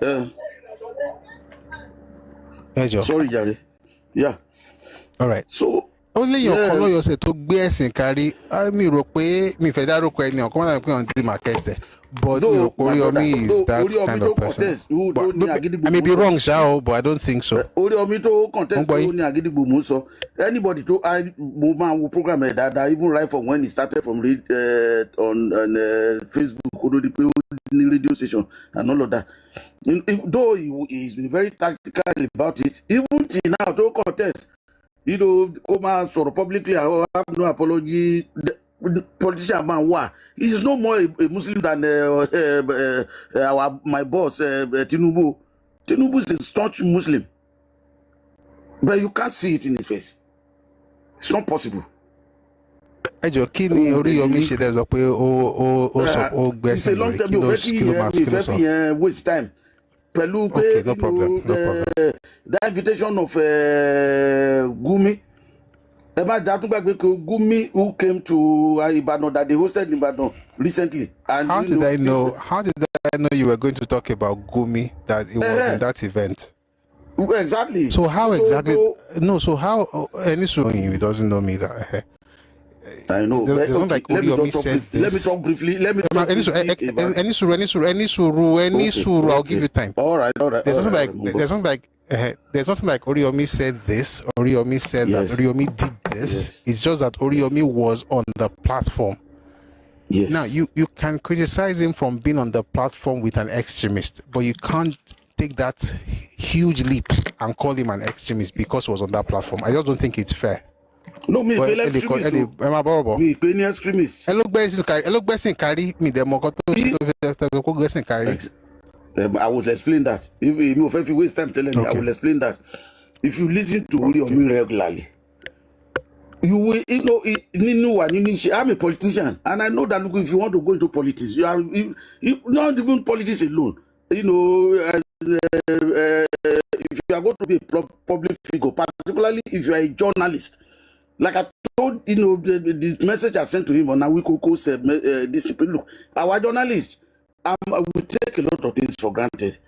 yeah. Sorry, Jerry. Yeah. All right. So only your color yourself to be a carry. I mean, me federal any come on the market. But Oriyomi is that kind of person. I may be wrong, Shao, but I don't think so. Oriyomi to contest anybody to I will program that even right from when he started from on Facebook, radio station, and all of that. Though he's been very tactical about it, even till now to contest, come out sort of publicly, I have no apology. The politician man, he's no more a Muslim than my boss Tinubu. Tinubu is a staunch Muslim, but you can't see it in his face. It's not possible. It's a long time. Waste time. Okay, no problem. The invitation of Gumi. Gumi, who came to Ibadan, that they hosted Ibadan recently. And how did I know you were going to talk about Gumi, that it was in that event? Exactly. So how exactly? So how? Any he doesn't know me that. I know. There's not like Oriyomi said this. Let me talk briefly. I'll give you time. All right. There's nothing like Oriyomi said this. Oriyomi said that. Oriyomi did this. Yes. It's just that Oriyomi was on the platform. Yes. Now you can criticize him from being on the platform with an extremist, but you can't take that huge leap and call him an extremist because he was on that platform. I just don't think it's fair. No, me extremist. Me extremist. I will explain that. If you waste time telling me, I will explain that. If you listen to Oriyomi regularly, you will, I'm a politician, and I know that if you want to go into politics, you are not even politics alone. If you are going to be a public figure, particularly if you are a journalist, like I told the message I sent to him on Awikoko said, look, our journalists, we take a lot of things for granted.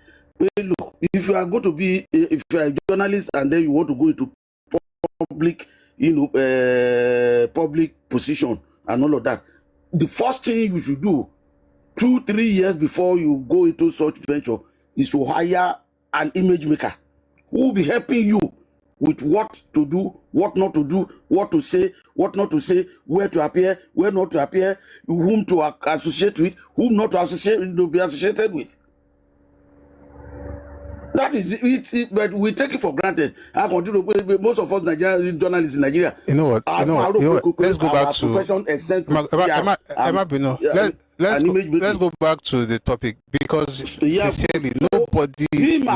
Look, if you are going to be, if you are a journalist and then you want to go into public, public position and all of that, the first thing you should do 2-3 years before you go into such venture is to hire an image maker who will be helping you with what to do, what not to do, what to say, what not to say, where to appear, where not to appear, whom to associate with, whom not to be associated with. That is it, but we take it for granted. I continue. Most of us Nigerian journalists in Nigeria. You know what? Let's go back to. Let's go back to the topic because sincerely, nobody. Him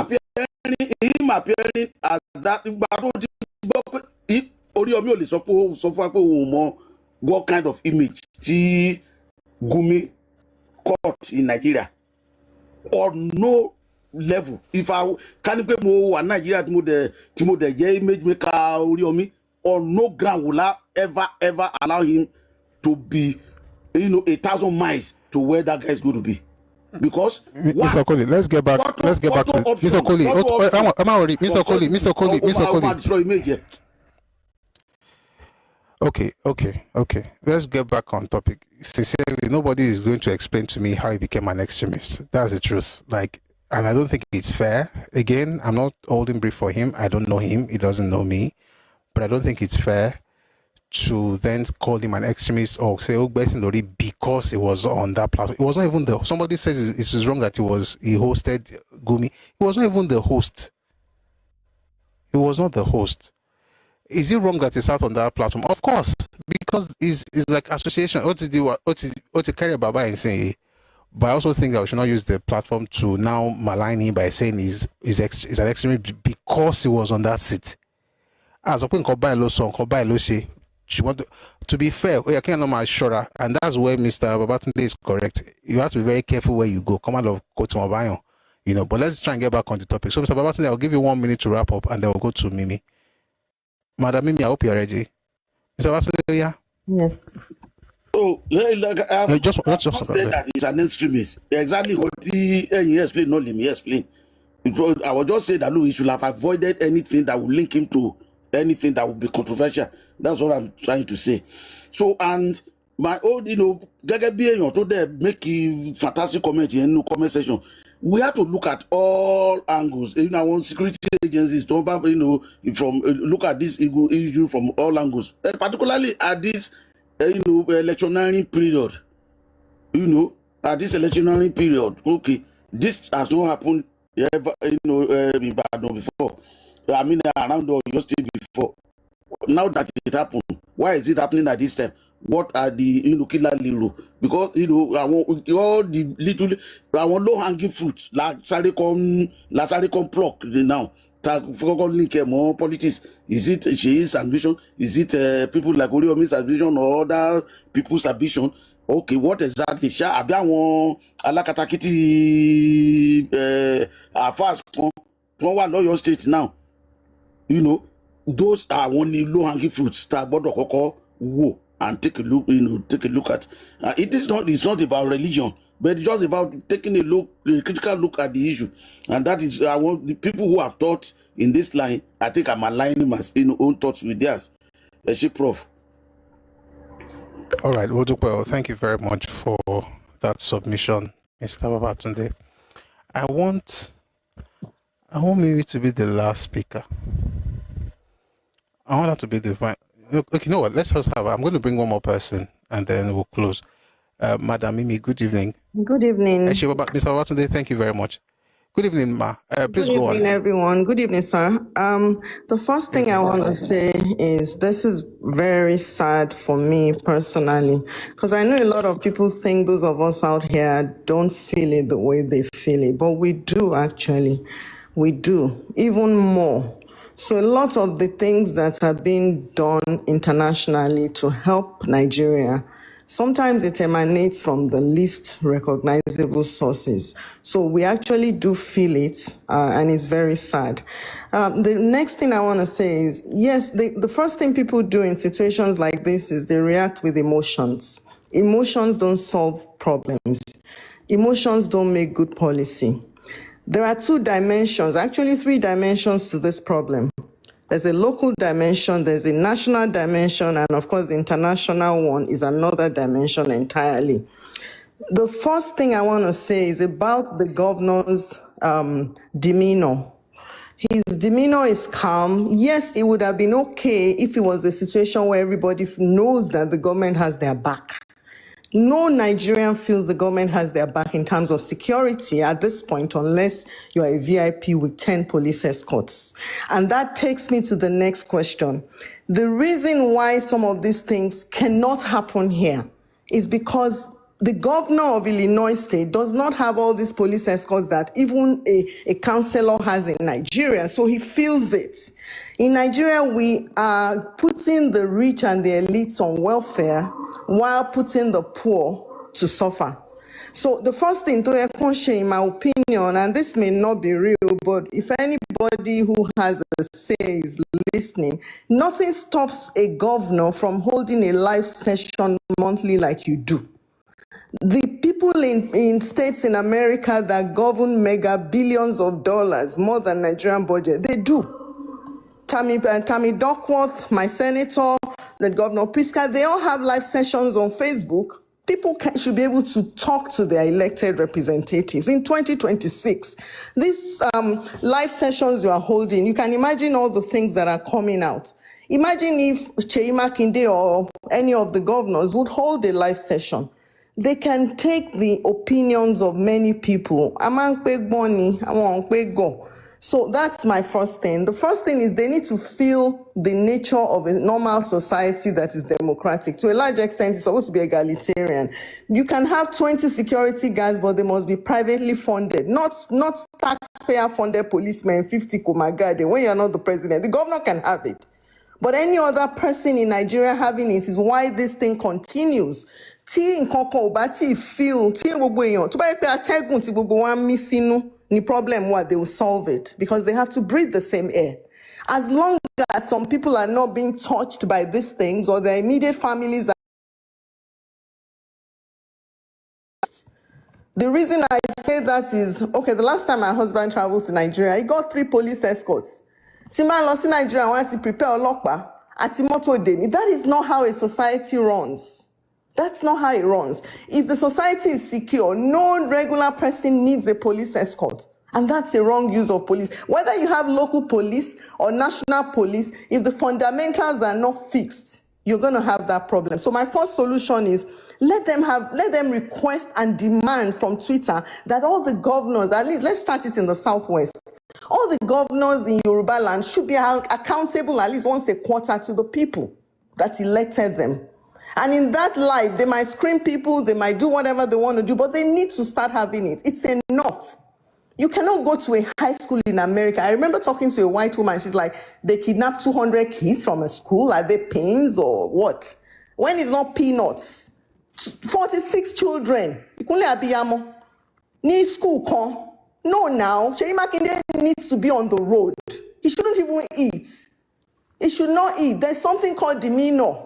appearing at that. Oriyomi only sọ fún pé òun mọ what kind of image tí Gumi caught in Nigeria on no level. If I can be more Nigeria to the image maker Oriomi, on no ground will I ever allow him to be, 1,000 miles to where that guy is going to be. Because Mr. Coley, let's get back to Mr. Coley. Mr. Coley. Okay. Let's get back on topic. Sincerely, nobody is going to explain to me how he became an extremist. That's the truth. And I don't think it's fair. Again, I'm not holding brief for him. I don't know him. He doesn't know me. But I don't think it's fair to then call him an extremist or say, because he was on that platform. It was not even somebody says it's wrong that he hosted Gumi. He was not even the host. He was not the host. Is it wrong that he sat on that platform? Of course, because it's like association. What to carry Baba and say. But I also think that we should not use the platform to now malign him by saying he's an extremist because he was on that seat. As a point, to be fair, I can't know my shora, and that's where Mr. Babatunde is correct. You have to be very careful where you go. Come out of Kotumabayo, But let's try and get back on the topic. So, Mr. Babatunde, I'll give you 1 minute to wrap up, and then we'll go to Mimi. Madam Mimi, I hope you're ready. Mr. Babatunde, yeah? Yes. So, I just said that he's an extremist. Exactly what he explained, not let me explain. I will just say that he should have avoided anything that would link him to anything that would be controversial. That's what I'm trying to say. So, and my own, make a fantastic comment in the comment section. We have to look at all angles. I want security agencies to, from look at this issue from all angles, particularly at this, electioneering period. At this electioneering period. Okay, this has not happened ever, in Badon before. I mean, around your state before. Now that it happened, why is it happening at this time? What are the killer little? Because I want all the little, I want low hanging fruits like Saricom pluck now. Link more politics. Is it She's ambition? Is it people like Oriomi's ambition or other people's ambition? Okay, what exactly? Abiawon alakatakiti fast from one your state now. Those are only low-hanging fruits that wo and take a look, take a look at. It's not about religion, but it's just about taking a critical look at the issue. And that is, I want the people who have thought in this line, I think I'm aligning my own thoughts with theirs. Prof. All right, well, thank you very much for that submission, Mr. Babatunde. I want Mimi to be the last speaker. I want her to be the final. Okay, you know what? Let's just have. I'm going to bring one more person, and then we'll close. Madam Mimi, good evening. Good evening. Mr. Babatunde, thank you very much. Good evening, Ma. Please go on. Good evening, everyone. Good evening, sir. The first thing I want to say is this is very sad for me personally, because I know a lot of people think those of us out here don't feel it the way they feel it, but we do actually. We do, even more. So a lot of the things that are being done internationally to help Nigeria, sometimes it emanates from the least recognizable sources. So we actually do feel it, and it's very sad. The next thing I want to say is, yes, the first thing people do in situations like this is they react with emotions. Emotions don't solve problems. Emotions don't make good policy. There are 2 dimensions, actually 3 dimensions to this problem. There's a local dimension, there's a national dimension, and of course the international one is another dimension entirely. The first thing I want to say is about the governor's demeanor. His demeanor is calm. Yes, it would have been okay if it was a situation where everybody knows that the government has their back. No Nigerian feels the government has their back in terms of security at this point, unless you are a VIP with 10 police escorts. And that takes me to the next question. The reason why some of these things cannot happen here is because the governor of Illinois State does not have all these police escorts that even a councillor has in Nigeria, so he feels it. In Nigeria, we are putting the rich and the elites on welfare while putting the poor to suffer. So the first thing to share, in my opinion, and this may not be real, but if anybody who has a say is listening, nothing stops a governor from holding a live session monthly like you do. The people in states in America that govern mega billions of dollars, more than Nigerian budget, they do. Tammy Duckworth, my senator, the Governor Priska, they all have live sessions on Facebook. People should be able to talk to their elected representatives. In 2026, these live sessions you are holding, you can imagine all the things that are coming out. Imagine if Seyi Makinde or any of the governors would hold a live session. They can take the opinions of many people. So that's my first thing. The first thing is they need to feel the nature of a normal society that is democratic. To a large extent, it's supposed to be egalitarian. You can have 20 security guards, but they must be privately funded, not taxpayer-funded policemen, 50 Komagade, when you're not the president. The governor can have it. But any other person in Nigeria having it is why this thing continues. Tí nǹkan kan ò bá tí feel, tí gbogbo èèyàn, tó bá yẹ pé atẹ́gùn tí gbogbo wa ń mí sínú ni problem what they will solve it because they have to breathe the same air. As long as some people are not being touched by these things or their immediate families are. The reason I say that is, okay, the last time my husband traveled to Nigeria, he got 3 police escorts. Tí máa lọ sí Nigeria, wọ́n ti prepare ọlọ́pàá àti mọ́tò dèmí. That is not how a society runs. That's not how it runs. If the society is secure, no regular person needs a police escort. And that's a wrong use of police. Whether you have local police or national police, if the fundamentals are not fixed, you're going to have that problem. So my first solution is let them request and demand from Twitter that all the governors, at least let's start it in the Southwest, all the governors in Yorubaland should be accountable at least once a quarter to the people that elected them. And in that light, they might screen people, they might do whatever they want to do, but they need to start having it. It's enough. You cannot go to a high school in America. I remember talking to a white woman. She's like, they kidnapped 200 kids from a school. Are they pains or what? When it's not peanuts. 46 children. Ni school con. No, now. Seyi Makinde needs to be on the road. He shouldn't even eat. He should not eat. There's something called demeanor.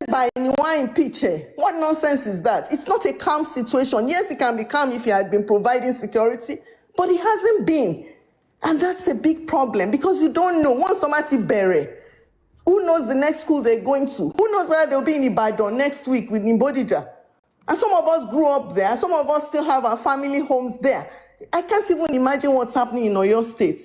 By anyone picture. What nonsense is that? It's not a calm situation. Yes, it can be calm if he had been providing security, but he hasn't been. And that's a big problem because you don't know. Once Tomati Bere, who knows the next school they're going to? Who knows whether they'll be in Ibadan next week with Nimbodija? And some of us grew up there. Some of us still have our family homes there. I can't even imagine what's happening in Oyo State.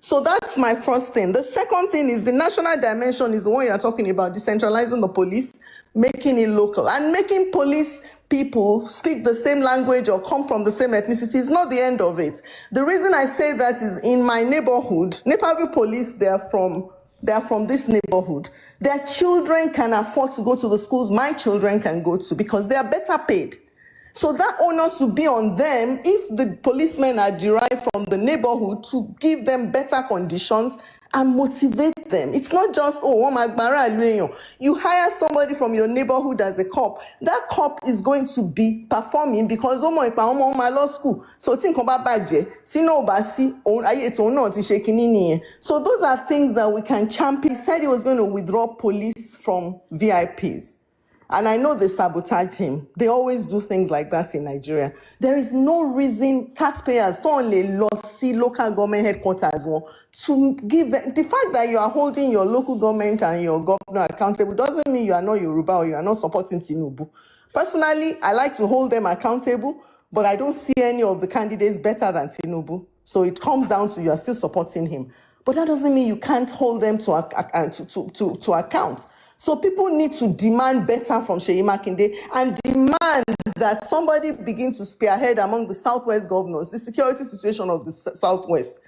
So that's my first thing. The second thing is the national dimension is the one you're talking about, decentralizing the police, making it local, and making police people speak the same language or come from the same ethnicity is not the end of it. The reason I say that is in my neighborhood, Nepal police, they are from this neighborhood. Their children can afford to go to the schools my children can go to because they are better paid. So that onus will be on them if the policemen are derived from the neighborhood to give them better conditions and motivate them. It's not just, you hire somebody from your neighborhood as a cop. That cop is going to be performing because my law school. So think about budget. So those are things that we can champion. He said he was going to withdraw police from VIPs. And I know they sabotage him. They always do things like that in Nigeria. There is no reason taxpayers don't only see local government headquarters to give them. The fact that you are holding your local government and your governor accountable doesn't mean you are not Yoruba or you are not supporting Tinubu. Personally, I like to hold them accountable, but I don't see any of the candidates better than Tinubu. So it comes down to you are still supporting him. But that doesn't mean you can't hold them to account. So people need to demand better from Seyi Makinde and demand that somebody begin to spearhead among the Southwest governors the security situation of the Southwest.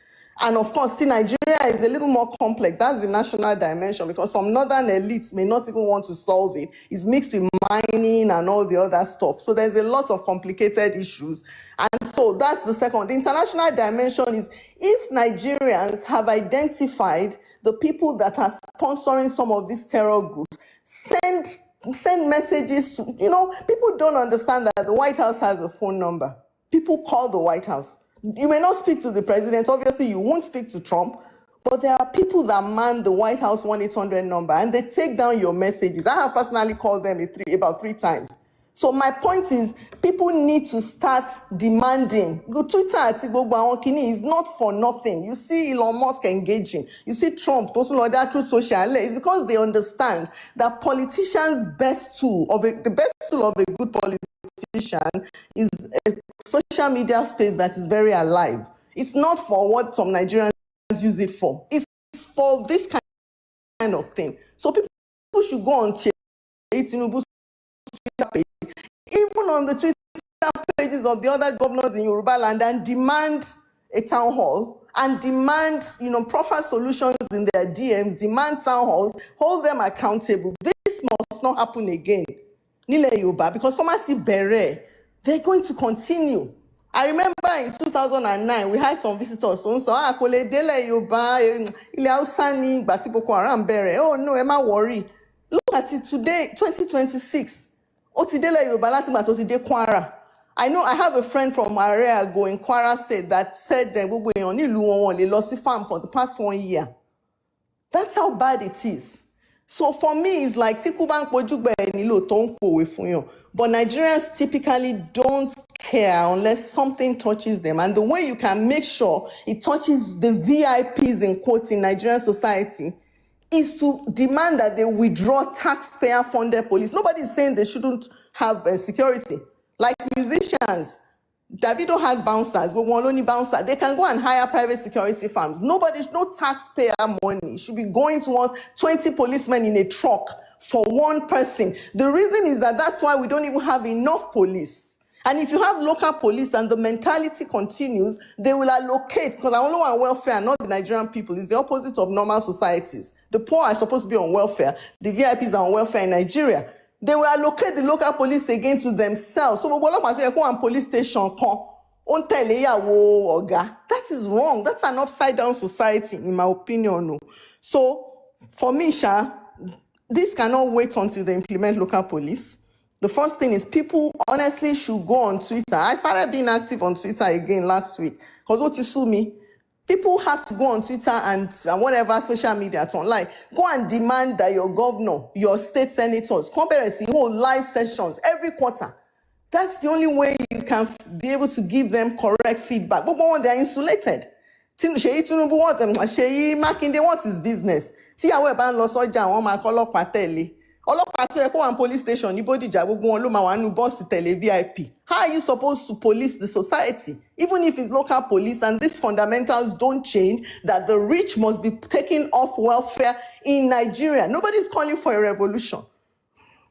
And of course, see, Nigeria is a little more complex. That's the national dimension, because some northern elites may not even want to solve it. It's mixed with mining and all the other stuff. So there's a lot of complicated issues. And so that's the second. The international dimension is if Nigerians have identified the people that are sponsoring some of these terror groups, send messages to, people don't understand that the White House has a phone number. People call the White House. You may not speak to the president. Obviously, you won't speak to Trump. But there are people that man the White House 1-800 number, and they take down your messages. I have personally called them about 3 times. So my point is, people need to start demanding. Twitter is not for nothing. You see Elon Musk engaging. You see Trump, through social. It's because they understand that politicians' the best tool of a good politician is a social media space that is very alive. It's not for what some Nigerians use it for. It's for this kind of thing. So people should go on Tinubu's Twitter page, even on the Twitter pages of the other governors in Yorubaland, and demand a town hall and demand, proper solutions in their DMs, demand town halls, hold them accountable. This must not happen again. Nile Yoruba, because somebody bere, they're going to continue. I remember in 2009, we had some visitors. So, Dele Yoruba, Ile Hausa ni ìgbà tí Boko Haram bẹ̀rẹ̀. Oh no, ẹ má worry. Look at it today, 2026. Ó ti délẹ̀ Yorùbá láti ìgbà tó ti dé Kwara. I know I have a friend from Areago in Kwara State that said that gbogbo èèyàn nílùú wọn lè lọ sí farm for the past 1 year. That's how bad it is. So for me, it's like tí kú bá ń pojú gbẹ̀ ẹni lò tó ń pòwe fún yàn. But Nigerians typically don't care unless something touches them. And the way you can make sure it touches the VIPs in quotes in Nigerian society is to demand that they withdraw taxpayer-funded police. Nobody is saying they shouldn't have security. Like musicians, Davido has bouncers, but one only bouncer. They can go and hire private security firms. No taxpayer money should be going towards 20 policemen in a truck for one person. The reason is that that's why we don't even have enough police. And if you have local police and the mentality continues, they will allocate, because I only want welfare, not the Nigerian people. It's the opposite of normal societies. The poor are supposed to be on welfare. The VIPs are on welfare in Nigeria. They will allocate the local police again to themselves. So, police station, that is wrong. That's an upside-down society, in my opinion. So, for me, this cannot wait until they implement local police. The first thing is people honestly should go on Twitter. I started being active on Twitter again last week because what you sue me, people have to go on Twitter and whatever social media online. Go and demand that your governor, your state senators, hold live sessions every quarter. That's the only way you can be able to give them correct feedback. But when they're insulated, Ṣèyí Tinubu Ṣèyí Mákindé wants his business. See how we ban lost ọjà àwọn máa kọ́ ọlọ́pàá tẹ̀lé. Ọlọ́pàá tó yẹ kó wà ní police station ní Bódìjà gbogbo wọn ló máa wà nínú bọ́ọ̀sì tẹ̀lé VIP. How are you supposed to police the society? Even if it's local police and these fundamentals don't change, that the rich must be taken off welfare in Nigeria. Nobody's calling for a revolution.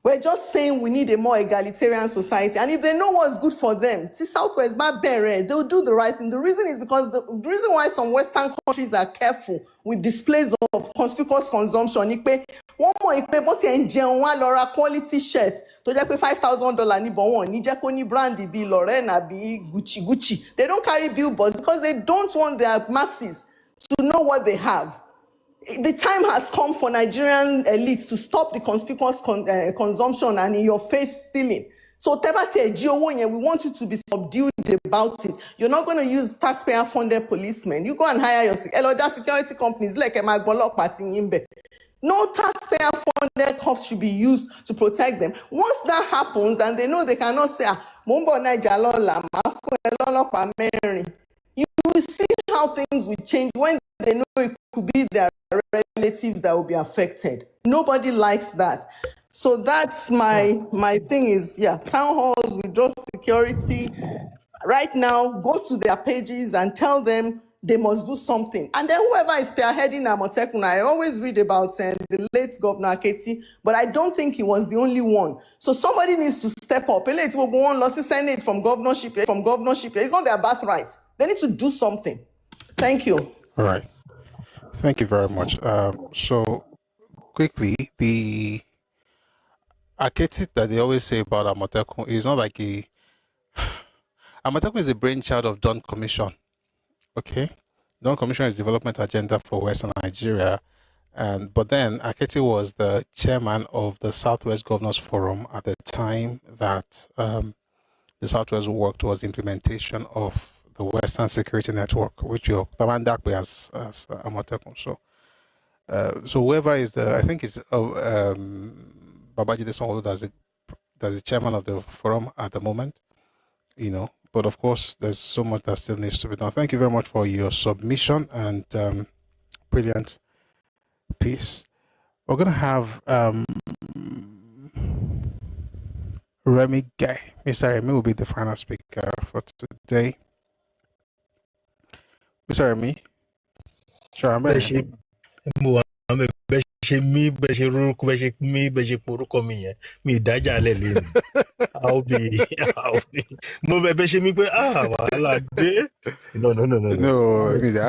We're just saying we need a more egalitarian society. And if they know what's good for them, see Southwest, they'll do the right thing. The reason is because the reason why some Western countries are careful with displays of conspicuous consumption. One more, quality shirts. To just pay $5,000 ni bon ni jẹ́ kó ní brandy bí Lorena bí Gucci. They don't carry billboards because they don't want their masses to know what they have. The time has come for Nigerian elites to stop the conspicuous consumption and in your face stealing. So we want you to be subdued about it. You're not going to use taxpayer-funded policemen. You go and hire your security companies like no taxpayer-funded cops should be used to protect them. Once that happens and they know they cannot say, you will see how things will change when they know it could be their relatives that will be affected. Nobody likes that. So that's my thing is, town halls with just security. Right now, go to their pages and tell them they must do something. And then whoever is spearheading Amotekun, I always read about the late Governor Aketi, but I don't think he was the only one. So somebody needs to step up. Senate from governorship. It's not their birthright. They need to do something. Thank you. All right. Thank you very much. So quickly, the Aketi that they always say about Amotekun is not like Amotekun is a brainchild of Dawn Commission. Okay, Dawn Commission is development agenda for Western Nigeria, but then Aketi was the chairman of the Southwest Governors Forum at the time that the Southwest worked towards implementation of the Western Security Network, which you Tamandakwe as Amotekun. So whoever is I think it's Babajide Sanwo-Olu that's the chairman of the forum at the moment, But of course, there's so much that still needs to be done. Thank you very much for your submission and brilliant piece. We're gonna have Remy Guy. Mr. Remy will be the final speaker for today. Mr. Remy, sure, I'm ready. bẹ ṣe mí bẹ ṣe rúrúkú bẹ ṣe mí bẹ ṣe porúkọ mi yẹn mi ìdájà alẹ lẹ́nu I'll be mo bẹ ṣe mí pé wàhálà dé no mi dẹ̀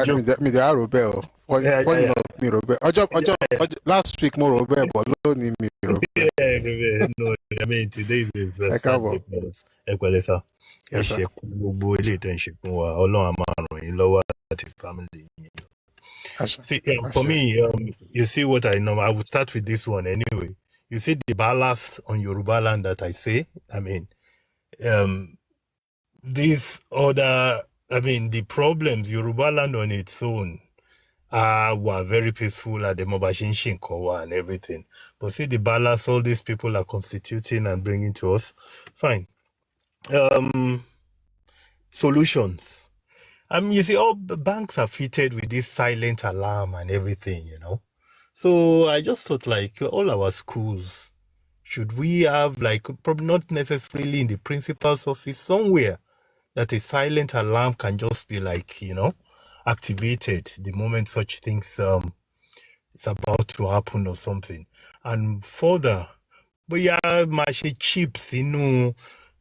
á rò bẹ́ẹ̀ o funny enough mi rò bẹ́ẹ̀ ọjọ́ last week mo rò bẹ́ẹ̀ but lónìí mi rò bẹ́ẹ̀. No, I mean today is the Sunday ẹ pẹ̀lẹ́ sá ẹ ṣe gbogbo ilé ìtẹ̀ ń ṣe fún wa Ọlọ́run á máa ràn yín lọ́wọ́ àti family yín. See, for me, you see what I know. I would start with this one anyway. You see the ballast on Yorubaland that I say. I mean, the problems Yorubaland on its own were very peaceful at the Mobashin Shinkowa and everything. But see the ballast all these people are constituting and bringing to us. Fine. Solutions. You see, all banks are fitted with this silent alarm and everything, So I just thought, all our schools, should we have, probably not necessarily in the principal's office, somewhere that a silent alarm can just be, activated the moment such things is about to happen or something. And further, but chips,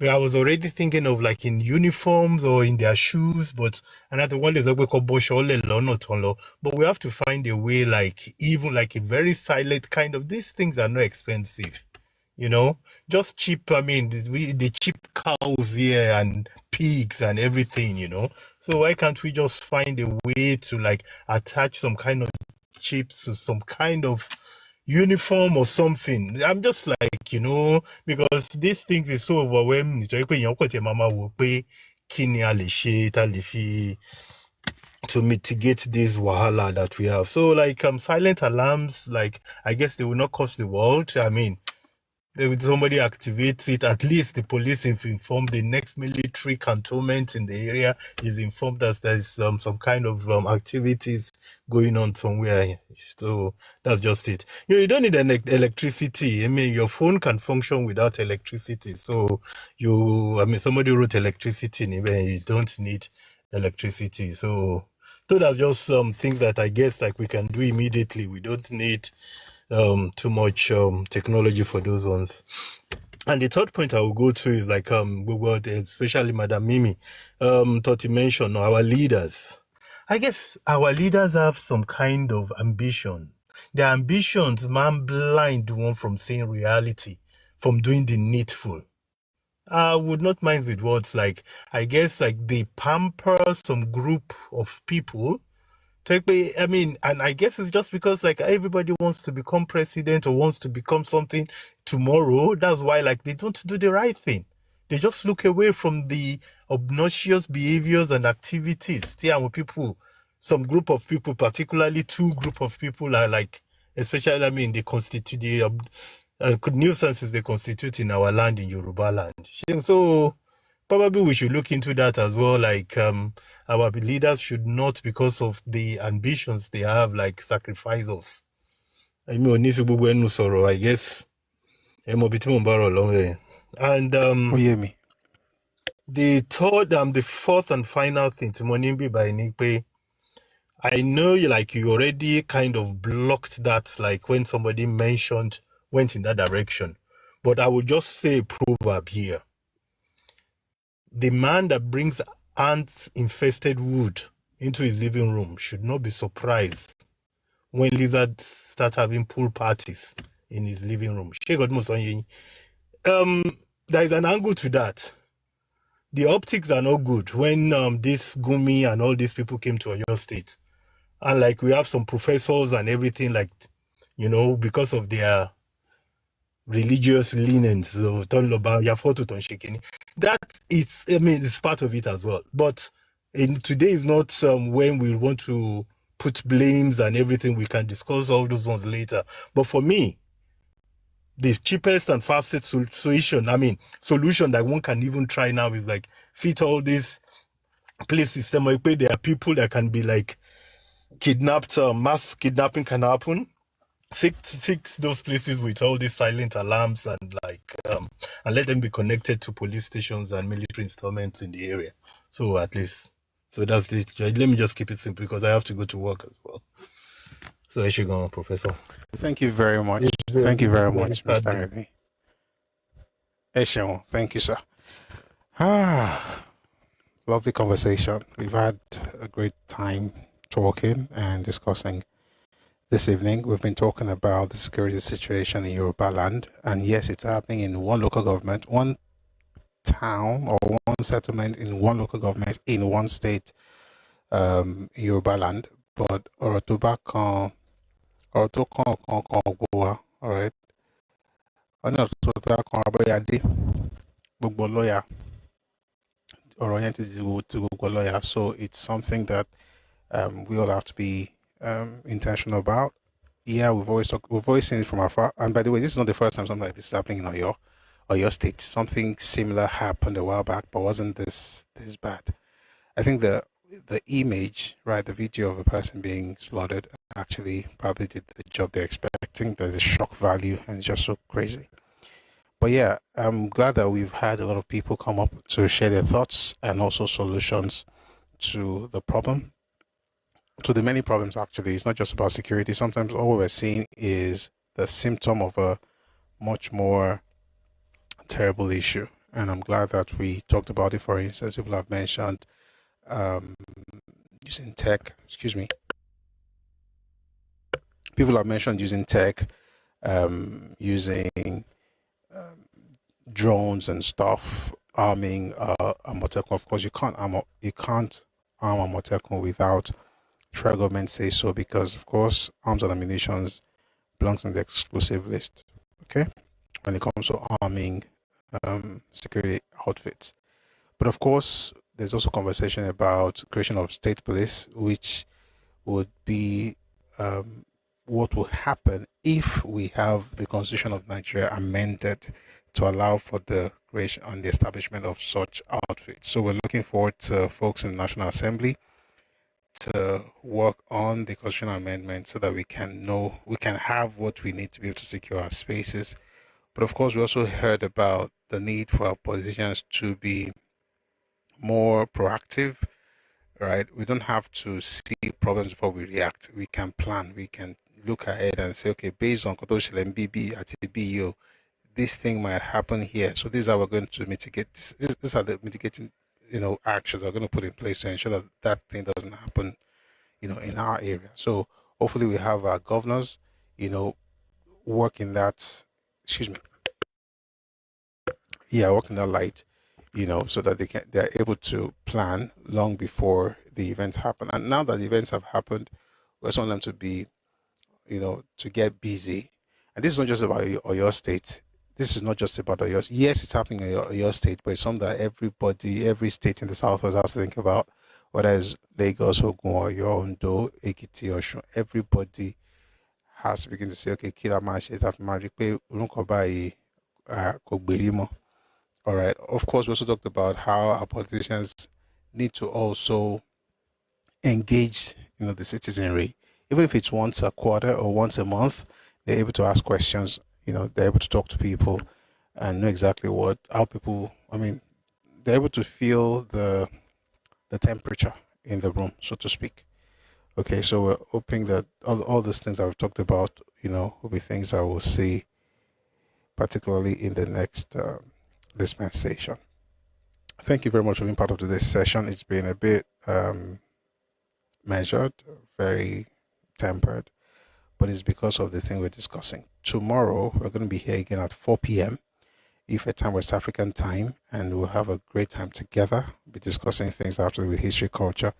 I was already thinking of in uniforms or in their shoes, but another one is but we have to find a way even a very silent kind of, these things are not expensive, just cheap. The cheap cows here and pigs and everything, so why can't we just find a way to attach some kind of chips to some kind of uniform or something? I'm just because these things is so overwhelming. To mitigate this wahala that we have. So silent alarms, I guess they will not cost the world. If somebody activates it, at least the police is informed, the next military cantonment in the area is informed that there is some kind of activities going on somewhere. So that's just it. You don't need electricity. Your phone can function without electricity. So somebody wrote electricity, you don't need electricity. So that's just some things that I guess we can do immediately. We don't need too much technology for those ones. And the third point I will go to is especially Madam Mimi thought you mentioned our leaders. I guess our leaders have some kind of ambition. Their ambitions blind one from seeing reality, from doing the needful. I would not mind with words I guess they pamper some group of people. And I guess it's just because everybody wants to become president or wants to become something tomorrow. That's why they don't do the right thing. They just look away from the obnoxious behaviors and activities. Some group of people, particularly two group of people are especially they constitute the nuisances they constitute in our land, in Yorubaland. So probably we should look into that as well. Our leaders should not, because of the ambitions they have, sacrifice us. I guess. And the fourth and final thing to Monimbi by Nikpe, I know you already kind of blocked that, when somebody went in that direction. But I would just say a proverb here. The man that brings ants-infested wood into his living room should not be surprised when lizards start having pool parties in his living room. There is an angle to that. The optics are not good when this Gumi and all these people came to Oyo State. And like we have some professors and everything, like, because of their religious leanings, so that it's part of it as well. But today is not when we want to put blames and everything. We can discuss all those ones later. But for me, the cheapest and fastest solution that one can even try now is like fit all this place system. There are people that can be like kidnapped, mass kidnapping can happen. Fix those places with all these silent alarms and and let them be connected to police stations and military installments in the area. So at least, that's it. Let me just keep it simple because I have to go to work as well. So I should go on, Professor. Thank you very much. Thank you very much, Mr. Remy. Esheon, thank you, sir. Lovely conversation. We've had a great time talking and discussing this evening. We've been talking about the security situation in Yorubaland, and yes, it's happening in one local government, one town or one settlement in one local government in one state, Yorubaland. But ọ̀rọ̀ tó bá kan gbogbo wa, all right. Ọ̀nà tó bá kan abọ́yadé gbogbo lọ́yà ọ̀rọ̀ yẹn ti di gbogbo lọ́yà. So it's something that we all have to be intentional about. Yeah, we've always seen it from afar. And by the way, this is not the first time something like this is happening in Oyo State. Something similar happened a while back, but wasn't this bad. I think the image, right, the video of a person being slaughtered actually probably did the job they're expecting. There's a shock value and it's just so crazy. But yeah, I'm glad that we've had a lot of people come up to share their thoughts and also solutions to the problem. To the many problems, actually. It's not just about security. Sometimes all we're seeing is the symptom of a much more terrible issue. And I'm glad that we talked about it. For instance, people have mentioned using tech. Excuse me. People have mentioned using tech, using drones and stuff, arming Amotekun. Of course, you can't arm Amotekun without federal government say so, because of course arms and ammunition belongs on the exclusive list. Okay, when it comes to arming security outfits. But of course, there's also conversation about creation of state police, which would be what will happen if we have the Constitution of Nigeria amended to allow for the creation and the establishment of such outfits. So we're looking forward to folks in the National Assembly to work on the constitutional amendment so that we can have what we need to be able to secure our spaces. But of course, we also heard about the need for our politicians to be more proactive, right? We don't have to see problems before we react. We can plan. We can look ahead and say, okay, based on MBB at BEO, this thing might happen here. So these are we're going to mitigate. These are the mitigating, actions we're going to put in place to ensure that that thing doesn't happen, in our area. So hopefully we have our governors, work in that. Excuse me. Yeah, work in that light, so that they're able to plan long before the events happen. And now that the events have happened, we also want them to be, to get busy. And this is not just about your state. This is not just about Oyo. Yes, it's happening in your state, but it's something that every state in the Southwest has to think about, whether it's Lagos, Ogun, Oyo, Ondo, Ekiti, Osun. Everybody has to begin to say, okay, kila mash is after all right. Of course, we also talked about how our politicians need to also engage, the citizenry, even if it's once a quarter or once a month. They're able to ask questions. They're able to talk to people and know exactly how people. They're able to feel the temperature in the room, so to speak. Okay, so we're hoping that all these things that we've talked about, will be things that we'll see, particularly in the next dispensation. Thank you very much for being part of today's session. It's been a bit measured, very tempered, but it's because of the thing we're discussing. Tomorrow, we're going to be here again at 4 p.m. Ife time, West African time, and we'll have a great time together. We'll be discussing things that have to do with history, culture.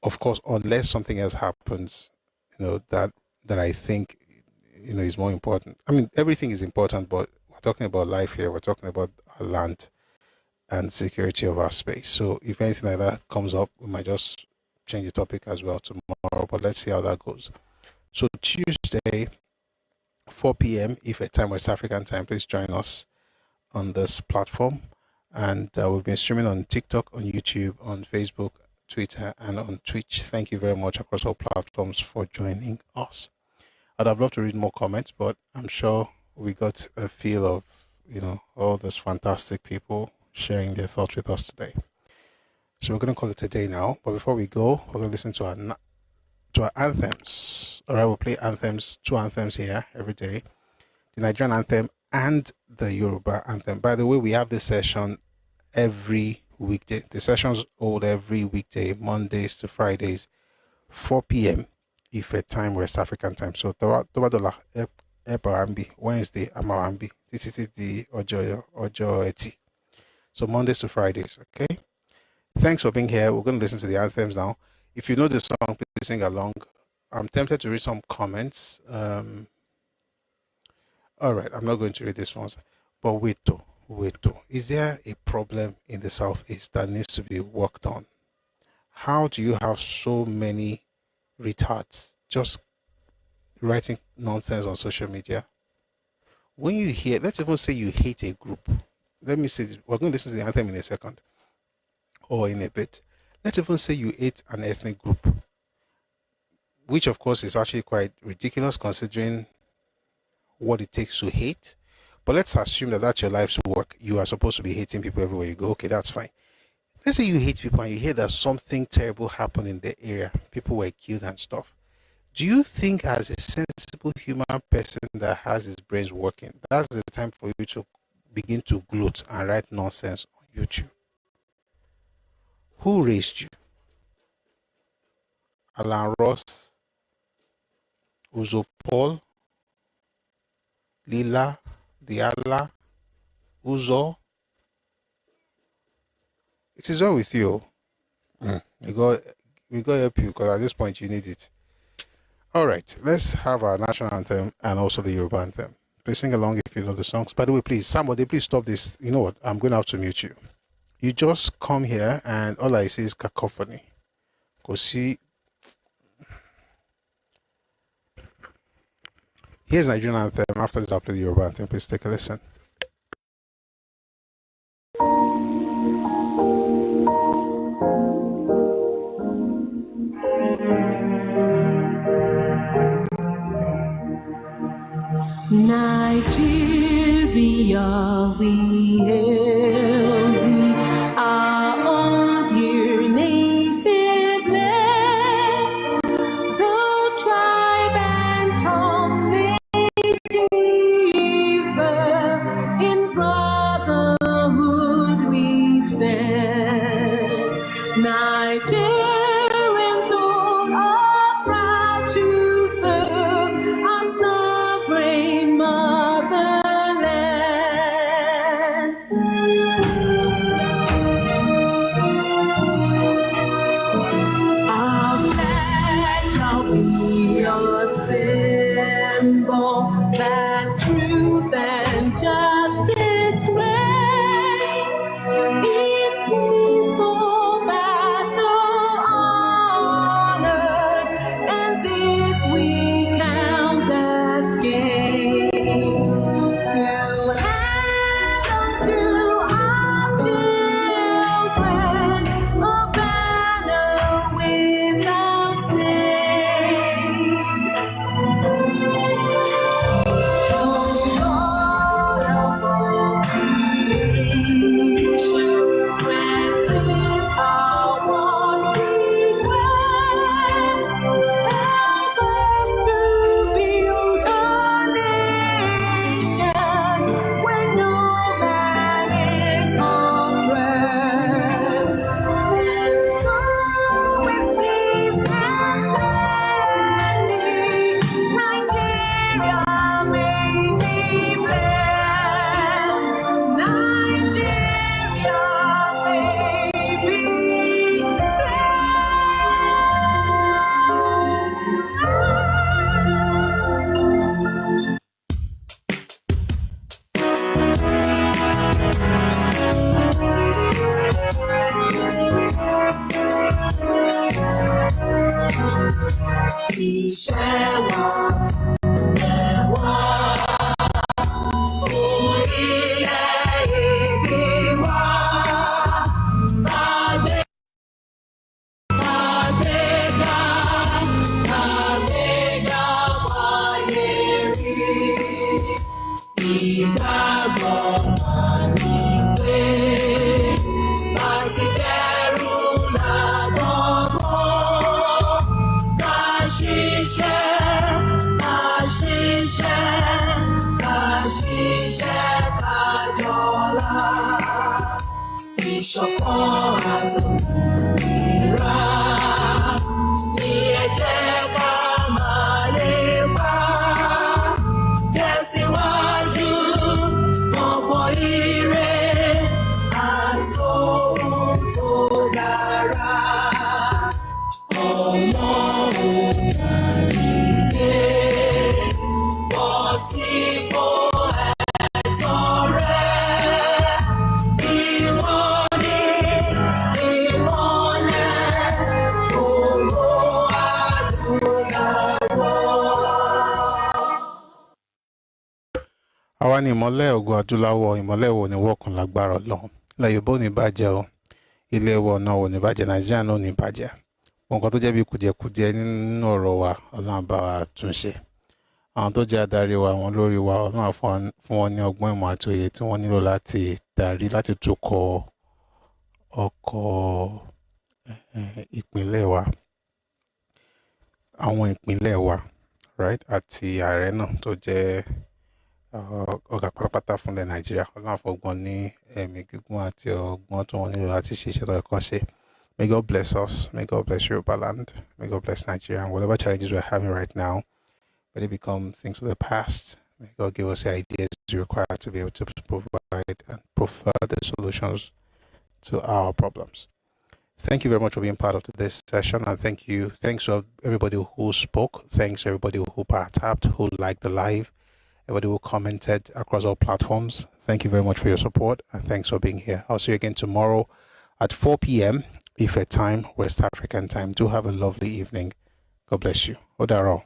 Of course, unless something else happens, that I think, is more important. I mean, everything is important, but we're talking about life here. We're talking about our land and security of our space. So if anything like that comes up, we might just change the topic as well tomorrow, but let's see how that goes. So Tuesday, 4 p.m. Ife time, West African time, please join us on this platform. And we've been streaming on TikTok, on YouTube, on Facebook, Twitter, and on Twitch. Thank you very much across all platforms for joining us. I'd have loved to read more comments, but I'm sure we got a feel of, all those fantastic people sharing their thoughts with us today. So we're going to call it a day now. But before we go, we're going to listen to our anthems. All right, we'll play anthems, 2 anthems here every day. The Nigerian anthem and the Yoruba anthem. By the way, we have this session every weekday. The sessions hold every weekday, Mondays to Fridays, 4 p.m. Ife time, West African time. So Tobadola Ambi, Wednesday Amawambi, this is the Ojo Eti. So Mondays to Fridays, okay? Thanks for being here. We're going to listen to the anthems now. If you know the song, please sing along. I'm tempted to read some comments. All right, I'm not going to read this one. But wait. Is there a problem in the Southeast that needs to be worked on? How do you have so many retards just writing nonsense on social media? When you hear, let's even say you hate a group. Let me say this. We're going to listen to the anthem in a second or in a bit. Let's even say you hate an ethnic group, which of course is actually quite ridiculous considering what it takes to hate. But let's assume that that's your life's work. You are supposed to be hating people everywhere you go. Okay, that's fine. Let's say you hate people and you hear that something terrible happened in the area. People were killed and stuff. Do you think as a sensible human person that has his brains working, that's the time for you to begin to gloat and write nonsense on YouTube? Who raised you? Alan Ross, Uzo Paul, Lila, Diala, Uzo. It is well with you. We got to help you because at this point you need it. All right, let's have our national anthem and also the Yoruba anthem. Please sing along if you know the songs. By the way, please, somebody please stop this. You know what? I'm going to have to mute you. You just come here and all I see is cacophony. Go see. Here's Nigerian anthem. After this, I'll play the Yoruba anthem. Please take a listen. Nigeria, we hail thee, our own dear native land. Though tribe and tongue may differ, in brotherhood we stand. Nigerians all are proud to serve our sovereign motherland. Our flag shall be a symbol that truth and justice reign. In peace all battle honored, and this we count as gain. To hand unto our children a banner without stain. Oh, ìgbàgbọ́ máa ní pé bá ti bẹ̀rù làgbọ́gbọ́ ká ṣiṣẹ́ ká ṣiṣẹ́ ká ṣiṣẹ́ ká jọlá ìṣọ̀kan àtòmìnira ní ẹ jẹ́ ká máa lépa tẹ̀síwájú fọ̀pọ̀ ire àtòhun tó dára ọmọ òkàlìdé bọ́ sípò ẹ̀tọ́ rẹ̀. Ìwọ ni ìmọ́lẹ̀ gbogbo adúláwọ̀. Àwa ni ìmọ́lẹ̀ ògo adúláwọ̀, ìmọ́lẹ̀ wo ni wọ́kùn lágbára Ọlọ́run. Ilẹ̀ Yorùbá ò ní bàjẹ́ o, ilé ẹwọ náà ò ní bàjẹ́, Nàìjíríà náà ò ní bàjẹ́. Nǹkan tó jẹ́ bí kùjẹkùjẹ nínú ọ̀rọ̀ wa, Ọlọ́run bá wa tún ṣe. Àwọn tó jẹ́ adarí wa, àwọn olórí wa, Ọlọ́run fún wọn ní ọgbọ́n ìmọ̀ àti òye tí wọ́n nílò láti darí, láti tukọ̀ ọkọ̀ ìpínlẹ̀ wa, àwọn ìpínlẹ̀ wa, right? Àti ààrẹ náà tó jẹ́ ọ̀gá pátápátá fúnlẹ̀ Nàìjíríà. Ọlọ́run fọgbọ́n ní ẹ̀mí gígùn àti ọgbọ́n tó wọ́n nílò láti ṣe iṣẹ́ tó yẹ kó ṣe. May God bless us. May God bless Yorubaland. May God bless Nigeria. And whatever challenges we're having right now, may they become things of the past. May God give us the ideas required to be able to provide and prefer the solutions to our problems. Thank you very much for being part of this session, and thanks to everybody who spoke. Thanks to everybody who tapped, who liked the live, everybody who commented across all platforms. Thank you very much for your support, and thanks for being here. I'll see you again tomorrow at 4 p.m. Ife time, West African time. Do have a lovely evening. God bless you. Odaro.